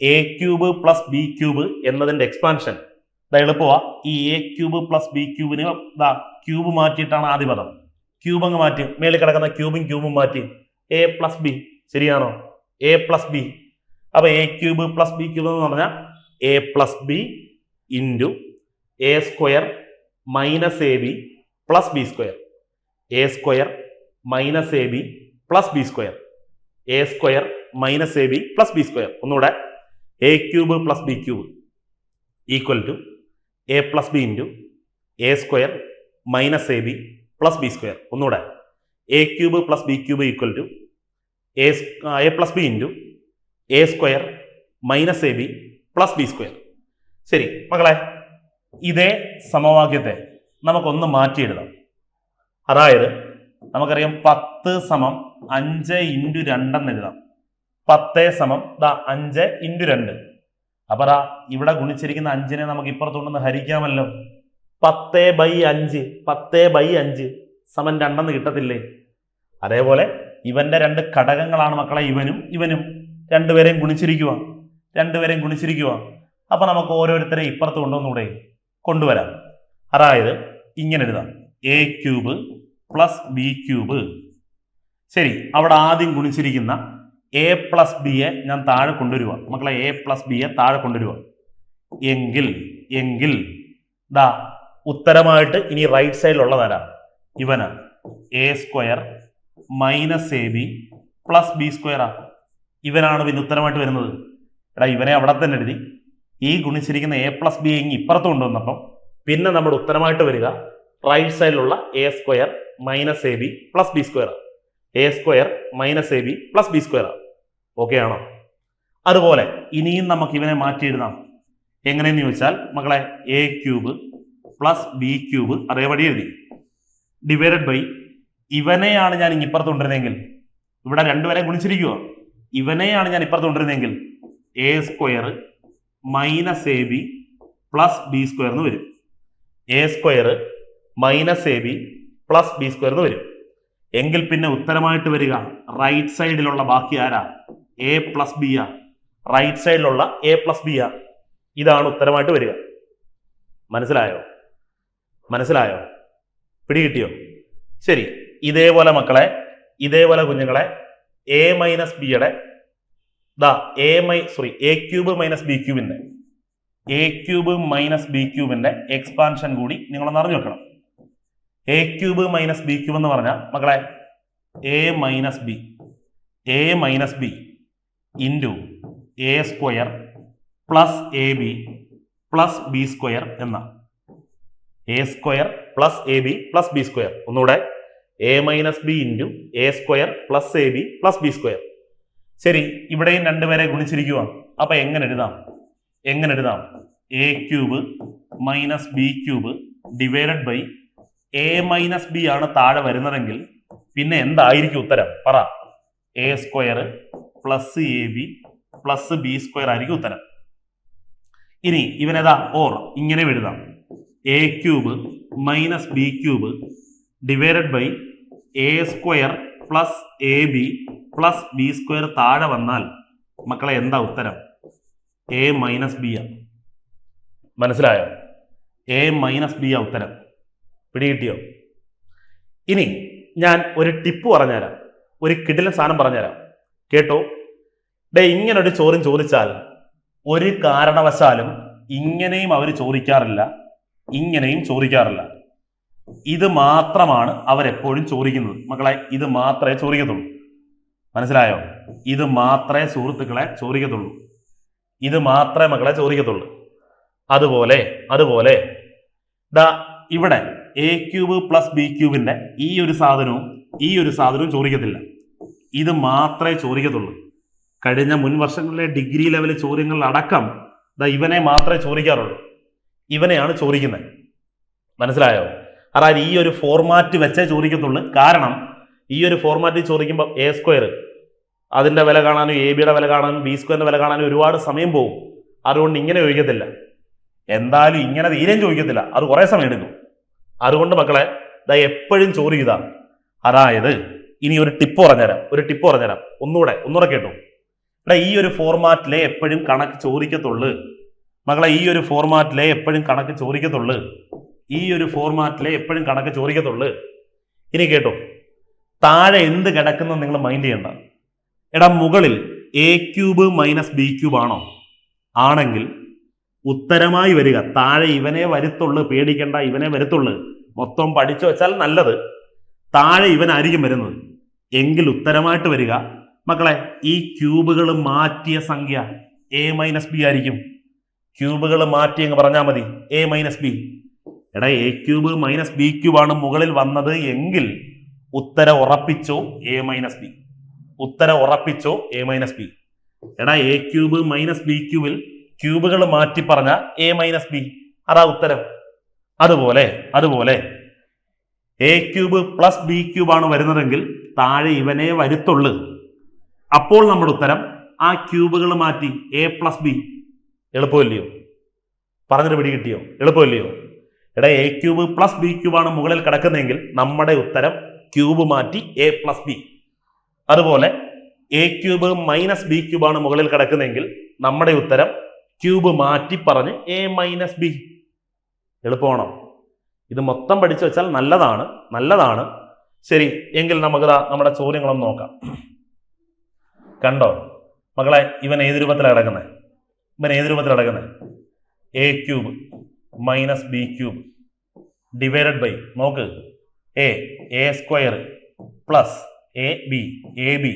A cube plus B cube എന്നതിൻ്റെ എക്സ്പാൻഷൻ എളുപ്പമാ. ഈ എ ക്യൂബ് പ്ലസ് ബി ക്യൂബിന് ക്യൂബ് മാറ്റിയിട്ടാണ് ആദ്യ പദം. ക്യൂബ് അങ്ങ് മാറ്റി, മേളിൽ കിടക്കുന്ന ക്യൂബും മാറ്റി. എ പ്ലസ് ബി, ശരിയാണോ? A plus B. അപ്പൊ A cube plus B cube എന്ന് പറഞ്ഞാൽ A plus B into A square minus A B plus B square. A square minus A B plus B square. A square minus A B plus B square. ഒന്നുകൂടെ, A cube plus B cube equal to A plus B into A square minus A B plus B square. ഒന്നുകൂടെ, A cube plus B cube equal to A plus B into A square minus A B plus B square. ശരി മക്കളെ, ഇതേ സമവാക്യത്തെ നമുക്കൊന്ന് മാറ്റിയെഴുതാം. അതായത് നമുക്കറിയാം 10 സമം 5 ഇൻറ്റു 2 എന്ന് എഴുതാം. 10 സമം 5 ഇൻറ്റു 2. അപ്പൊ ഇവിടെ ഗുണിച്ചിരിക്കുന്ന 5നെ നമുക്ക് ഇപ്പുറത്തുകൊണ്ടൊന്ന് ഹരിക്കാമല്ലോ. 10/5 10/5 സമം 2 കിട്ടത്തില്ലേ? അതേപോലെ ഇവന്റെ 2 ഘടകങ്ങളാണ് മക്കളെ ഇവനും രണ്ടുപേരെയും ഗുണിച്ചിരിക്കുക. അപ്പൊ നമുക്ക് ഓരോരുത്തരെ ഇപ്പുറത്ത് കൊണ്ടുവരാം. അതായത് ഇങ്ങനെ എഴുതാം, a³ + b³. ശരി, അവിടെ ആദ്യം ഗുണിച്ചിരിക്കുന്ന a+b ഞാൻ താഴെ കൊണ്ടുവരുക മക്കളെ. a+b താഴെ കൊണ്ടുവരുക. എങ്കിൽ ദാ ഉത്തരമായിട്ട് ഇനി റൈറ്റ് സൈഡിലുള്ളതാരാ? ഇവനാ. a² - ab + b². ഇവനാണ് പിന്നെ ഉത്തരമായിട്ട് വരുന്നത്. ഇവനെ അവിടെ തന്നെ എഴുതി. ഈ ഗുണിച്ചിരിക്കുന്ന a+b ഇപ്പുറത്ത് കൊണ്ടുവന്നപ്പം പിന്നെ നമ്മുടെ ഉത്തരമായിട്ട് വരിക റൈറ്റ് സൈഡിലുള്ള a² - ab + b². a² - ab + b². Okay ആണോ? അതുപോലെ ഇനിയും നമുക്ക് ഇവനെ മാറ്റി എഴുതാം. എങ്ങനെയെന്ന് ചോദിച്ചാൽ മക്കളെ a³ + b³ അതേപടി എഴുതി ഡിവൈഡഡ് ബൈ ഇവനെയാണ് ഞാൻ ഇപ്പുറത്ത് കൊണ്ടിരുന്നെങ്കിൽ, ഇവിടെ രണ്ടുപേരെ ഗുണിച്ചിരിക്കുക, ഇവനെയാണ് ഞാൻ ഇപ്പുറത്ത് കൊണ്ടിരുന്നെങ്കിൽ a² - ab + b² എന്ന് വരും. a² - ab + b² എന്ന് വരും. എങ്കിൽ പിന്നെ ഉത്തരമായിട്ട് വരിക റൈറ്റ് സൈഡിലുള്ള ബാക്കി ആരാ? a+b. റൈറ്റ് സൈഡിലുള്ള a+b. ഇതാണ് ഉത്തരമായിട്ട് വരിക. മനസ്സിലായോ? പിടികിട്ടിയോ? ശരി, ഇതേപോലെ മക്കളെ, ഇതേപോലെ കുഞ്ഞുങ്ങളെ a-b-യുടെ a³ - b³ന്റെ എക്സ്പാൻഷൻ കൂടി നിങ്ങളൊന്ന് അറിഞ്ഞു വെക്കണം. a³ - b³ എന്ന് പറഞ്ഞാൽ മക്കളെ a - b into a² + ab + b² എന്ന a² + ab + b². ഒന്നുകൂടെ a - b into a² + ab + b². ശരി, ഇവിടെയും രണ്ടുപേരെ ഗുണിച്ചിരിക്കുക. അപ്പൊ എങ്ങനെ എഴുതാം? a³ - b³ divided by a - b ആണ് താഴെ വരുന്നതെങ്കിൽ പിന്നെ എന്തായിരിക്കും ഉത്തരം? പറ. a² + ab + b² ആയിരിക്കും ഉത്തരം. ഇനി ഇവനേതാ ഓർ ഇങ്ങനെ എഴുതാം, a³ - b³ divided by a² + ab + b² താഴെ വന്നാൽ മക്കളെ എന്താ ഉത്തരം? a - b. മനസ്സിലായോ? a - b ഉത്തരം. പിടികിട്ടിയോ? ഇനി ഞാൻ ഒരു ടിപ്പ് പറഞ്ഞുതരാം, ഒരു കിടിലൻ സാധനം പറഞ്ഞുതരാം. കേട്ടോ? ഇങ്ങനൊരു ചോദ്യം ചോദിച്ചാൽ ഒരു കാരണവശാലും ഇങ്ങനെയും അവർ ചോദിക്കാറില്ല, ഇങ്ങനെയും ചോദിക്കാറില്ല. ഇത് മാത്രമാണ് അവരെപ്പോഴും ചോദിക്കുന്നത് മക്കളെ. ഇത് മാത്രമേ ചോദിക്കത്തുള്ളൂ. മനസ്സിലായോ? ഇത് മാത്രമേ സുഹൃത്തുക്കളെ ചോദിക്കത്തുള്ളൂ. ഇത് മാത്രമേ മക്കളെ ചോദിക്കത്തുള്ളൂ. അതുപോലെ ഇവിടെ a³ + b³ ഈ ഒരു സാധനവും ചോദിക്കത്തില്ല. ഇത് മാത്രമേ ചോദിക്കത്തുള്ളൂ. കഴിഞ്ഞ മുൻ വർഷങ്ങളിലെ ഡിഗ്രി ലെവൽ ചോദ്യങ്ങളിൽ അടക്കം ഇവനെ മാത്രമേ ചോദിക്കാറുള്ളൂ. ഇവനെയാണ് ചോദിക്കുന്നത്. മനസ്സിലായോ? അതായത് ഈ ഒരു ഫോർമാറ്റ് വെച്ചേ ചോദിക്കത്തുള്ളൂ. കാരണം ഈ ഒരു ഫോർമാറ്റിൽ ചോദിക്കുമ്പോൾ a² അതിന്റെ വില കാണാനും ab-യുടെ വില കാണാനും b² വില കാണാനും ഒരുപാട് സമയം പോകും. അതുകൊണ്ട് ഇങ്ങനെ ചോദിക്കത്തില്ല. എന്തായാലും ഇങ്ങനെ തീരെയും ചോദിക്കത്തില്ല, അത് കുറെ സമയം എടുക്കും. അതുകൊണ്ട് മക്കളെ എപ്പോഴും ചോദിക്കുക. അതായത് ഇനി ഒരു ടിപ്പ് പറഞ്ഞുതരാം. ഒന്നുകൂടെ കേട്ടോ. ഈ ഒരു ഫോർമാറ്റിലെ എപ്പോഴും കണക്ക് ചോദിക്കത്തുള്ളൂ മക്കളെ. ഈ ഒരു ഫോർമാറ്റിലെ എപ്പോഴും കണക്ക് ചോദിക്കത്തുള്ളൂ. ഇനി കേട്ടോ, താഴെ എന്ത് കിടക്കുന്ന നിങ്ങൾ മൈൻഡ് ചെയ്യണ്ട. മുകളിൽ a³ - b³ ആണോ? ആണെങ്കിൽ ഉത്തരമായി വരിക താഴെ ഇവനെ വരുത്തുള്ളൂ. പേടിക്കണ്ട, ഇവനെ വരുത്തുള്ളൂ. മൊത്തം പഠിച്ചു വെച്ചാൽ നല്ലത്. താഴെ ഇവനായിരിക്കും വരുന്നത്. എങ്കിൽ ഉത്തരമായിട്ട് വരിക മക്കളെ ഈ ക്യൂബുകൾ മാറ്റിയ സംഖ്യ a - b ആയിരിക്കും. ക്യൂബുകൾ മാറ്റി എന്ന് പറഞ്ഞാൽ മതി a - b. a³ - b³ ആണ് മുകളിൽ വന്നത് എങ്കിൽ ഉത്തരം ഉറപ്പിച്ചോ a - b. a-b. a³ - b³ ക്യൂബുകൾ മാറ്റി പറഞ്ഞ a - b, അതാ ഉത്തരം. അതുപോലെ a³ + b³ ആണ് വരുന്നതെങ്കിൽ താഴെ ഇവനെ വരുത്തുള്ളൂ. അപ്പോൾ നമ്മുടെ ഉത്തരം ആ ക്യൂബുകൾ മാറ്റി a + b എളുപ്പമല്ലയോ? പറഞ്ഞിട്ട് പിടി കിട്ടിയോ? എളുപ്പമല്ലയോ? എടാ എ ക്യൂബ് പ്ലസ് ബി ക്യൂബാണ് മുകളിൽ കിടക്കുന്നതെങ്കിൽ നമ്മുടെ ഉത്തരം ക്യൂബ് മാറ്റി എ പ്ലസ് ബി. അതുപോലെ എ ക്യൂബ് മൈനസ് ബി ക്യൂബാണ് മുകളിൽ കിടക്കുന്നതെങ്കിൽ നമ്മുടെ ഉത്തരം ക്യൂബ് മാറ്റി പറഞ്ഞ് എ മൈനസ് ബി. എളുപ്പമാണോ? ഇത് മൊത്തം പഠിച്ചു വെച്ചാൽ നല്ലതാണ്. ശരി, എങ്കിൽ നമുക്ക് നമ്മുടെ ചോദ്യങ്ങളൊന്ന് നോക്കാം. കണ്ടോ മക്കളെ, ഇവൻ ഏത് രൂപത്തിലാണ് കിടക്കുന്നത്? A cube minus B cube divided by നോക്ക് A square plus A B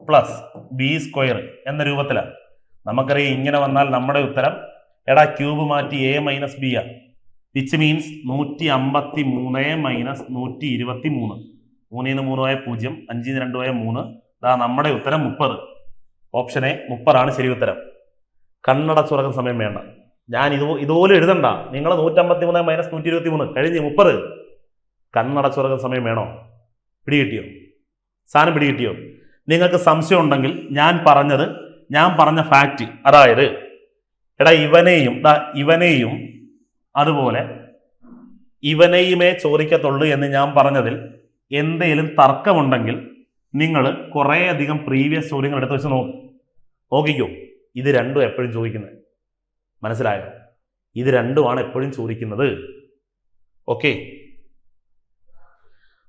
plus B square എന്ന രൂപത്തിലാണ്. നമുക്കറിയാം ഇങ്ങനെ വന്നാൽ നമ്മുടെ ഉത്തരം എടാ ക്യൂബ് മാറ്റി എ മൈനസ് ബി ആണ്. Which means 153 minus 123. 3 3 0, 5 2 3. നമ്മുടെ ഉത്തരം 30. ഓപ്ഷൻ എ 30 ശരി ഉത്തരം. കണ്ണടച്ചുറക്കാൻ സമയം വേണ്ട. ഞാൻ ഇതുപോലെ എഴുതണ്ട. നിങ്ങൾ 153 മൈനസ് 123 കഴിഞ്ഞ് 30. കണ്ണടച്ചുറക്കാൻ സമയം വേണോ? പിടികിട്ടിയോ? സാധനം പിടികിട്ടിയോ? നിങ്ങൾക്ക് സംശയം ഉണ്ടെങ്കിൽ ഞാൻ പറഞ്ഞ ഫാക്റ്റ്, അതായത് എടാ ഇവനെയും അതുപോലെ ഇവനെയുമേ ചോദിക്കത്തുള്ളൂ എന്ന് ഞാൻ പറഞ്ഞതിൽ എന്തെങ്കിലും തർക്കമുണ്ടെങ്കിൽ നിങ്ങൾ കുറേയധികം പ്രീവിയസ് ചോദ്യങ്ങൾ എടുത്ത് വെച്ച് നോക്കിക്കോ. ഇത് രണ്ടും എപ്പോഴും ചോദിക്കുന്നത്, മനസ്സിലായോ? ഇത് രണ്ടുമാണ് എപ്പോഴും ചോദിക്കുന്നത്. ഓക്കെ,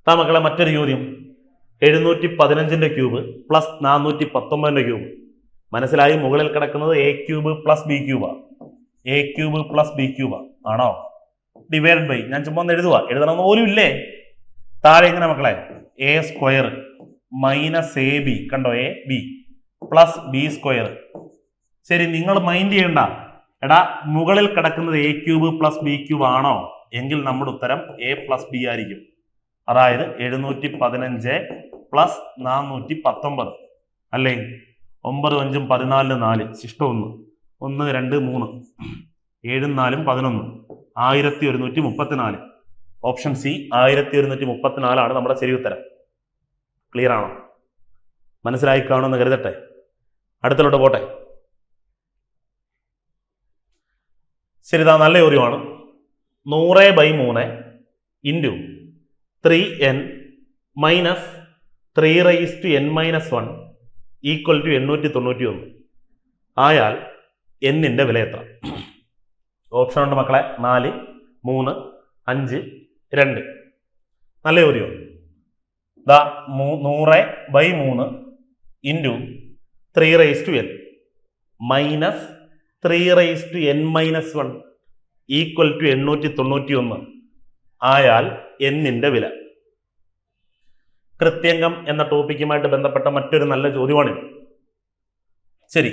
മക്കളെ മറ്റൊരു ചോദ്യം. 715 ക്യൂബ് പ്ലസ് 419 ക്യൂബ്. മനസ്സിലായി? മുകളിൽ കിടക്കുന്നത് എ ക്യൂബ് പ്ലസ് ബി ക്യൂബാ. ആണോ? ഡിവൈഡ് ബൈ, ഞാൻ ചുമ്മാ ഒന്ന് എഴുതണമെന്ന് പോലും ഇല്ലേ? താഴെ എങ്ങനെ മക്കളെ? A square minus A B, കണ്ടോ? A B plus B square. ശരി, നിങ്ങൾ മൈൻഡ് ചെയ്യണ്ട. എടാ മുകളിൽ കിടക്കുന്നത് A cube plus B cube ആണോ? എങ്കിൽ നമ്മുടെ ഉത്തരം എ പ്ലസ് ബി ആയിരിക്കും. അതായത് 715 പ്ലസ് 419 അല്ലേ? 9 5 14 4 ശിഷ്ടം 1 1 2 3 7 4 11 1134. ഓപ്ഷൻ സി 1134 നമ്മുടെ ശരി ഉത്തരം. ക്ലിയർ ആണോ? മനസ്സിലായി കാണുമെന്ന് കരുതട്ടെ. അടുത്തോട്ട് പോട്ടെ. ശരി, നല്ല ചോദ്യമാണ്. 100/3 into 3n minus 3n-1 equal to 891 ആയാൽ എന്നിന്റെ വില എത്ര? ഓപ്ഷൻ ഉണ്ട് മക്കളെ. 4 3 5 2. നല്ല ചോദ്യം. 100/3 into 3n minus 3n-1 equal to 891 ആയാൽ എന്നിന്റെ വില. കൃത്യംഗം എന്ന ടോപ്പിക്കുമായിട്ട് ബന്ധപ്പെട്ട മറ്റൊരു നല്ല ചോദ്യമാണ്. ശരി,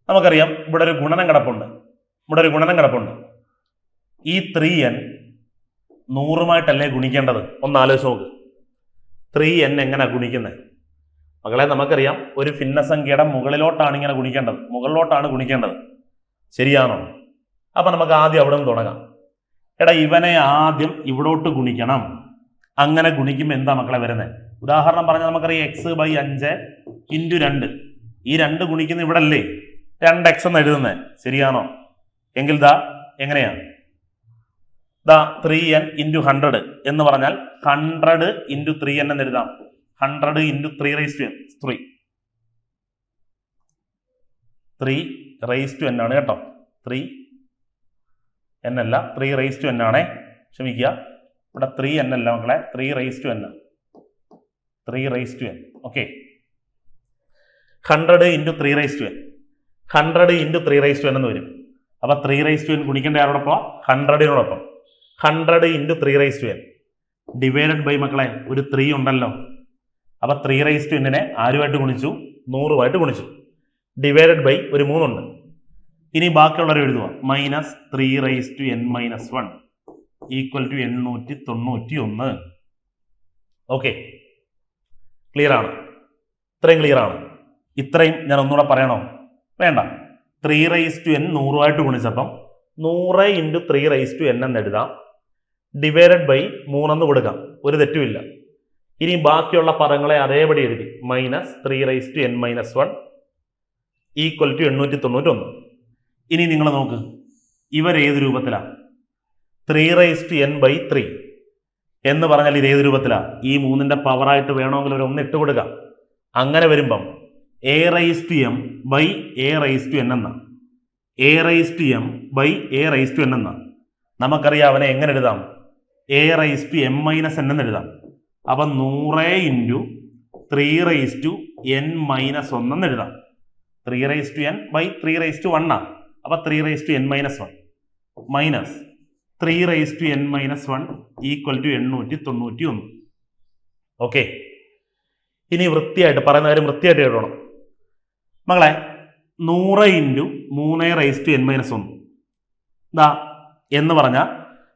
നമുക്കറിയാം ഇവിടെ ഒരു ഗുണനം കിടപ്പുണ്ട്. ഈ 3n 100മായിട്ടല്ലേ ഗുണിക്കേണ്ടത്? ഒന്ന് ആലോചിച്ച് നോക്ക്. 3n എങ്ങനെ ഗുണിക്കുന്നത്? മകളെ, നമുക്കറിയാം ഒരു ഭിന്നസംഖ്യയുടെ മുകളിലോട്ടാണ് ഗുണിക്കേണ്ടത്. ശരിയാണോ? അപ്പൊ നമുക്ക് ആദ്യം അവിടെ നിന്ന് തുടങ്ങാം. എടാ ഇവനെ ആദ്യം ഇവിടോട്ട് ഗുണിക്കണം. അങ്ങനെ ഗുണിക്കുമ്പോൾ എന്താ മക്കളെ വരുന്നത്? ഉദാഹരണം പറഞ്ഞാൽ നമുക്കറിയാം x/5 ഇൻറ്റു 2. ഈ 2 ഗുണിക്കുന്ന ഇവിടെ അല്ലേ 2x എന്ന് എഴുതുന്നത്? ശരിയാണോ? എങ്കിൽ എങ്ങനെയാ? 3n ഇൻറ്റു 100 എന്ന് പറഞ്ഞാൽ 100 ഇൻറ്റു 3n എന്ന് എഴുതാം. 100 ഇൻറ്റു 3 3n ആണ് കേട്ടോ. 3n അല്ല, 3n ആണേ. ക്ഷമിക്കുക, ഇവിടെ 3n അല്ല മക്കളെ, 3n. Okay, 100 into 3n 100 into 3n എന്ന് വരും. അപ്പൊ 3n ഗുണിക്കേണ്ട ആരോടൊപ്പം? 100നോടൊപ്പം. 100 ഇൻറ്റു 3n ഡിവൈഡഡ് ബൈ മക്കളെ ഒരു 3 ഉണ്ടല്ലോ. അപ്പൊ 3n ആരുമായിട്ട് ഗുണിച്ചു? 100 ഗുണിച്ചു. ഡിവൈഡഡ് ബൈ ഒരു 3 ഉണ്ട്. ഇനി ബാക്കിയുള്ളവരെ എഴുതുക. Minus 3n-1 equal to 891. Okay, clear ആണ്? ഇത്രയും ക്ലിയർ ആണ്? ഇത്രയും ഞാൻ ഒന്നുകൂടെ പറയണോ? വേണ്ട. 3n 100 ഗുണിച്ചപ്പം 100 ഇൻറ്റു 3n എന്ന് എഴുതാം. ഡിവൈഡഡ് ബൈ 3 എന്ന് കൊടുക്കാം. ഒരു തെറ്റുമില്ല. ഇനി ബാക്കിയുള്ള പദങ്ങളെ അതേപടി എഴുതി. Minus 3n-1 equal to 891. ഇനി നിങ്ങൾ നോക്ക്, ഇവരേത് രൂപത്തിലാണ്? 3n/3 എന്ന് പറഞ്ഞാൽ ഇത് ഏത് രൂപത്തിലാണ്? ഈ 3ന്റെ പവറായിട്ട് വേണമെങ്കിൽ ഒരു 1 ഇട്ട് കൊടുക്കാം. അങ്ങനെ വരുമ്പം a/m/a/n എന്ന a/m/a/n എന്ന നമുക്കറിയാം അവനെ എങ്ങനെ എഴുതാം? a/m-n എന്ന് എഴുതാം. അപ്പം 100 × 3n-1 എന്ന് എഴുതാം. 3n/3/1 ആണ്. അപ്പം 3n-1 minus 3n-1 equal to 891. Okay, ഇനി വൃത്തിയായിട്ട് പറയുന്ന കാര്യം വൃത്തിയായിട്ട് കേട്ടോണം മകളെ. 100 × 3n-1 ഇതാ എന്ന് പറഞ്ഞാൽ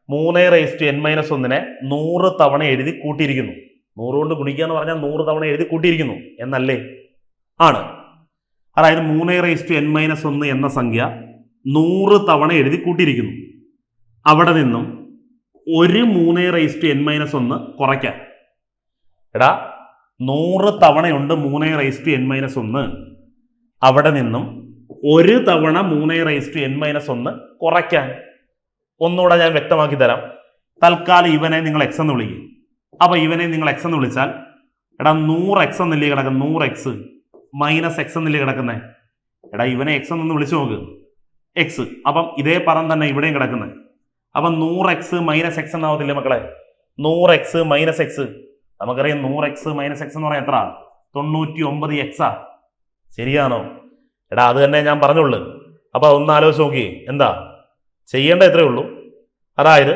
3n-1 100 തവണ എഴുതി കൂട്ടിയിരിക്കുന്നു. 100 കൊണ്ട് ഗുണിക്കുക എന്ന് പറഞ്ഞാൽ 100 തവണ എഴുതി കൂട്ടിയിരിക്കുന്നു എന്നല്ലേ? ആണ്. അതായത് 3n-1 എന്ന സംഖ്യ 100 തവണ എഴുതി കൂട്ടിയിരിക്കുന്നു. അവിടെ നിന്നും ഒരു 3n-1 കുറയ്ക്കാൻ. എടാ 100 തവണയുണ്ട് 3n-1. അവിടെ നിന്നും ഒരു തവണ 3n-1 കുറയ്ക്കാൻ. ഒന്നുകൂടെ ഞാൻ വ്യക്തമാക്കി തരാം. തൽക്കാലം ഇവനെ നിങ്ങൾ എക്സ് എന്ന് വിളിക്കും. അപ്പൊ ഇവനെ നിങ്ങൾ എക്സ് എന്ന് വിളിച്ചാൽ എടാ 100x എന്നല്ലേ കിടക്കുന്നത്? 100x - x എന്നല്ലേ കിടക്കുന്നത്? എടാ ഇവനെ എക്സ് എന്ന് വിളിച്ചു നോക്ക്, എക്സ്. അപ്പം ഇതേ പദം തന്നെ ഇവിടെയും കിടക്കുന്നത്. അപ്പം 100x - x എന്നാവത്തില്ലേ മക്കളെ? 100x - x നമുക്കറിയാം. 100x - x എന്ന് പറയാൻ എത്ര? 99x. ശരിയാണോ? എടാ അത് തന്നെ ഞാൻ പറഞ്ഞുള്ളൂ. അപ്പൊ ഒന്ന് ആലോചിച്ച് നോക്കിയേ, എന്താ ചെയ്യേണ്ട? എത്രയേ ഉള്ളൂ. അതായത്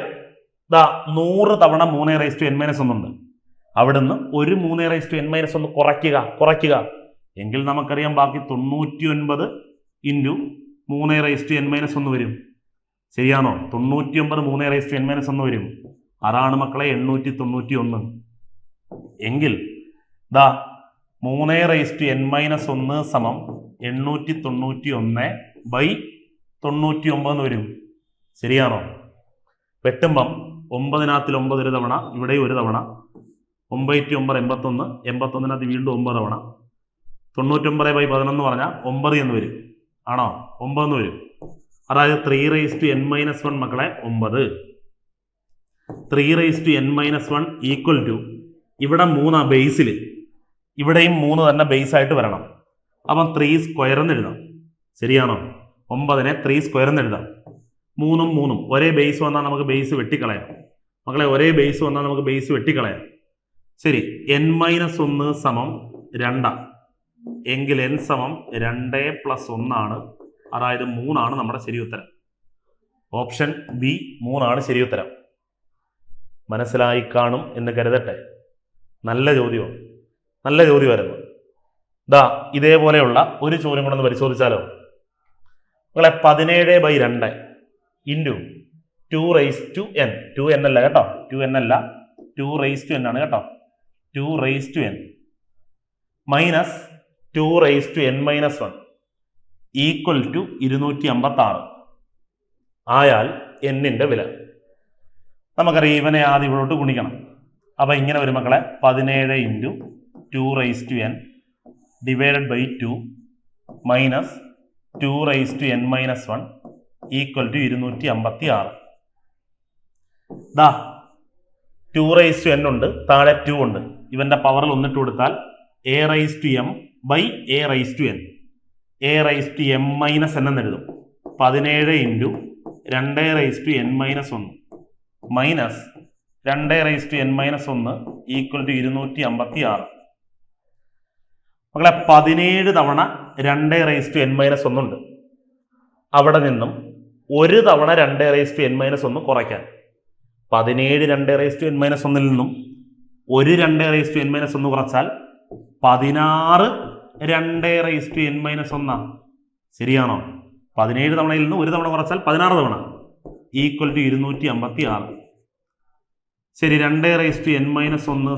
ഇതാ 100 തവണ 3n-1 ഉണ്ട്. അവിടുന്ന് ഒരു 3n-1 കുറയ്ക്കുക. എങ്കിൽ നമുക്കറിയാം ബാക്കി 99 × 3n-1 വരും. ശരിയാണോ? 99 3n-1 വരും. അതാണ് മക്കളെ 891. എങ്കിൽ ദാ 3n-1 സമം 891/99 വരും. ശരിയാണോ? വെട്ടുമ്പം 9-ൽ 9 ഒരു തവണ, ഇവിടെ ഒരു തവണ, 9 × 9 81, 81-നകത്ത് വീണ്ടും 9 തവണ, 99/11 പറഞ്ഞാൽ 9 എന്ന് വരും. ആണോ? 9 എന്ന് വരും. അതായത് 3n-1 മക്കളെ 9. 3n-1 ഈക്വൽ ടു ഇവിടെ 3 ബേസിൽ, ഇവിടെയും 3 തന്നെ ബേസ് ആയിട്ട് വരണം. അപ്പം 3² എന്ന് എഴുതാം. ശരിയാണോ? 9നെ 3² എന്ന് എഴുതാം. 3ഉം 3ഉം ഒരേ ബേസ് വന്നാൽ നമുക്ക് ബേസ് വെട്ടിക്കളയാം മക്കളെ. ഒരേ ബേസ് വന്നാൽ നമുക്ക് ബേസ് വെട്ടിക്കളയാം. ശരി, n-1 സമം 2 എങ്കിൽ n സമം 2 + 1 ആണ്. അതായത് 3 ആണ് നമ്മുടെ ശരി ഉത്തരം. ഓപ്ഷൻ ബി 3 ആണ് ശരി ഉത്തരം. മനസ്സിലായി കാണും എന്ന് കരുതട്ടെ. നല്ല ചോദ്യമാണ്, നല്ല ചോദ്യമായിരുന്നു. ദാ ഇതേപോലെയുള്ള ഒരു ചോദ്യം കൂടെ ഒന്ന് പരിശോധിച്ചാലോ മക്കളെ? 17/2 × 2n. 2n അല്ല കേട്ടോ, 2n അല്ല, 2n ആണ് കേട്ടോ. 2n minus 2n-1 equal to 256 ആയാൽ n-ന്റെ വില നമുക്കറിയാം. ഇവനെ ആദ്യം ഇവിടോട്ട് ഗുണിക്കണം. അപ്പൊ ഇങ്ങനെ വരും മക്കളെ. 17 × 2n / 2 minus 2n-1 equal to 256. ദാ 2n ഉണ്ട്, താഴെ 2 ഉണ്ട്. ഇവന്റെ പവറിൽ ഒന്നിട്ട് കൊടുത്താൽ a/m/a/n a/m-n എന്ന് എഴുതും. 17 × 2n-1 minus 2n-1 equal to 256. മക്കളെ 17 തവണ 2n-1 ഉണ്ട്. അവിടെ നിന്നും ഒരു തവണ 2n-1 കുറയ്ക്കാൻ. 17 2n-1 നിന്നും ഒരു 2n-1 കുറച്ചാൽ 16 2n-1. ശരിയാണോ? 17 തവണയിൽ നിന്ന് ഒരു തവണ കുറച്ചാൽ 16 തവണ ഈക്വൽ ടു 256. ശരി, 2n-1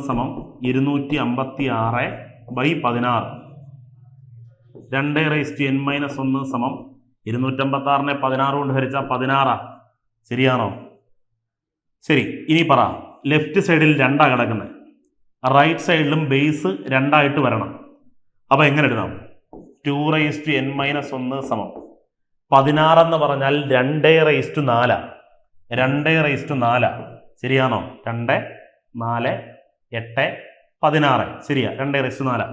സമം 256/16. 2n-1 സമം 256-നെ 16 കൊണ്ട് ഹരിച്ചാൽ 16. ശരിയാണോ? ശരി, ഇനി പറ. ലെഫ്റ്റ് സൈഡിൽ 2 കിടക്കുന്നത്, റൈറ്റ് സൈഡിലും ബേസ് 2 വരണം. അപ്പൊ എങ്ങനെ എഴുതാം? 2n-1 സമം 16 എന്ന് പറഞ്ഞാൽ 2/4. 2/4 ശരിയാണോ? 2, 4, 8, 16 ശരിയാ. 2/4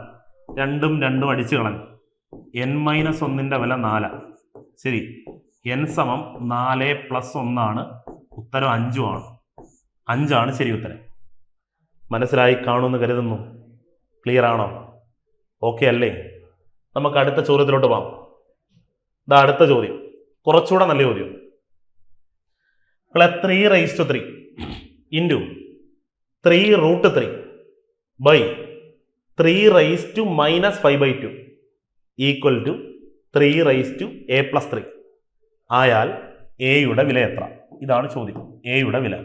രണ്ടും അടിച്ചു കളഞ്ഞു. n-1ന്റെ വില 4. ശരി, n സമം 4 + 1 ഉത്തരം 5 ആണ്. 5 ആണ് ശരി ഉത്തരം. മനസ്സിലായി കാണുമെന്ന് കരുതുന്നു. ക്ലിയർ ആണോ? ഓക്കെ അല്ലേ? നമുക്ക് അടുത്ത ചോദ്യത്തിലോട്ട് പോകാം. ഇതാ അടുത്ത ചോദ്യം, കുറച്ചുകൂടെ നല്ല ചോദ്യം. 3/3 into 3√3 by 3⁻⁻5/2 equal to 3a+3 ആയാൽ എയുടെ വില എത്ര? ഇതാണ് ചോദ്യം. എയുടെ വില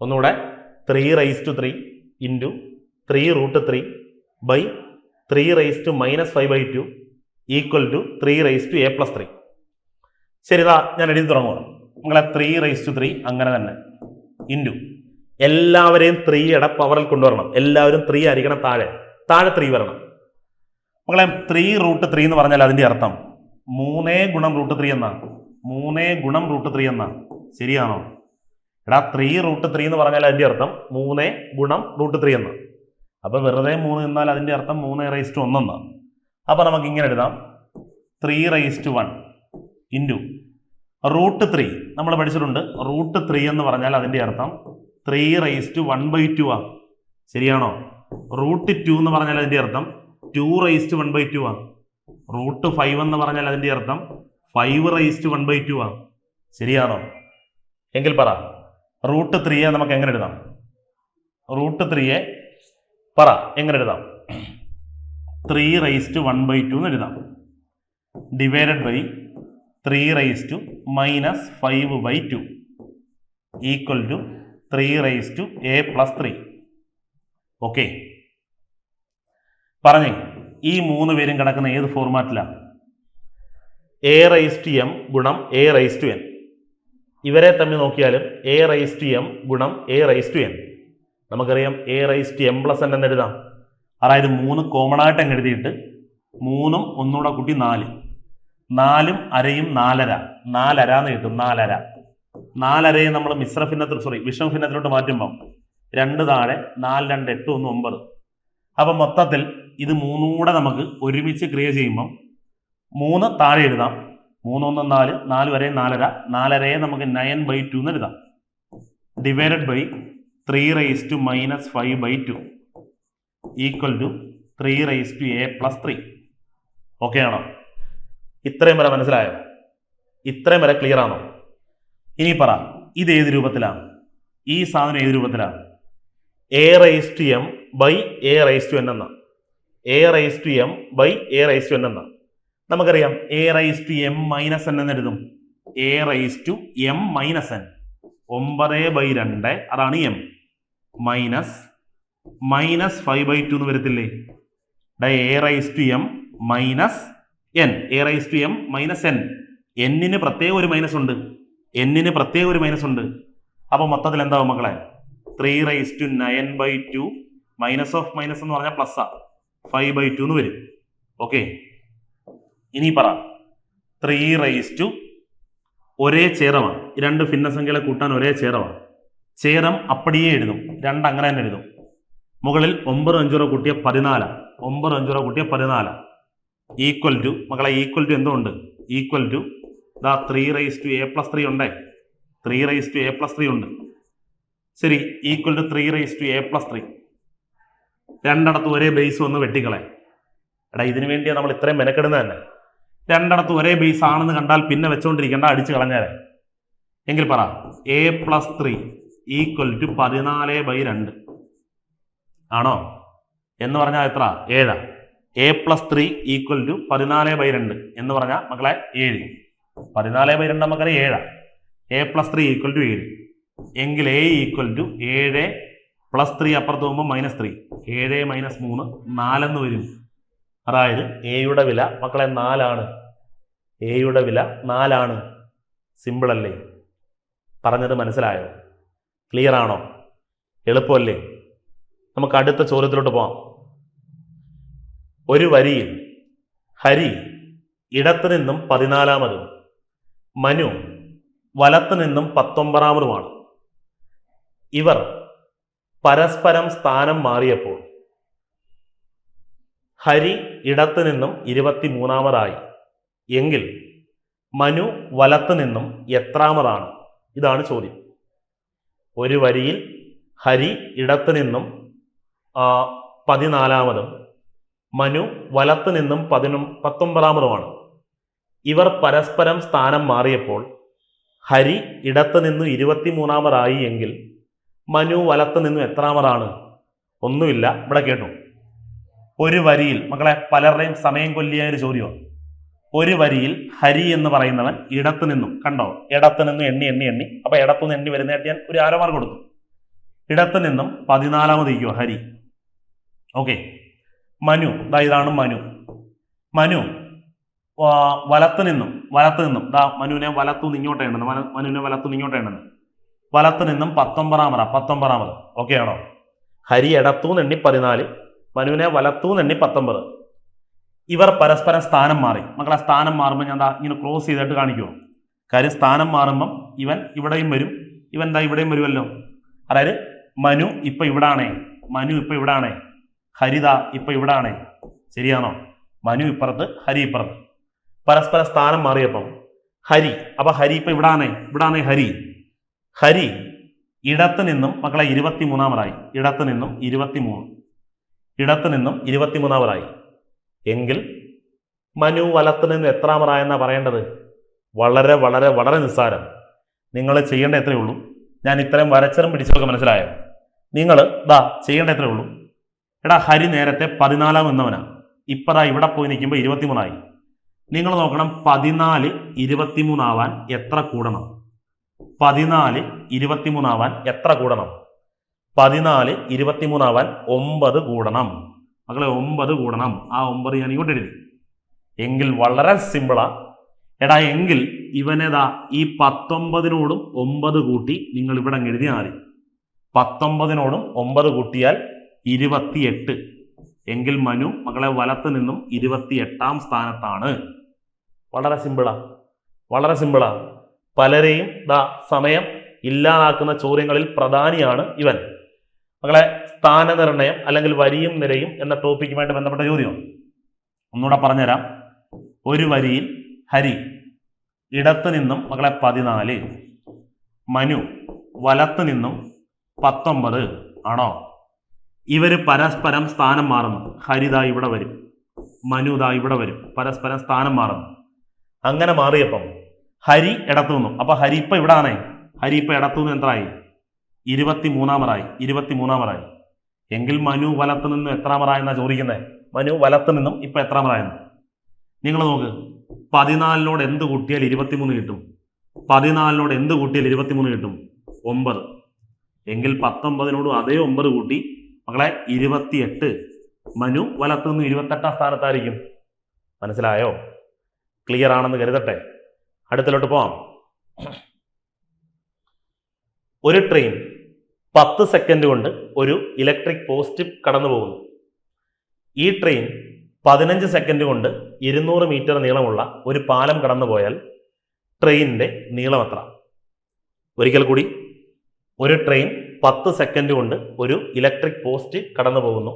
ഒന്നുകൂടെ, 3/3 into 3√3 by 3⁻⁻5/2 equal to 3a+3. ശരി, ഇതാ ഞാൻ എഴുതി തുടങ്ങുക. നിങ്ങളെ 3/3 അങ്ങനെ തന്നെ ഇൻറ്റു എല്ലാവരെയും 3യുടെ പവറിൽ കൊണ്ടുവരണം. എല്ലാവരും 3 ആയിരിക്കണം. താഴെ 3 വരണം. നമ്മളെ 3√3 എന്ന് പറഞ്ഞാൽ അതിൻ്റെ അർത്ഥം 3 ഗുണം √3 എന്നാണ്. 3 ഗുണം √3 എന്നാണ്. ശരിയാണോ? എടാ 3√3 എന്ന് പറഞ്ഞാൽ അതിൻ്റെ അർത്ഥം 3 ഗുണം √3 എന്നാണ്. അപ്പൊ വെറുതെ 3 എന്നാൽ അതിൻ്റെ അർത്ഥം 3/1 എന്നാണ്. അപ്പൊ നമുക്ക് ഇങ്ങനെ എഴുതാം, 3/1 ഇൻറ്റു √3. നമ്മൾ പഠിച്ചിട്ടുണ്ട് √3 എന്ന് പറഞ്ഞാൽ അതിൻ്റെ അർത്ഥം 3/1/2 ആണ്. ശരിയാണോ? √2 എന്ന് പറഞ്ഞാൽ അതിൻ്റെ അർത്ഥം 2/1/2 ആണ്. √5 എന്ന് പറഞ്ഞാൽ അതിൻ്റെ അർത്ഥം 5/1/2 ആണ്. ശരിയാണോ? എങ്കിൽ പറ, √3യെ നമുക്ക് എങ്ങനെ എഴുതാം? √3യെ പറ എങ്ങനെ എഴുതാം? 3/1/2 എന്ന് എഴുതാം. Divided by 3⁻⁻5/2 equal to 3a+3. Okay, പറഞ്ഞേ, ഈ 3 പേരും കിടക്കുന്ന ഏത് ഫോർമാറ്റിലാണ്? a⁻m ഗുണം a⁻n. ഇവരെ തമ്മിൽ നോക്കിയാലും a⁻m ഗുണം a⁻n. നമുക്കറിയാം a⁻m+n എന്ന് എഴുതാം. അതായത് 3 കോമൺ ആയിട്ട് അങ്ങ് എഴുതിയിട്ട് 3ഉം ഒന്നുകൂടെ കൂട്ടി 4. 4ഉം അരയും 4.5. 4.5 എന്ന് കിട്ടും. 4.5. 4.5 നമ്മൾ വിഷമഭിന്നത്തിലോട്ട് മാറ്റുമ്പം 2 താഴെ 4, 2, 8, 1, 9. അപ്പം മൊത്തത്തിൽ ഇത് 3 കൂടെ നമുക്ക് ഒരുമിച്ച് ക്രിയ ചെയ്യുമ്പം 3 താഴെ എഴുതാം. 3, 1, 4, 4 വരെ 4.5. 4.5 നമുക്ക് 9/2 എന്ന് എഴുതാം. Divided by 3⁻⁻5/2 equal to 3a+3. Okay ആണോ? ഇത്രയും വരെ മനസ്സിലായോ? ഇത്രയും വരെ ക്ലിയർ ആണോ? ഇനി പറ, ഇത് ഏത് രൂപത്തിലാണ്? ഈ സാധനം ഏത് രൂപത്തിലാണ്? a⁻m ബൈ a⁻n എന്നാണ്. a⁻m ബൈ a⁻n എന്നാണ്. നമുക്കറിയാം a⁻m-n എന്ന് എഴുതും. a⁻m-n 9/2 അതാണ് m മൈനസ് -5/2 എന്ന് വരത്തില്ലേ? a⁻m minus n. a⁻m minus n. എന്നിന് പ്രത്യേക ഒരു മൈനസ് ഉണ്ട്. അപ്പൊ മൊത്തത്തിൽ എന്താവും മക്കളെ? 3/9/2 മൈനസ് ഓഫ് മൈനസ് എന്ന് പറഞ്ഞാൽ പ്ലസ് 5/2 എന്ന് വരും. ഓക്കെ, ഇനി പറ, 3 ഒരേ ചേരമാണ്. 2 ഭിന്നസംഖ്യകളെ കൂട്ടാൻ ഒരേ ചേരമാണ്. ചേരം അപ്പടിയേ എഴുതും. 2 അങ്ങനെ തന്നെ എഴുതും. മുകളിൽ 9 5 കൂട്ടിയ 14. 9 5 കൂട്ടിയ 14 ഈക്വൽ ടു, മക്കളെ ഈക്വൽ ടു എന്തുകൊണ്ട്? ഈക്വൽ ടു 3a+3 ഉണ്ടേ. 3a+3 ഉണ്ട്. ശരി, ഈക്വൽ ടു 3a+3. രണ്ടിടത്ത് ഒരേ ബേസ് വന്ന് വെട്ടിക്കളെ. എടാ ഇതിനു വേണ്ടിയാണ് നമ്മൾ ഇത്രയും മെനക്കെടുന്നത് തന്നെ. രണ്ടിടത്ത് ഒരേ ബേസ് ആണെന്ന് കണ്ടാൽ പിന്നെ വെച്ചോണ്ടിരിക്കേണ്ട, അടിച്ചു കളഞ്ഞേരെ. എങ്കിൽ പറ, a+3 ഈക്വൽ ടു 14/2 ആണോ? എന്ന് പറഞ്ഞാൽ എത്ര? 7. a+3 ഈക്വൽ ടു 14/2 എന്ന് പറഞ്ഞാൽ മക്കളെ 7. 14/2 നമുക്കറിയാം 7. a+3 equal to 7. എങ്കിൽ a ഈക്വൽ ടു 7+3 അപ്പുറത്ത് പോകുമ്പോൾ -3. 7 - 3 4 വരും. അതായത് എയുടെ വില മക്കളെ 4 ആണ്. എയുടെ വില 4 ആണ്. സിമ്പിൾ അല്ലേ? പറഞ്ഞത് മനസ്സിലായോ? ക്ലിയർ ആണോ? എളുപ്പമല്ലേ? നമുക്ക് അടുത്ത ചോദ്യത്തിലോട്ട് പോവാം. ഒരു വരിയിൽ ഹരി ഇടത്തു നിന്നും 14-മതും മനു വലത്തു നിന്നും 19-മതുമാണ്. ഇവർ പരസ്പരം സ്ഥാനം മാറിയപ്പോൾ ഹരി ഇടത്തു നിന്നും 23-മതായി എങ്കിൽ മനു വലത്തു നിന്നും എത്രാമതാണ്? ഇതാണ് ചോദ്യം. ഒരു വരിയിൽ ഹരി ഇടത്തു നിന്നും 14-മതും മനു വലത്തു നിന്നും 19-മതുമാണ്. ഇവർ പരസ്പരം സ്ഥാനം മാറിയപ്പോൾ ഹരി ഇടത്തു നിന്നും 23-മതായി എങ്കിൽ മനു വലത്തു നിന്നും എത്രാമതാണ്? ഒന്നുമില്ല, ഇവിടെ കേട്ടു. ഒരു വരിയിൽ, മക്കളെ പലരുടെയും സമയം കൊല്ലിയ ഒരു ചോദ്യമാണ്. ഒരു വരിയിൽ ഹരി എന്ന് പറയുന്നവൻ ഇടത്തു നിന്നും, കണ്ടോ, ഇടത്തു നിന്നും എണ്ണി എണ്ണി എണ്ണി, അപ്പൊ ഇടത്തുനിന്ന് എണ്ണി വരുന്നതായിട്ട് ഞാൻ ഒരു ആരോ മാർക്ക് കൊടുത്തു. ഇടത്തു നിന്നും 14-മതിരിക്കുവോ ഹരി. ഓക്കെ, മനു, ഇതാണ് മനു. മനു വലത്തു നിന്നും മനുവിനെ വലത്തുനിന്ന് ഇങ്ങോട്ട് എണ്ണുന്നു, മനുവിനെ വലത്തുനിന്ന് ഇങ്ങോട്ട് എണ്ണുന്നു. വലത്തു നിന്നും 19-മത്. ഓക്കെ ആണോ? ഹരി ഇടത്തുനിന്ന് എണ്ണി 14, മനുവിനെ വലത്തുനിന്ന് എണ്ണി 19. ഇവർ പരസ്പരം സ്ഥാനം മാറി. മക്കളെ സ്ഥാനം മാറുമ്പോൾ ഞാൻ ഇങ്ങനെ ക്രോസ് ചെയ്തിട്ട് കാണിക്കുമോ? കാര്യം സ്ഥാനം മാറുമ്പം ഇവൻ ഇവിടെയും വരും, ഇവൻ ഇവിടെയും വരുമല്ലോ. അതായത് മനു ഇപ്പൊ ഇവിടാണേ, ഹരിത ഇപ്പൊ ഇവിടാണേ. ശരിയാണോ? മനു ഇപ്പുറത്ത്, ഹരി ഇപ്പുറത്ത്. പരസ്പര സ്ഥാനം മാറിയപ്പം ഹരി, അപ്പൊ ഹരി ഇപ്പൊ ഇവിടാണേ ഹരി ഇടത്തു നിന്നും മക്കളെ 23-മതായി. ഇടത്തു നിന്നും 23-മതായി എങ്കിൽ മനു വലത്തു നിന്ന് എത്രാമതായെന്നാ പറയേണ്ടത്? വളരെ വളരെ വളരെ നിസ്സാരം. നിങ്ങൾ ചെയ്യേണ്ട എത്രയേ ഉള്ളൂ, ഞാൻ ഇത്രയും വരച്ചറും പിടിച്ചൊക്കെ മനസ്സിലായോ? നിങ്ങൾ ചെയ്യേണ്ട എത്രയേ ഉള്ളൂ. എടാ, ഹരി നേരത്തെ 14 എന്നവനാ, ഇപ്പതാ ഇവിടെ പോയി നിൽക്കുമ്പോൾ 23-ആയി. നിങ്ങൾ നോക്കണം, 14 23 ആവാൻ എത്ര കൂടണം? 14 23 ആവാൻ എത്ര കൂടണം? 14 23 ആവാൻ 9 കൂടണം. മക്കളെ 9 കൂടണം. ആ 9 ഞാൻ ഇങ്ങോട്ട് എഴുതി. എങ്കിൽ വളരെ സിമ്പിളാ. എടാ, എങ്കിൽ ഇവനേതാ ഈ 19-നോടും 9 കൂട്ടി നിങ്ങൾ ഇവിടെ എഴുതിയാൽ മതി. 19-നോടും 9 കൂട്ടിയാൽ 28. എങ്കിൽ മനു മക്കളെ വലത്ത് നിന്നും 28-ാം സ്ഥാനത്താണ്. വളരെ സിമ്പിളാ. പലരെയും സമയം ഇല്ലാതാക്കുന്ന ചോദ്യങ്ങളിൽ പ്രധാനിയാണ് ഇവൻ. മക്കളെ, സ്ഥാനനിർണയം അല്ലെങ്കിൽ വരിയും നിരയും എന്ന ടോപ്പിക്കുമായിട്ട് ബന്ധപ്പെട്ട ചോദ്യം ഒന്നുകൂടെ പറഞ്ഞുതരാം. ഒരു വരിയിൽ ഹരി ഇടത്തു നിന്നും മക്കളെ 14, മനു വലത്തു നിന്നും 19 ആണോ? ഇവര് പരസ്പരം സ്ഥാനം മാറുന്നു. ഹരിത ഇവിടെ വരും, മനുത ഇവിടെ വരും, പരസ്പരം സ്ഥാനം മാറുന്നു. അങ്ങനെ മാറിയപ്പം ഹരി ഇടത്തു നിന്നും, അപ്പൊ ഹരി ഇപ്പൊ ഇവിടാണേ, ഹരി ഇപ്പൊ ഇടത്തു നിന്ന് എന്തായി? 23-മതായി. എങ്കിൽ മനു വലത്തു നിന്നും എത്രാമതായെന്നാ ചോദിക്കുന്നത്? മനു വലത്തു നിന്നും ഇപ്പൊ എത്രാമതായെന്ന് നിങ്ങൾ നോക്ക്. 14-നോട് എന്ത് കൂട്ടിയാൽ 23 കിട്ടും? 14-നോട് എന്ത് കൂട്ടിയാൽ 23 കിട്ടും? 9. എങ്കിൽ 19-നോട് അതേ 9 കൂട്ടി മക്കളെ 28. മനു വലത്തു നിന്ന് 28-ാം സ്ഥാനത്തായിരിക്കും. മനസ്സിലായോ? ക്ലിയർ ആണെന്ന് കരുതട്ടെ. അടുത്തിലോട്ട് പോവാം. ഒരു ട്രെയിൻ 10 സെക്കൻഡ് കൊണ്ട് ഒരു ഇലക്ട്രിക് പോസ്റ്റ് കടന്നു പോകുന്നു. ഈ ട്രെയിൻ 15 സെക്കൻഡ് കൊണ്ട് 200 മീറ്റർ നീളമുള്ള ഒരു പാലം കടന്നു പോയാൽ ട്രെയിനിന്റെ നീളം എത്ര? ഒരിക്കൽ കൂടി, ഒരു ട്രെയിൻ 10 സെക്കൻഡ് കൊണ്ട് ഒരു ഇലക്ട്രിക് പോസ്റ്റ് കടന്നു പോകുന്നു.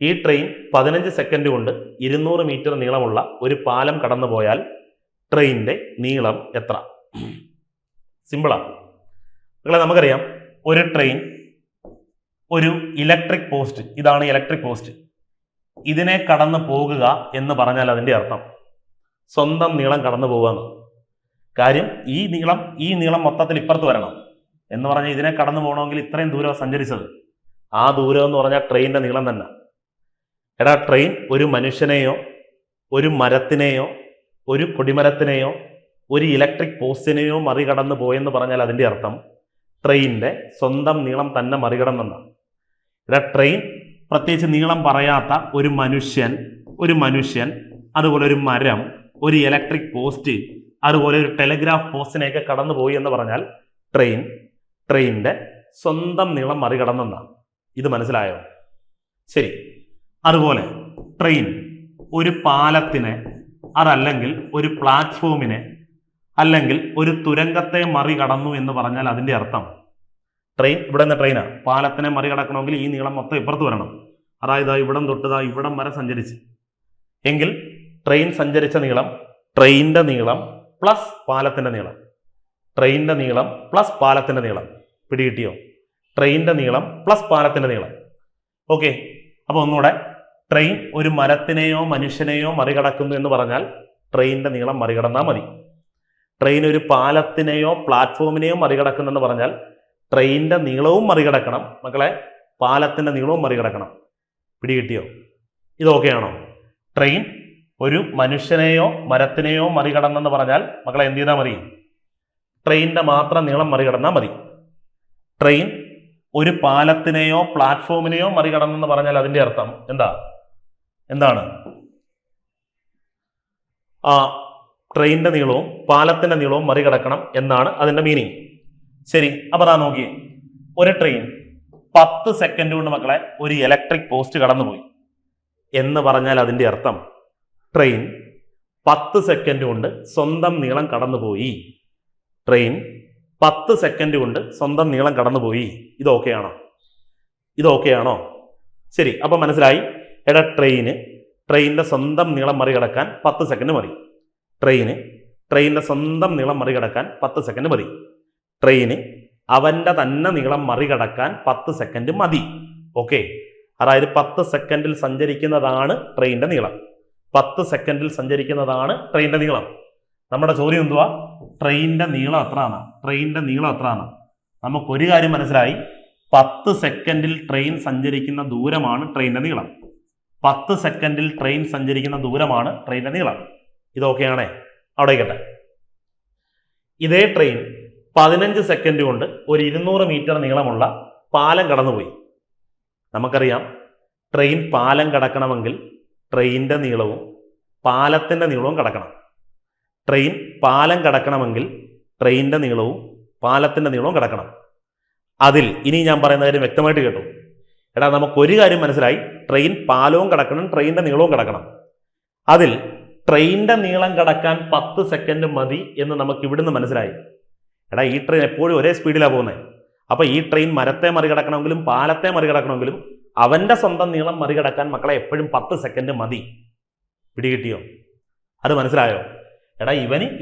ഈ ട്രെയിൻ 15 സെക്കൻഡ് കൊണ്ട് 200 മീറ്റർ നീളമുള്ള ഒരു പാലം കടന്നു പോയാൽ ട്രെയിനിന്റെ നീളം എത്ര? സിമ്പിളാണ്. നമുക്കറിയാം, ഒരു ട്രെയിൻ, ഒരു ഇലക്ട്രിക് പോസ്റ്റ്, ഇതാണ് ഇലക്ട്രിക് പോസ്റ്റ്, ഇതിനെ കടന്നു പോകുക എന്ന് പറഞ്ഞാൽ അതിന്റെ അർത്ഥം സ്വന്തം നീളം കടന്നു പോകുക. കാര്യം ഈ നീളം മൊത്തത്തിൽ ഇപ്പുറത്ത് വരണം എന്ന് പറഞ്ഞാൽ ഇതിനെ കടന്നു പോകണമെങ്കിൽ ഇത്രയും ദൂരം സഞ്ചരിച്ചത്. ആ ദൂരം എന്ന് പറഞ്ഞാൽ ട്രെയിനിന്റെ നീളം തന്നെ. എടാ, ട്രെയിൻ ഒരു മനുഷ്യനെയോ ഒരു മരത്തിനെയോ ഒരു കൊടിമരത്തിനെയോ ഒരു ഇലക്ട്രിക് പോസ്റ്റിനെയോ മറികടന്നു പോയെന്ന് പറഞ്ഞാൽ അതിന്റെ അർത്ഥം ട്രെയിനിന്റെ സ്വന്തം നീളം തന്നെ മറികടന്നെന്നാണ്. എടാ, ട്രെയിൻ പ്രത്യേകിച്ച് നീളം പറയാത്ത ഒരു മനുഷ്യൻ, അതുപോലെ ഒരു മരം, ഒരു ഇലക്ട്രിക് പോസ്റ്റ്, അതുപോലെ ഒരു ടെലിഗ്രാഫ് പോസ്റ്റിനെയൊക്കെ കടന്നു പോയി എന്ന് പറഞ്ഞാൽ ട്രെയിനിന്റെ സ്വന്തം നീളം മറികടന്നെന്നാണ്. ഇത് മനസ്സിലായോ? ശരി. അതുപോലെ ട്രെയിൻ ഒരു പാലത്തിനെ, അതല്ലെങ്കിൽ ഒരു പ്ലാറ്റ്ഫോമിനെ, അല്ലെങ്കിൽ ഒരു തുരങ്കത്തെ മറികടന്നു എന്ന് പറഞ്ഞാൽ അതിന്റെ അർത്ഥം ട്രെയിൻ, ഇവിടെ നിന്ന് ട്രെയിനാണ്, പാലത്തിനെ മറികടക്കണമെങ്കിൽ ഈ നീളം മൊത്തം ഇപ്പുറത്ത് വരണം. അതായത് ഇവിടം തൊട്ട് ഇവിടം വരെ സഞ്ചരിച്ച്, എങ്കിൽ ട്രെയിൻ സഞ്ചരിച്ച നീളം ട്രെയിനിന്റെ നീളം പ്ലസ് പാലത്തിന്റെ നീളം, ട്രെയിനിന്റെ നീളം പ്ലസ് പാലത്തിന്റെ നീളം. പിടികിട്ടിയോ? ട്രെയിനിന്റെ നീളം പ്ലസ് പാലത്തിന്റെ നീളം. ഓക്കെ, അപ്പൊ ഒന്നുകൂടെ, ട്രെയിൻ ഒരു മരത്തിനെയോ മനുഷ്യനെയോ മറികടക്കുന്നു എന്ന് പറഞ്ഞാൽ ട്രെയിനിന്റെ നീളം മറികടന്നാൽ മതി. ട്രെയിൻ ഒരു പാലത്തിനെയോ പ്ലാറ്റ്ഫോമിനെയോ മറികടക്കുന്നെന്ന് പറഞ്ഞാൽ ട്രെയിനിന്റെ നീളവും മറികടക്കണം മക്കളെ, പാലത്തിന്റെ നീളവും മറികടക്കണം. പിടികിട്ടിയോ? ഇതൊക്കെയാണോ? ട്രെയിൻ ഒരു മനുഷ്യനെയോ മരത്തിനെയോ മറികടന്നെന്ന് പറഞ്ഞാൽ മക്കളെ എന്ത് ചെയ്താൽ മതി? ട്രെയിനിന്റെ മാത്രം നീളം മറികടന്നാൽ മതി. ട്രെയിൻ ഒരു പാലത്തിനെയോ പ്ലാറ്റ്ഫോമിനെയോ മറികടന്നെന്ന് പറഞ്ഞാൽ അതിന്റെ അർത്ഥം എന്താണ്? ട്രെയിനിന്റെ നീളവും പാലത്തിന്റെ നീളവും മറികടക്കണം എന്നാണ് അതിന്റെ മീനിങ്. ശരി, അപ്പൊ നോക്കിയേ, ഒരു ട്രെയിൻ 10 സെക്കൻഡ് കൊണ്ട് മക്കളെ ഒരു ഇലക്ട്രിക് പോസ്റ്റ് കടന്നുപോയി എന്ന് പറഞ്ഞാൽ അതിന്റെ അർത്ഥം ട്രെയിൻ 10 സെക്കൻഡ് കൊണ്ട് സ്വന്തം നീളം കടന്നുപോയി. ട്രെയിൻ 10 സെക്കൻഡ് കൊണ്ട് സ്വന്തം നീളം കടന്നുപോയി. ഇതൊക്കെയാണോ? ശരി, അപ്പൊ മനസ്സിലായി. എടാ, ട്രെയിനിന്റെ സ്വന്തം നീളം മറികടക്കാൻ 10 സെക്കൻഡ് മതി. ട്രെയിനിന്റെ സ്വന്തം നീളം മറികടക്കാൻ 10 സെക്കൻഡ് മതി. ട്രെയിന് അവന്റെ തന്നെ നീളം മറികടക്കാൻ 10 സെക്കൻഡ് മതി. ഓക്കെ, അതായത് 10 സെക്കൻഡിൽ സഞ്ചരിക്കുന്നതാണ് ട്രെയിനിന്റെ നീളം. 10 സെക്കൻഡിൽ സഞ്ചരിക്കുന്നതാണ് ട്രെയിനിന്റെ നീളം. നമ്മുടെ ചോദ്യം എന്തുവാ? ട്രെയിനിന്റെ നീളം എത്രയാണ്? നമുക്കൊരു കാര്യം മനസ്സിലായി, 10 സെക്കൻഡിൽ ട്രെയിൻ സഞ്ചരിക്കുന്ന ദൂരമാണ് ട്രെയിനിന്റെ നീളം. 10 സെക്കൻഡിൽ ട്രെയിൻ സഞ്ചരിക്കുന്ന ദൂരമാണ് ട്രെയിനിന്റെ നീളം. ഇതൊക്കെയാണേ, അവിടെ ഇരിക്കട്ടെ. ഇതേ ട്രെയിൻ 15 സെക്കൻഡ് കൊണ്ട് ഒരു 200 മീറ്റർ നീളമുള്ള പാലം കടന്നുപോയി. നമുക്കറിയാം, ട്രെയിൻ പാലം കടക്കണമെങ്കിൽ ട്രെയിനിന്റെ നീളവും പാലത്തിന്റെ നീളവും കടക്കണം. ട്രെയിൻ പാലം കടക്കണമെങ്കിൽ ട്രെയിനിന്റെ നീളവും പാലത്തിന്റെ നീളവും കടക്കണം. അതിൽ ഇനി ഞാൻ പറയുന്ന കാര്യം വ്യക്തമായിട്ട് കേട്ടു. എടാ, നമുക്കൊരു കാര്യം മനസ്സിലായി, ട്രെയിൻ പാലവും കടക്കണം, ട്രെയിനിന്റെ നീളവും കടക്കണം. അതിൽ ട്രെയിനിന്റെ നീളം കടക്കാൻ 10 സെക്കൻഡ് മതി എന്ന് നമുക്ക് ഇവിടുന്ന് മനസ്സിലായി. എടാ, ഈ ട്രെയിൻ എപ്പോഴും ഒരേ സ്പീഡിലാണ് പോകുന്നത്. അപ്പൊ ഈ ട്രെയിൻ മരത്തെ മറികടക്കണമെങ്കിലും പാലത്തെ മറികടക്കണമെങ്കിലും അവന്റെ സ്വന്തം നീളം മറികടക്കാൻ മക്കളെ എപ്പോഴും 10 സെക്കൻഡ് മതി. പിടികിട്ടിയോ? അത് മനസ്സിലായോ? എടാ,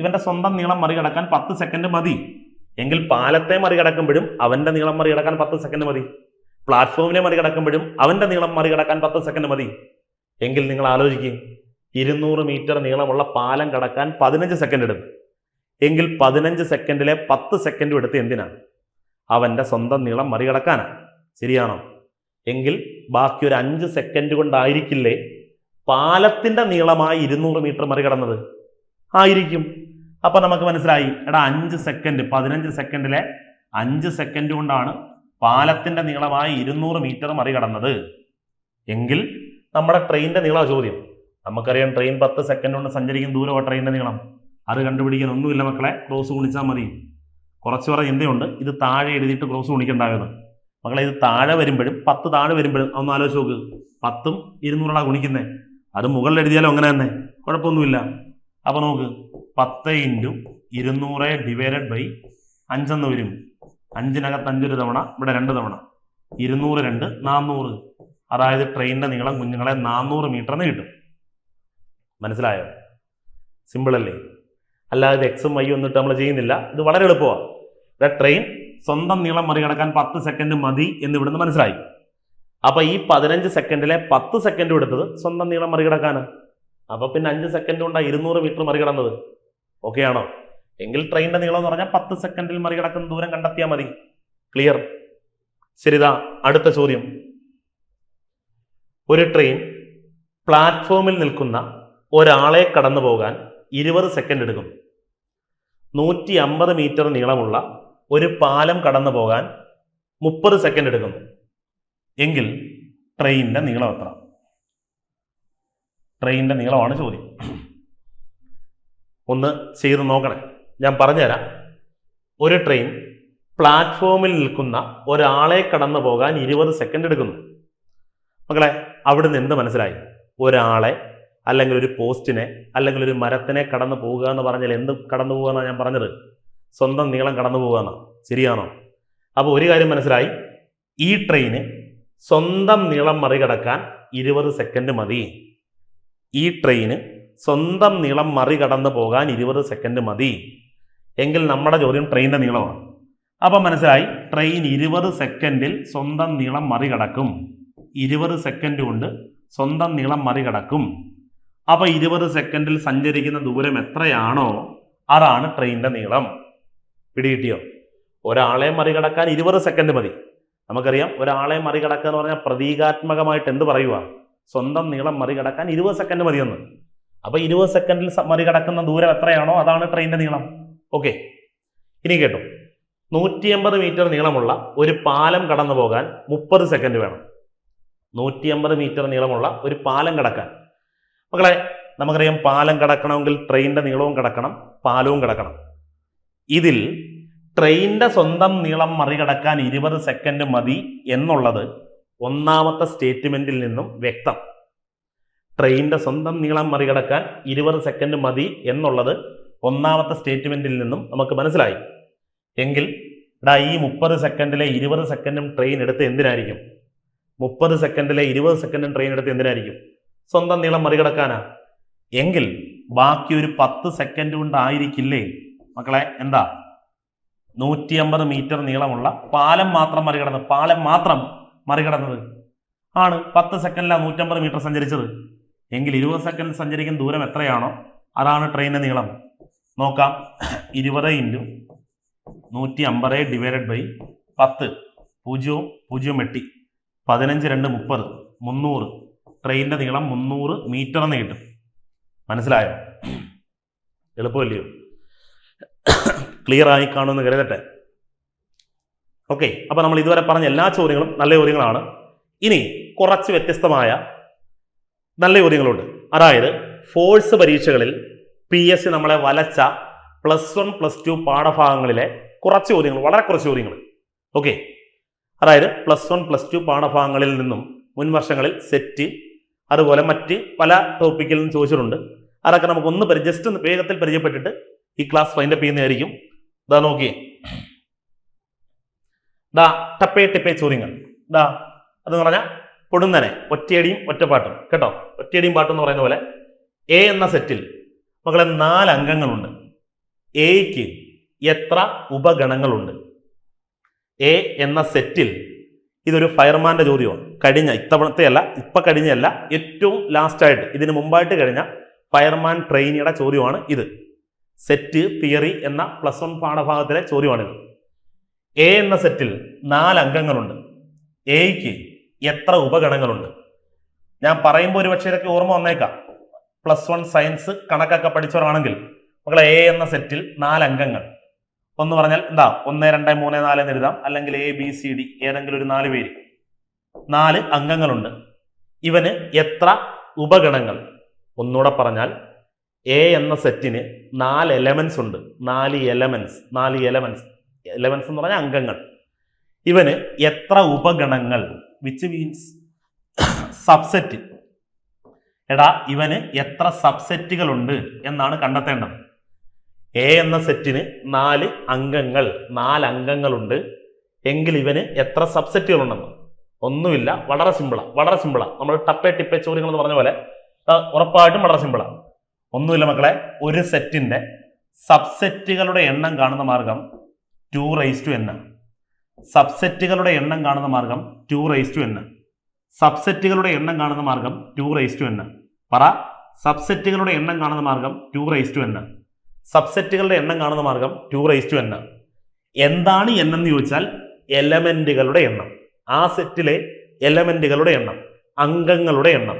ഇവന്റെ സ്വന്തം നീളം മറികടക്കാൻ 10 സെക്കൻഡ് മതി എങ്കിൽ പാലത്തെ മറികടക്കുമ്പോഴും അവന്റെ നീളം മറികടക്കാൻ 10 സെക്കൻഡ് മതി. പ്ലാറ്റ്ഫോമിനെ മറികടക്കുമ്പോഴും അവന്റെ നീളം മറികടക്കാൻ 10 സെക്കൻഡ് മതി. എങ്കിൽ നിങ്ങൾ ആലോചിക്കുക, 200 മീറ്റർ നീളമുള്ള പാലം കടക്കാൻ 15 സെക്കൻഡ് എടുത്തു എങ്കിൽ 15 സെക്കൻഡിലെ 10 സെക്കൻഡും എടുത്ത് എന്തിനാണ്? അവന്റെ സ്വന്തം നീളം മറികടക്കാനാണ്. ശരിയാണോ? എങ്കിൽ ബാക്കി ഒരു 5 സെക്കൻഡ് കൊണ്ടായിരിക്കില്ലേ പാലത്തിന്റെ നീളമായി 200 മീറ്റർ മറികടന്നത്? ആയിരിക്കും. അപ്പൊ നമുക്ക് മനസ്സിലായി, എടാ, 5 സെക്കൻഡ്, 15 സെക്കൻഡിലെ 5 സെക്കൻഡ് കൊണ്ടാണ് പാലത്തിന്റെ നീളമായി 200 മീറ്റർ മറികടന്നത്. എങ്കിൽ നമ്മുടെ ട്രെയിനിന്റെ നീള ചോദ്യം. നമുക്കറിയാം, ട്രെയിൻ 10 സെക്കൻഡ് കൊണ്ട് സഞ്ചരിക്കുന്ന ദൂരമാണ് ട്രെയിനിന്റെ നീളം. അത് കണ്ടുപിടിക്കാൻ ഒന്നുമില്ല മക്കളെ, ക്രോസ് ഗുണിച്ചാൽ മതി. കുറച്ച് പറ ചിന്തയുണ്ട്, ഇത് താഴെ എഴുതിയിട്ട് ക്രോസ് ഗുണിക്കണ്ടായത്. മക്കളെ, ഇത് താഴെ വരുമ്പോഴും 10 താഴെ വരുമ്പോഴും ഒന്ന് ആലോചിച്ച് നോക്ക്. 10ഉം 200 ഗുണിക്കുന്നേ. അത് മുകളിൽ എഴുതിയാലും അങ്ങനെ തന്നെ, കുഴപ്പമൊന്നുമില്ല. അപ്പൊ നോക്ക്, 10 × 200 ഡിവൈഡഡ് ബൈ 5 എന്ന് വരും. 5-നകത്ത് 5 ഒരു തവണ, ഇവിടെ 2 തവണ. 200 2 400. അതായത് ട്രെയിനിന്റെ നീളം കുഞ്ഞുങ്ങളെ 400 മീറ്റർ എന്ന് കിട്ടും. മനസ്സിലായോ? സിമ്പിൾ അല്ലേ? അല്ലാതെ എക്സും വൈയും ഒന്നിട്ട് നമ്മൾ ചെയ്യുന്നില്ല. ഇത് വളരെ എളുപ്പമാണ്. ട്രെയിൻ സ്വന്തം നീളം മറികടക്കാൻ 10 സെക്കൻഡ് മതി എന്ന് ഇവിടുന്ന് മനസ്സിലായി. അപ്പൊ ഈ 15 സെക്കൻഡിലെ 10 സെക്കൻഡ് എടുത്തത് സ്വന്തം നീളം മറികടക്കാന്. അപ്പൊ പിന്നെ 5 സെക്കൻഡ് കൊണ്ടാണ് 200 മീറ്റർ മറികടന്നത്. ഓക്കെ ആണോ? എങ്കിൽ ട്രെയിനിന്റെ നീളം എന്ന് പറഞ്ഞാൽ 10 സെക്കൻഡിൽ മറികടക്കുന്ന ദൂരം കണ്ടെത്തിയാൽ മതി. ക്ലിയർ? ശരിതാ, അടുത്ത ചോദ്യം. ഒരു ട്രെയിൻ പ്ലാറ്റ്ഫോമിൽ നിൽക്കുന്ന ഒരാളെ കടന്നു പോകാൻ 20 സെക്കൻഡ് എടുക്കുന്നു. 150 മീറ്റർ നീളമുള്ള ഒരു പാലം കടന്നു പോകാൻ 30 സെക്കൻഡ് എടുക്കുന്നു. എങ്കിൽ ട്രെയിനിന്റെ നീളം എത്ര? ട്രെയിനിന്റെ നീളമാണ് ചോദ്യം. ഒന്ന് ചെയ്ത് നോക്കണേ, ഞാൻ പറഞ്ഞുതരാം. ഒരു ട്രെയിൻ പ്ലാറ്റ്ഫോമിൽ നിൽക്കുന്ന ഒരാളെ കടന്നു പോകാൻ 20 സെക്കൻഡ് എടുക്കുന്നു. മക്കളെ, അവിടുന്ന് എന്ത് മനസ്സിലായി? ഒരാളെ അല്ലെങ്കിൽ ഒരു പോസ്റ്റിനെ അല്ലെങ്കിൽ ഒരു മരത്തിനെ കടന്നു പോവുക എന്ന് പറഞ്ഞാൽ എന്ത് കടന്നു പോകുക എന്നാണ് ഞാൻ പറഞ്ഞത്? സ്വന്തം നീളം കടന്നു പോകുക എന്നാണ്. ശരിയാണോ? അപ്പോൾ ഒരു കാര്യം മനസ്സിലായി, ഈ ട്രെയിന് സ്വന്തം നീളം മറികടക്കാൻ 20 സെക്കൻഡ് മതി. ഈ ട്രെയിന് സ്വന്തം നീളം മറികടന്ന് പോകാൻ 20 സെക്കൻഡ് മതി. എങ്കിൽ നമ്മുടെ ചോദ്യം ട്രെയിനിൻ്റെ നീളമാണ്. അപ്പം മനസ്സിലായി, ട്രെയിൻ 20 സെക്കൻഡിൽ സ്വന്തം നീളം മറികടക്കും. 20 സെക്കൻഡ് കൊണ്ട് സ്വന്തം നീളം മറികടക്കും. അപ്പോൾ 20 സെക്കൻഡിൽ സഞ്ചരിക്കുന്ന ദൂരം എത്രയാണോ അതാണ് ട്രെയിനിൻ്റെ നീളം. പിടികിട്ടിയോ? ഒരാളെ മറികടക്കാൻ 20 സെക്കൻഡ് മതി. നമുക്കറിയാം, ഒരാളെ മറികടക്കുക എന്ന് പറഞ്ഞാൽ പ്രതീകാത്മകമായിട്ട് എന്ത് പറയുക? സ്വന്തം നീളം മറികടക്കാൻ 20 സെക്കൻഡ് മതിയെന്ന്. അപ്പോൾ 20 സെക്കൻഡിൽ മറികടക്കുന്ന ദൂരം എത്രയാണോ അതാണ് ട്രെയിനിൻ്റെ നീളം. ഓക്കെ, ഇനി കേട്ടോ, 180 മീറ്റർ നീളമുള്ള ഒരു പാലം കടന്നു പോകാൻ 30 സെക്കൻഡ് വേണം. 180 മീറ്റർ നീളമുള്ള ഒരു പാലം കടക്കാൻ. മക്കളെ, നമുക്കറിയാം, പാലം കടക്കണമെങ്കിൽ ട്രെയിനിൻ്റെ നീളവും കടക്കണം, പാലവും കടക്കണം. ഇതിൽ ട്രെയിനിൻ്റെ സ്വന്തം നീളം മറികടക്കാൻ 20 സെക്കൻഡ് മതി എന്നുള്ളത് ഒന്നാമത്തെ സ്റ്റേറ്റ്മെന്റിൽ നിന്നും വ്യക്തം. ട്രെയിനിൻ്റെ സ്വന്തം നീളം മറികടക്കാൻ 20 സെക്കൻഡ് മതി എന്നുള്ളത് ഒന്നാമത്തെ സ്റ്റേറ്റ്മെന്റിൽ നിന്നും നമുക്ക് മനസ്സിലായി. എങ്കിൽ ഈ 30 സെക്കൻഡിലെ 20 സെക്കൻഡും ട്രെയിൻ എടുത്ത് എന്തിനായിരിക്കും? 30 സെക്കൻഡിലെ 20 സെക്കൻഡും ട്രെയിൻ എടുത്ത് എന്തിനായിരിക്കും? സ്വന്തം നീളം മറികടക്കാനാ. എങ്കിൽ ബാക്കി ഒരു 10 സെക്കൻഡ് കൊണ്ടായിരിക്കില്ലേ മക്കളെ എന്താ 150 മീറ്റർ നീളമുള്ള പാലം മാത്രം മറികടന്നത് ആണ്. 10 സെക്കൻഡിലാണ് 150 മീറ്റർ സഞ്ചരിച്ചത്. എങ്കിൽ 20 സെക്കൻഡ് സഞ്ചരിക്കുന്ന ദൂരം എത്രയാണോ അതാണ് ട്രെയിനിൻ്റെ നീളം. നോക്കാം, 20 × 150 ഡിവൈഡഡ് ബൈ 10, 0 0 8, 15 2 30, 300. ട്രെയിനിൻ്റെ നീളം 300 മീറ്റർ എന്ന് കിട്ടും. മനസ്സിലായോ? എളുപ്പമല്ലയോ? ക്ലിയർ ആയി കാണുമെന്ന് കരുതട്ടെ. ഓക്കെ, അപ്പോൾ നമ്മൾ ഇതുവരെ പറഞ്ഞ എല്ലാ ചോദ്യങ്ങളും നല്ല ചോദ്യങ്ങളാണ്. ഇനി കുറച്ച് വ്യത്യസ്തമായ നല്ല ചോദ്യങ്ങളുണ്ട്. അതായത് ഫോഴ്സ് പരീക്ഷകളിൽ PSC നമ്മളെ വലച്ച +1 +2 പാഠഭാഗങ്ങളിലെ കുറച്ച് ചോദ്യങ്ങൾ, വളരെ കുറച്ച് ചോദ്യങ്ങൾ. ഓക്കെ, അതായത് +1 +2 പാഠഭാഗങ്ങളിൽ നിന്നും മുൻ വർഷങ്ങളിൽ സെറ്റ്, അതുപോലെ മറ്റ് പല ടോപ്പിക്കിൽ നിന്നും ചോദിച്ചിട്ടുണ്ട്. അതൊക്കെ നമുക്കൊന്ന് ജസ്റ്റ് ഒന്ന് വേഗത്തിൽ പരിചയപ്പെട്ടിട്ട് ഈ ക്ലാസ് ഫൈൻഡപ്പ് ചെയ്യുന്നതായിരിക്കും. ഇതാ നോക്കിയേ, ടപ്പേ ടിപ്പേ ചോദ്യങ്ങൾ. അതെന്ന് പറഞ്ഞാൽ പൊടുന്നനെ ഒറ്റയടിയും ഒറ്റപ്പാട്ടും. കേട്ടോ, ഒറ്റയടിയും പാട്ടും എന്ന് പറയുന്ന പോലെ എ എന്ന സെറ്റിൽ മക്കളെ 4 അംഗങ്ങളുണ്ട്. എയ്ക്ക് എത്ര ഉപഗണങ്ങളുണ്ട്? എ എന്ന സെറ്റിൽ ഇതൊരു ഫയർമാന്റെ ചോദ്യമാണ്. കഴിഞ്ഞ ഏറ്റവും ലാസ്റ്റായിട്ട് ഇതിന് മുമ്പായിട്ട് കഴിഞ്ഞ ഫയർമാൻ ട്രെയിനിയുടെ ചോദ്യമാണ് ഇത്. സെറ്റ് തിയറി എന്ന +1 പാഠഭാഗത്തിലെ ചോദ്യമാണിത്. എ എന്ന സെറ്റിൽ 4 അംഗങ്ങളുണ്ട്. എയ്ക്ക് എത്ര ഉപഗണങ്ങളുണ്ട്? ഞാൻ പറയുമ്പോൾ ഒരു പക്ഷേ ഇതൊക്കെ ഓർമ്മ വന്നേക്കാം. +1 സയൻസ് കണക്കൊക്കെ പഠിച്ചവരാണെങ്കിൽ മക്കളെ എ എന്ന സെറ്റിൽ 4 അംഗങ്ങൾ ഒന്ന് പറഞ്ഞാൽ 1 2 3 4 എന്ന് എഴുതാം. അല്ലെങ്കിൽ ABCD ഏതെങ്കിലും ഒരു 4 പേര്, 4 അംഗങ്ങളുണ്ട്. ഇവന് എത്ര ഉപഗണങ്ങൾ? ഒന്നുകൂടെ പറഞ്ഞാൽ എ എന്ന സെറ്റിന് 4 എലമെന്റ്സ് ഉണ്ട്. 4 എലമെന്റ്സ് എന്ന് പറഞ്ഞാൽ അംഗങ്ങൾ. ഇവന് എത്ര ഉപഗണങ്ങൾ? Which means subset. ഇവന് എത്ര സബ്സെറ്റുകളുണ്ട് എന്നാണ് കണ്ടെത്തേണ്ടത്. എ എന്ന സെറ്റിന് 4 അംഗങ്ങളുണ്ട്. എങ്കിൽ ഇവന് എത്ര സബ്സെറ്റുകളുണ്ടെന്ന്? ഒന്നുമില്ല, വളരെ സിമ്പിളാ. നമ്മൾ ടപ്പേ ടിപ്പേ ചോദ്യങ്ങൾ എന്ന് പറഞ്ഞ പോലെ ഉറപ്പായിട്ടും വളരെ സിമ്പിളാ. ഒന്നുമില്ല മക്കളെ, ഒരു സെറ്റിന്റെ സബ്സെറ്റുകളുടെ എണ്ണം കാണുന്ന മാർഗം 2n. സബ്സെറ്റുകളുടെ എണ്ണം കാണുന്ന മാർഗം 2n. സബ്സെറ്റുകളുടെ എണ്ണം കാണുന്ന മാർഗം 2n. പറ, സബ്സെറ്റുകളുടെ എണ്ണം കാണുന്ന മാർഗം 2n. സബ്സെറ്റുകളുടെ എണ്ണം കാണുന്ന മാർഗം 2n. എന്താണ് n എന്ന് ചോദിച്ചാൽ എലമെന്റുകളുടെ എണ്ണം. ആ സെറ്റിലെ എലമെന്റുകളുടെ എണ്ണം, അംഗങ്ങളുടെ എണ്ണം.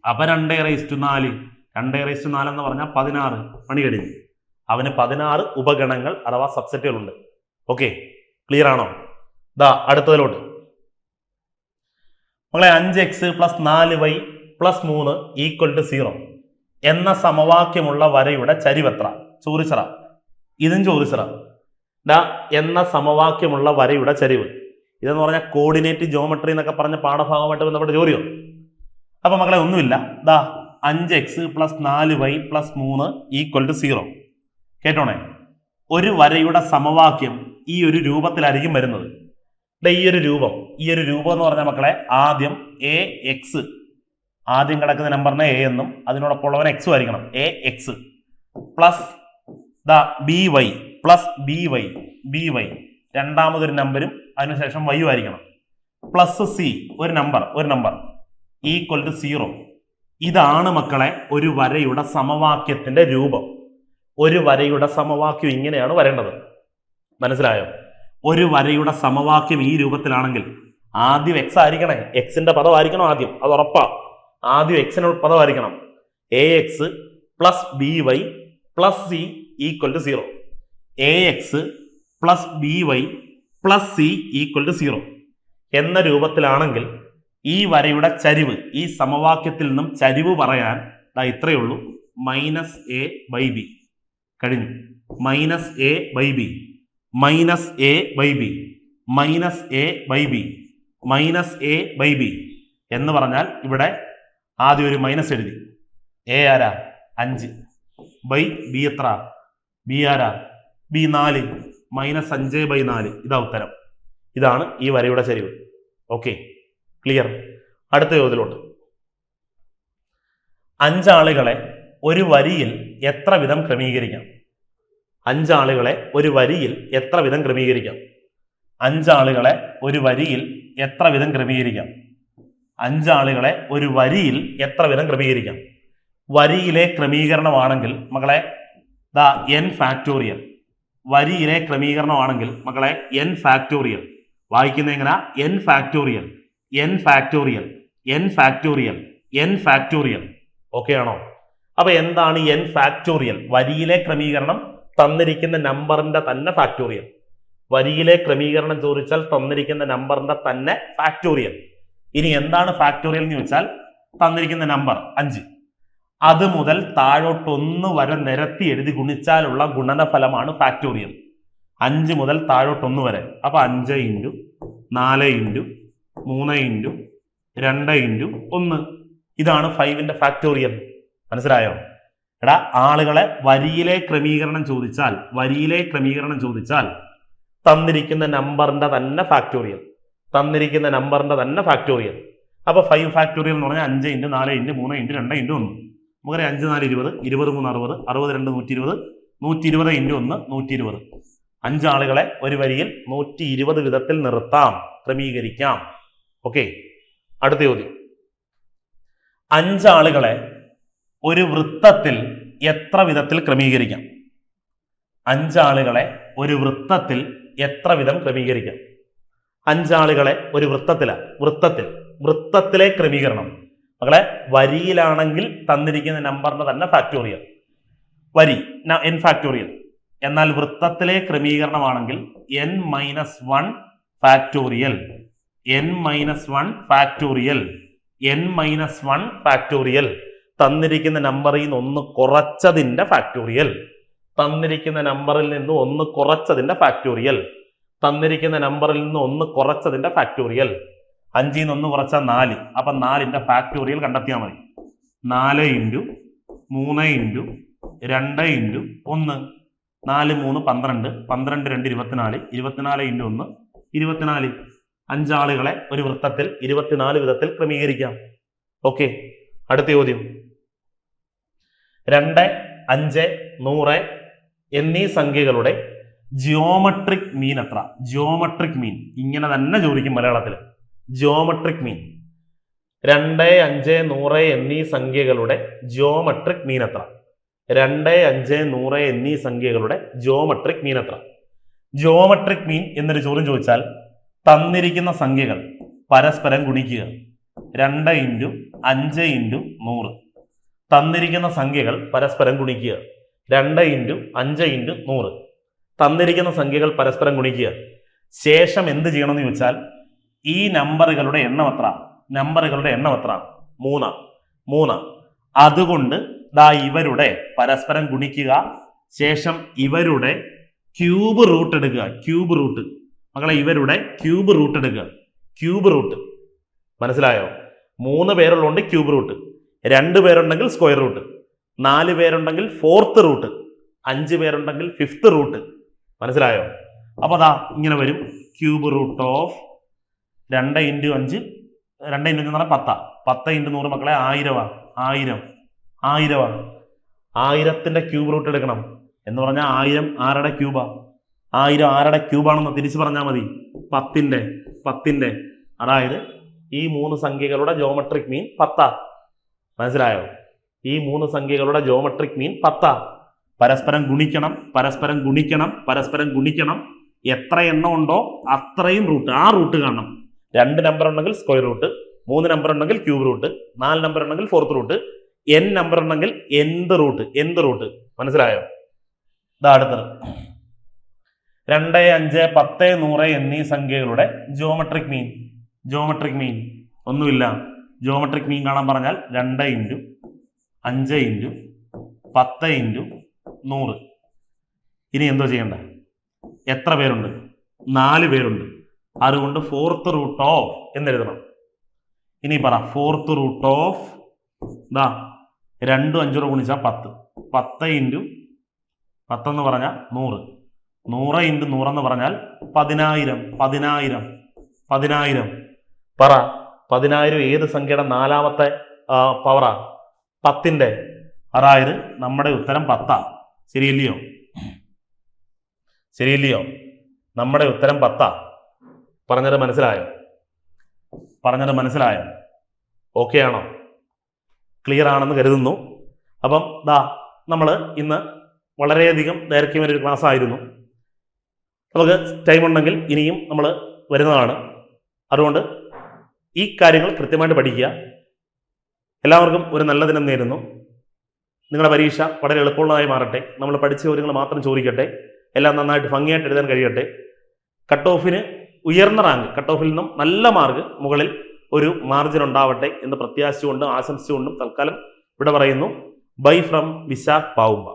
അപ്പൊ 2/4 എന്ന് പറഞ്ഞാൽ 16. പണി കഴിഞ്ഞു. അവന് 16 ഉപഗണങ്ങൾ അഥവാ സബ്സെറ്റുകളുണ്ട്. ഓക്കെ, ക്ലിയർ ആണോ? അടുത്തതിലോട്ട് നമ്മളെ 5x + 4y + 3 = 0 എന്ന സമവാക്യമുള്ള വരയുടെ ചരിവെത്ര? ചോദിച്ചറ. ഇതും ചോദിച്ചറ. എന്ന സമവാക്യമുള്ള വരയുടെ ചരിവ്. ഇതെന്ന് പറഞ്ഞാൽ കോർഡിനേറ്റ് ജോമെട്രി എന്നൊക്കെ പറഞ്ഞ പാഠഭാഗമായിട്ട് ബന്ധപ്പെട്ട ചോദ്യം. അപ്പൊ മക്കളെ ഒന്നുമില്ല, ദാ 5x + 4y + 3 = 0. കേട്ടോണേ, ഒരു വരയുടെ സമവാക്യം ഈ ഒരു രൂപത്തിലായിരിക്കും വരുന്നത്. ഈ ഒരു രൂപം എന്ന് പറഞ്ഞാൽ മക്കളെ ആദ്യം ax, ആദ്യം കിടക്കുന്ന നമ്പറിനെ a എന്നും അതിനോടൊപ്പമുള്ളവൻ x ആയിരിക്കണം. ax പ്ലസ് by by രണ്ടാമതൊരു നമ്പരും അതിനുശേഷം y ആയിരിക്കണം. പ്ലസ് c ഒരു നമ്പർ = 0. ഇതാണ് മക്കളെ ഒരു വരയുടെ സമവാക്യത്തിന്റെ രൂപം. ഒരു വരയുടെ സമവാക്യം ഇങ്ങനെയാണ് വരേണ്ടത്. മനസ്സിലായോ? ഒരു വരയുടെ സമവാക്യം ഈ രൂപത്തിലാണെങ്കിൽ ആദ്യം x ആയിരിക്കണേ, എക്സിന്റെ പദമായിരിക്കണം ആദ്യം, അത് ഉറപ്പാ. ആദ്യം എക്സിന്റെ പദമായിരിക്കണം. ax + by + c = 0. ax + by + c = 0 എന്ന രൂപത്തിലാണെങ്കിൽ ഈ വരയുടെ ചരിവ്, ഈ സമവാക്യത്തിൽ നിന്നും ചരിവ് പറയാൻ ഇത്രയേ ഉള്ളൂ, -a/b. കഴിഞ്ഞു. -a/b എന്ന് പറഞ്ഞാൽ ഇവിടെ ആദ്യം ഒരു മൈനസ് എഴുതി. a ആരാ? 5. b എത്ര? b ആരാ? b 4. -5/4. ഇതാ ഉത്തരം. ഇതാണ് ഈ വരയുടെ ചരിവ്. Okay, clear. അടുത്ത ചോദ്യത്തിലോട്ട്. 5 ആളുകളെ ഒരു വരിയിൽ എത്ര വിധം ക്രമീകരിക്കാം? 5 ആളുകളെ ഒരു വരിയിൽ എത്ര വിധം ക്രമീകരിക്കാം? 5 ആളുകളെ ഒരു വരിയിൽ എത്ര വിധം ക്രമീകരിക്കാം? 5 ആളുകളെ ഒരു വരിയിൽ എത്ര വിധം ക്രമീകരിക്കാം? വരിയിലെ ക്രമീകരണമാണെങ്കിൽ മക്കളെ n ഫാക്ടോറിയൽ. വരിയിലെ ക്രമീകരണമാണെങ്കിൽ മക്കളെ n ഫാക്ടോറിയൽ. വായിക്കുന്ന എങ്ങനെ? n factorial, n factorial, n factorial, n factorial. Okay ആണോ? അപ്പൊ എന്താണ് n ഫാക്ടോറിയൽ? വരിയിലെ ക്രമീകരണം തന്നിരിക്കുന്ന നമ്പറിന്റെ തന്നെ ഫാക്ടോറിയൽ. വരിയിലെ ക്രമീകരണം ചോദിച്ചാൽ തന്നിരിക്കുന്ന നമ്പറിന്റെ തന്നെ ഫാക്ടോറിയൽ. ഇനി എന്താണ് ഫാക്ടോറിയൽ എന്ന് ചോദിച്ചാൽ തന്നിരിക്കുന്ന നമ്പർ 5, അത് മുതൽ താഴോട്ട് 1 വരെ നിരത്തി എഴുതി ഗുണിച്ചാലുള്ള ഗുണനഫലമാണ് ഫാക്ടോറിയൽ. 5 മുതൽ താഴോട്ട് 1 വരെ. അപ്പൊ 5 × 4 × 3 × 2 × 1. ഇതാണ് 5ന്റെ ഫാക്ടോറിയൽ. മനസ്സിലായോ? എടാ, ആളുകളെ വരിയിലെ ക്രമീകരണം ചോദിച്ചാൽ തന്നിരിക്കുന്ന നമ്പറിന്റെ തന്നെ ഫാക്ടോറിയൽ. അപ്പൊ 5 ഫാക്ടോറിയൽ എന്ന് പറഞ്ഞാൽ 5 × 4 × 3 × 2 × 1. നമുക്കറിയാം 5 4 20, 20 3 60, 62 120, 120 × 1 120. 5 ആളുകളെ ഒരു വരിയിൽ 120 വിധത്തിൽ നിർത്താം, ക്രമീകരിക്കാം. ഓക്കെ, അടുത്ത ചോദ്യം. 5 ആളുകളെ ഒരു വൃത്തത്തിൽ എത്ര വിധത്തിൽ ക്രമീകരിക്കാം? 5 ആളുകളെ ഒരു വൃത്തത്തിൽ എത്ര വിധം ക്രമീകരിക്കാം? 5 ആളുകളെ ഒരു വൃത്തത്തിലെ ക്രമീകരണം മക്കളെ വരിയിലാണെങ്കിൽ തന്നിരിക്കുന്ന നമ്പറിന്റെ തന്നെ ഫാക്ടോറിയൽ, വരി n ഫാക്ടോറിയൽ. എന്നാൽ വൃത്തത്തിലെ ക്രമീകരണമാണെങ്കിൽ n-1 factorial, n-1 factorial, n-1 factorial. തന്നിരിക്കുന്ന നമ്പറിൽ നിന്ന് 1 കുറച്ചതിന്റെ ഫാക്ടോറിയൽ, തന്നിരിക്കുന്ന നമ്പറിൽ നിന്ന് 1 കുറച്ചതിന്റെ ഫാക്ടോറിയൽ, തന്നിരിക്കുന്ന നമ്പറിൽ നിന്ന് 1 കുറച്ചതിന്റെ ഫാക്ടോറിയൽ. 5ൽ നിന്ന് 1 കുറച്ചാൽ 4. അപ്പൊ 4ന്റെ ഫാക്ടോറിയൽ കണ്ടെത്തിയാൽ മതി. 4 × 3 × 2 × 1. 4 3 12, 12 2 24, 24 × 1 24. 5 ആളുകളെ ഒരു വൃത്തത്തിൽ 24 വിധത്തിൽ ക്രമീകരിക്കാം. ഓക്കെ, അടുത്ത ചോദ്യം. 2, 5, 100 എന്നീ സംഖ്യകളുടെ ജിയോമെട്രിക് മീൻ എത്ര? ജിയോമെട്രിക് മീൻ ഇങ്ങനെ തന്നെ ചോദിക്കും മലയാളത്തിൽ. ജിയോമെട്രിക് മീൻ. 2, 5, 100 എന്നീ സംഖ്യകളുടെ ജിയോമെട്രിക് മീൻ എത്ര? 2, 5, 100 എന്നീ സംഖ്യകളുടെ ജിയോമെട്രിക് മീൻ എത്ര? ജിയോമെട്രിക് മീൻ എന്നൊരു ചോദ്യം ചോദിച്ചാൽ തന്നിരിക്കുന്ന സംഖ്യകൾ പരസ്പരം ഗുണിക്കുക. 2 × 5 × 100. തന്നിരിക്കുന്ന സംഖ്യകൾ പരസ്പരം ഗുണിക്കുക. 2 × 5 × 100. തന്നിരിക്കുന്ന സംഖ്യകൾ പരസ്പരം ഗുണിക്കുക. ശേഷം എന്ത് ചെയ്യണമെന്ന് ചോദിച്ചാൽ ഈ നമ്പറുകളുടെ എണ്ണം എത്ര? 3. അതുകൊണ്ട് ഇവരുടെ പരസ്പരം ഗുണിക്കുക. ശേഷം ഇവരുടെ ക്യൂബ് റൂട്ട് എടുക്കുക. ക്യൂബ് റൂട്ട് മക്കളെ, ഇവരുടെ ക്യൂബ് റൂട്ട് എടുക്കുക. ക്യൂബ് റൂട്ട് മനസ്സിലായോ? 3 പേരുള്ളതുകൊണ്ട് ക്യൂബ് റൂട്ട്, 2 പേരുണ്ടെങ്കിൽ സ്ക്വയർ റൂട്ട്, 4 പേരുണ്ടെങ്കിൽ 4th റൂട്ട്, 5 പേരുണ്ടെങ്കിൽ 5th റൂട്ട്. മനസ്സിലായോ? അപ്പോൾ അതാ ഇങ്ങനെ വരും. ക്യൂബ് റൂട്ട് ഓഫ് 2 × 5, 2 × 5 എന്ന് പറഞ്ഞാൽ 10, 10 × 100 മക്കളെ 1000. 1000ത്തിന്റെ ക്യൂബ് റൂട്ട് എടുക്കണം എന്ന് പറഞ്ഞാൽ 1000 ആരുടെ ക്യൂബാ? 1000 ആരുടെ ക്യൂബാണെന്ന് തിരിച്ചു പറഞ്ഞാൽ മതി. 10ന്റെ അതായത് ഈ 3 സംഖ്യകളുടെ ജോമെട്രിക് മീൻ 10. മനസ്സിലായോ? ഈ 3 സംഖ്യകളുടെ ജോമെട്രിക് മീൻ 10. പരസ്പരം ഗുണിക്കണം. എത്ര എണ്ണം ഉണ്ടോ അത്രയും റൂട്ട്, ആ റൂട്ട് കാണണം. 2 നമ്പർ ഉണ്ടെങ്കിൽ സ്ക്വയർ റൂട്ട്, 3 നമ്പർ ഉണ്ടെങ്കിൽ ക്യൂബ് റൂട്ട്, 4 നമ്പർ ഉണ്ടെങ്കിൽ 4th റൂട്ട്, n നമ്പർ ഉണ്ടെങ്കിൽ nth റൂട്ട്. മനസ്സിലായോ? ഇതാ അടുത്തത് 2, 5, 10, 100 എന്നീ സംഖ്യകളുടെ ജോമെട്രിക് മീൻ ഒന്നുമില്ല. ജോമെട്രിക് മീൻ കാണാൻ പറഞ്ഞാൽ 2 × 5 × 10 × 100. ഇനി എന്തോ ചെയ്യണ്ടേ? എത്ര പേരുണ്ട്? 4 പേരുണ്ട്. അതുകൊണ്ട് 4th റൂട്ട് ഓഫ് എന്നെഴുതണം. ഇനി പറ 4th റൂട്ട് ഓഫ് 2 5 ഗുണിച്ചാൽ 10, 10 × 10 എന്ന് പറഞ്ഞാൽ 100, 100 × 100 എന്ന് പറഞ്ഞാൽ 10000. പറ 10000 ഏത് സംഖ്യയുടെ 4ാമത്തെ പവറാ? 10ന്റെ. അതായത് നമ്മുടെ ഉത്തരം 10. ശരിയല്ലയോ? നമ്മുടെ ഉത്തരം 10. പറഞ്ഞത് മനസ്സിലായോ? ഓക്കെ ആണോ? ക്ലിയർ ആണെന്ന് കരുതുന്നു. അപ്പം നമ്മൾ ഇന്ന് വളരെയധികം ദൈർഘ്യമേറിയ ഒരു ക്ലാസ് ആയിരുന്നു. നമുക്ക് ടൈം ഉണ്ടെങ്കിൽ ഇനിയും നമ്മൾ വരുന്നതാണ്. അതുകൊണ്ട് ഈ കാര്യങ്ങൾ കൃത്യമായിട്ട് പഠിക്കുക. എല്ലാവർക്കും ഒരു നല്ല ദിനം നേരുന്നു. നിങ്ങളുടെ പരീക്ഷ വളരെ എളുപ്പമുള്ളതായി മാറട്ടെ. നമ്മൾ പഠിച്ച ചോദ്യങ്ങൾ മാത്രം ചോദിക്കട്ടെ. എല്ലാം നന്നായിട്ട് ഭംഗിയായിട്ട് എഴുതാൻ കഴിയട്ടെ. കട്ട് ഓഫിന് ഉയർന്ന റാങ്ക്, കട്ട് ഓഫിൽ നിന്നും നല്ല മാർക്ക് മുകളിൽ ഒരു മാർജിൻ ഉണ്ടാവട്ടെ എന്ന് പ്രത്യാശിച്ചുകൊണ്ടും ആശംസിച്ചുകൊണ്ടും തൽക്കാലം ഇവിടെ പറയുന്നു. Bye from Vishakh Pavumba.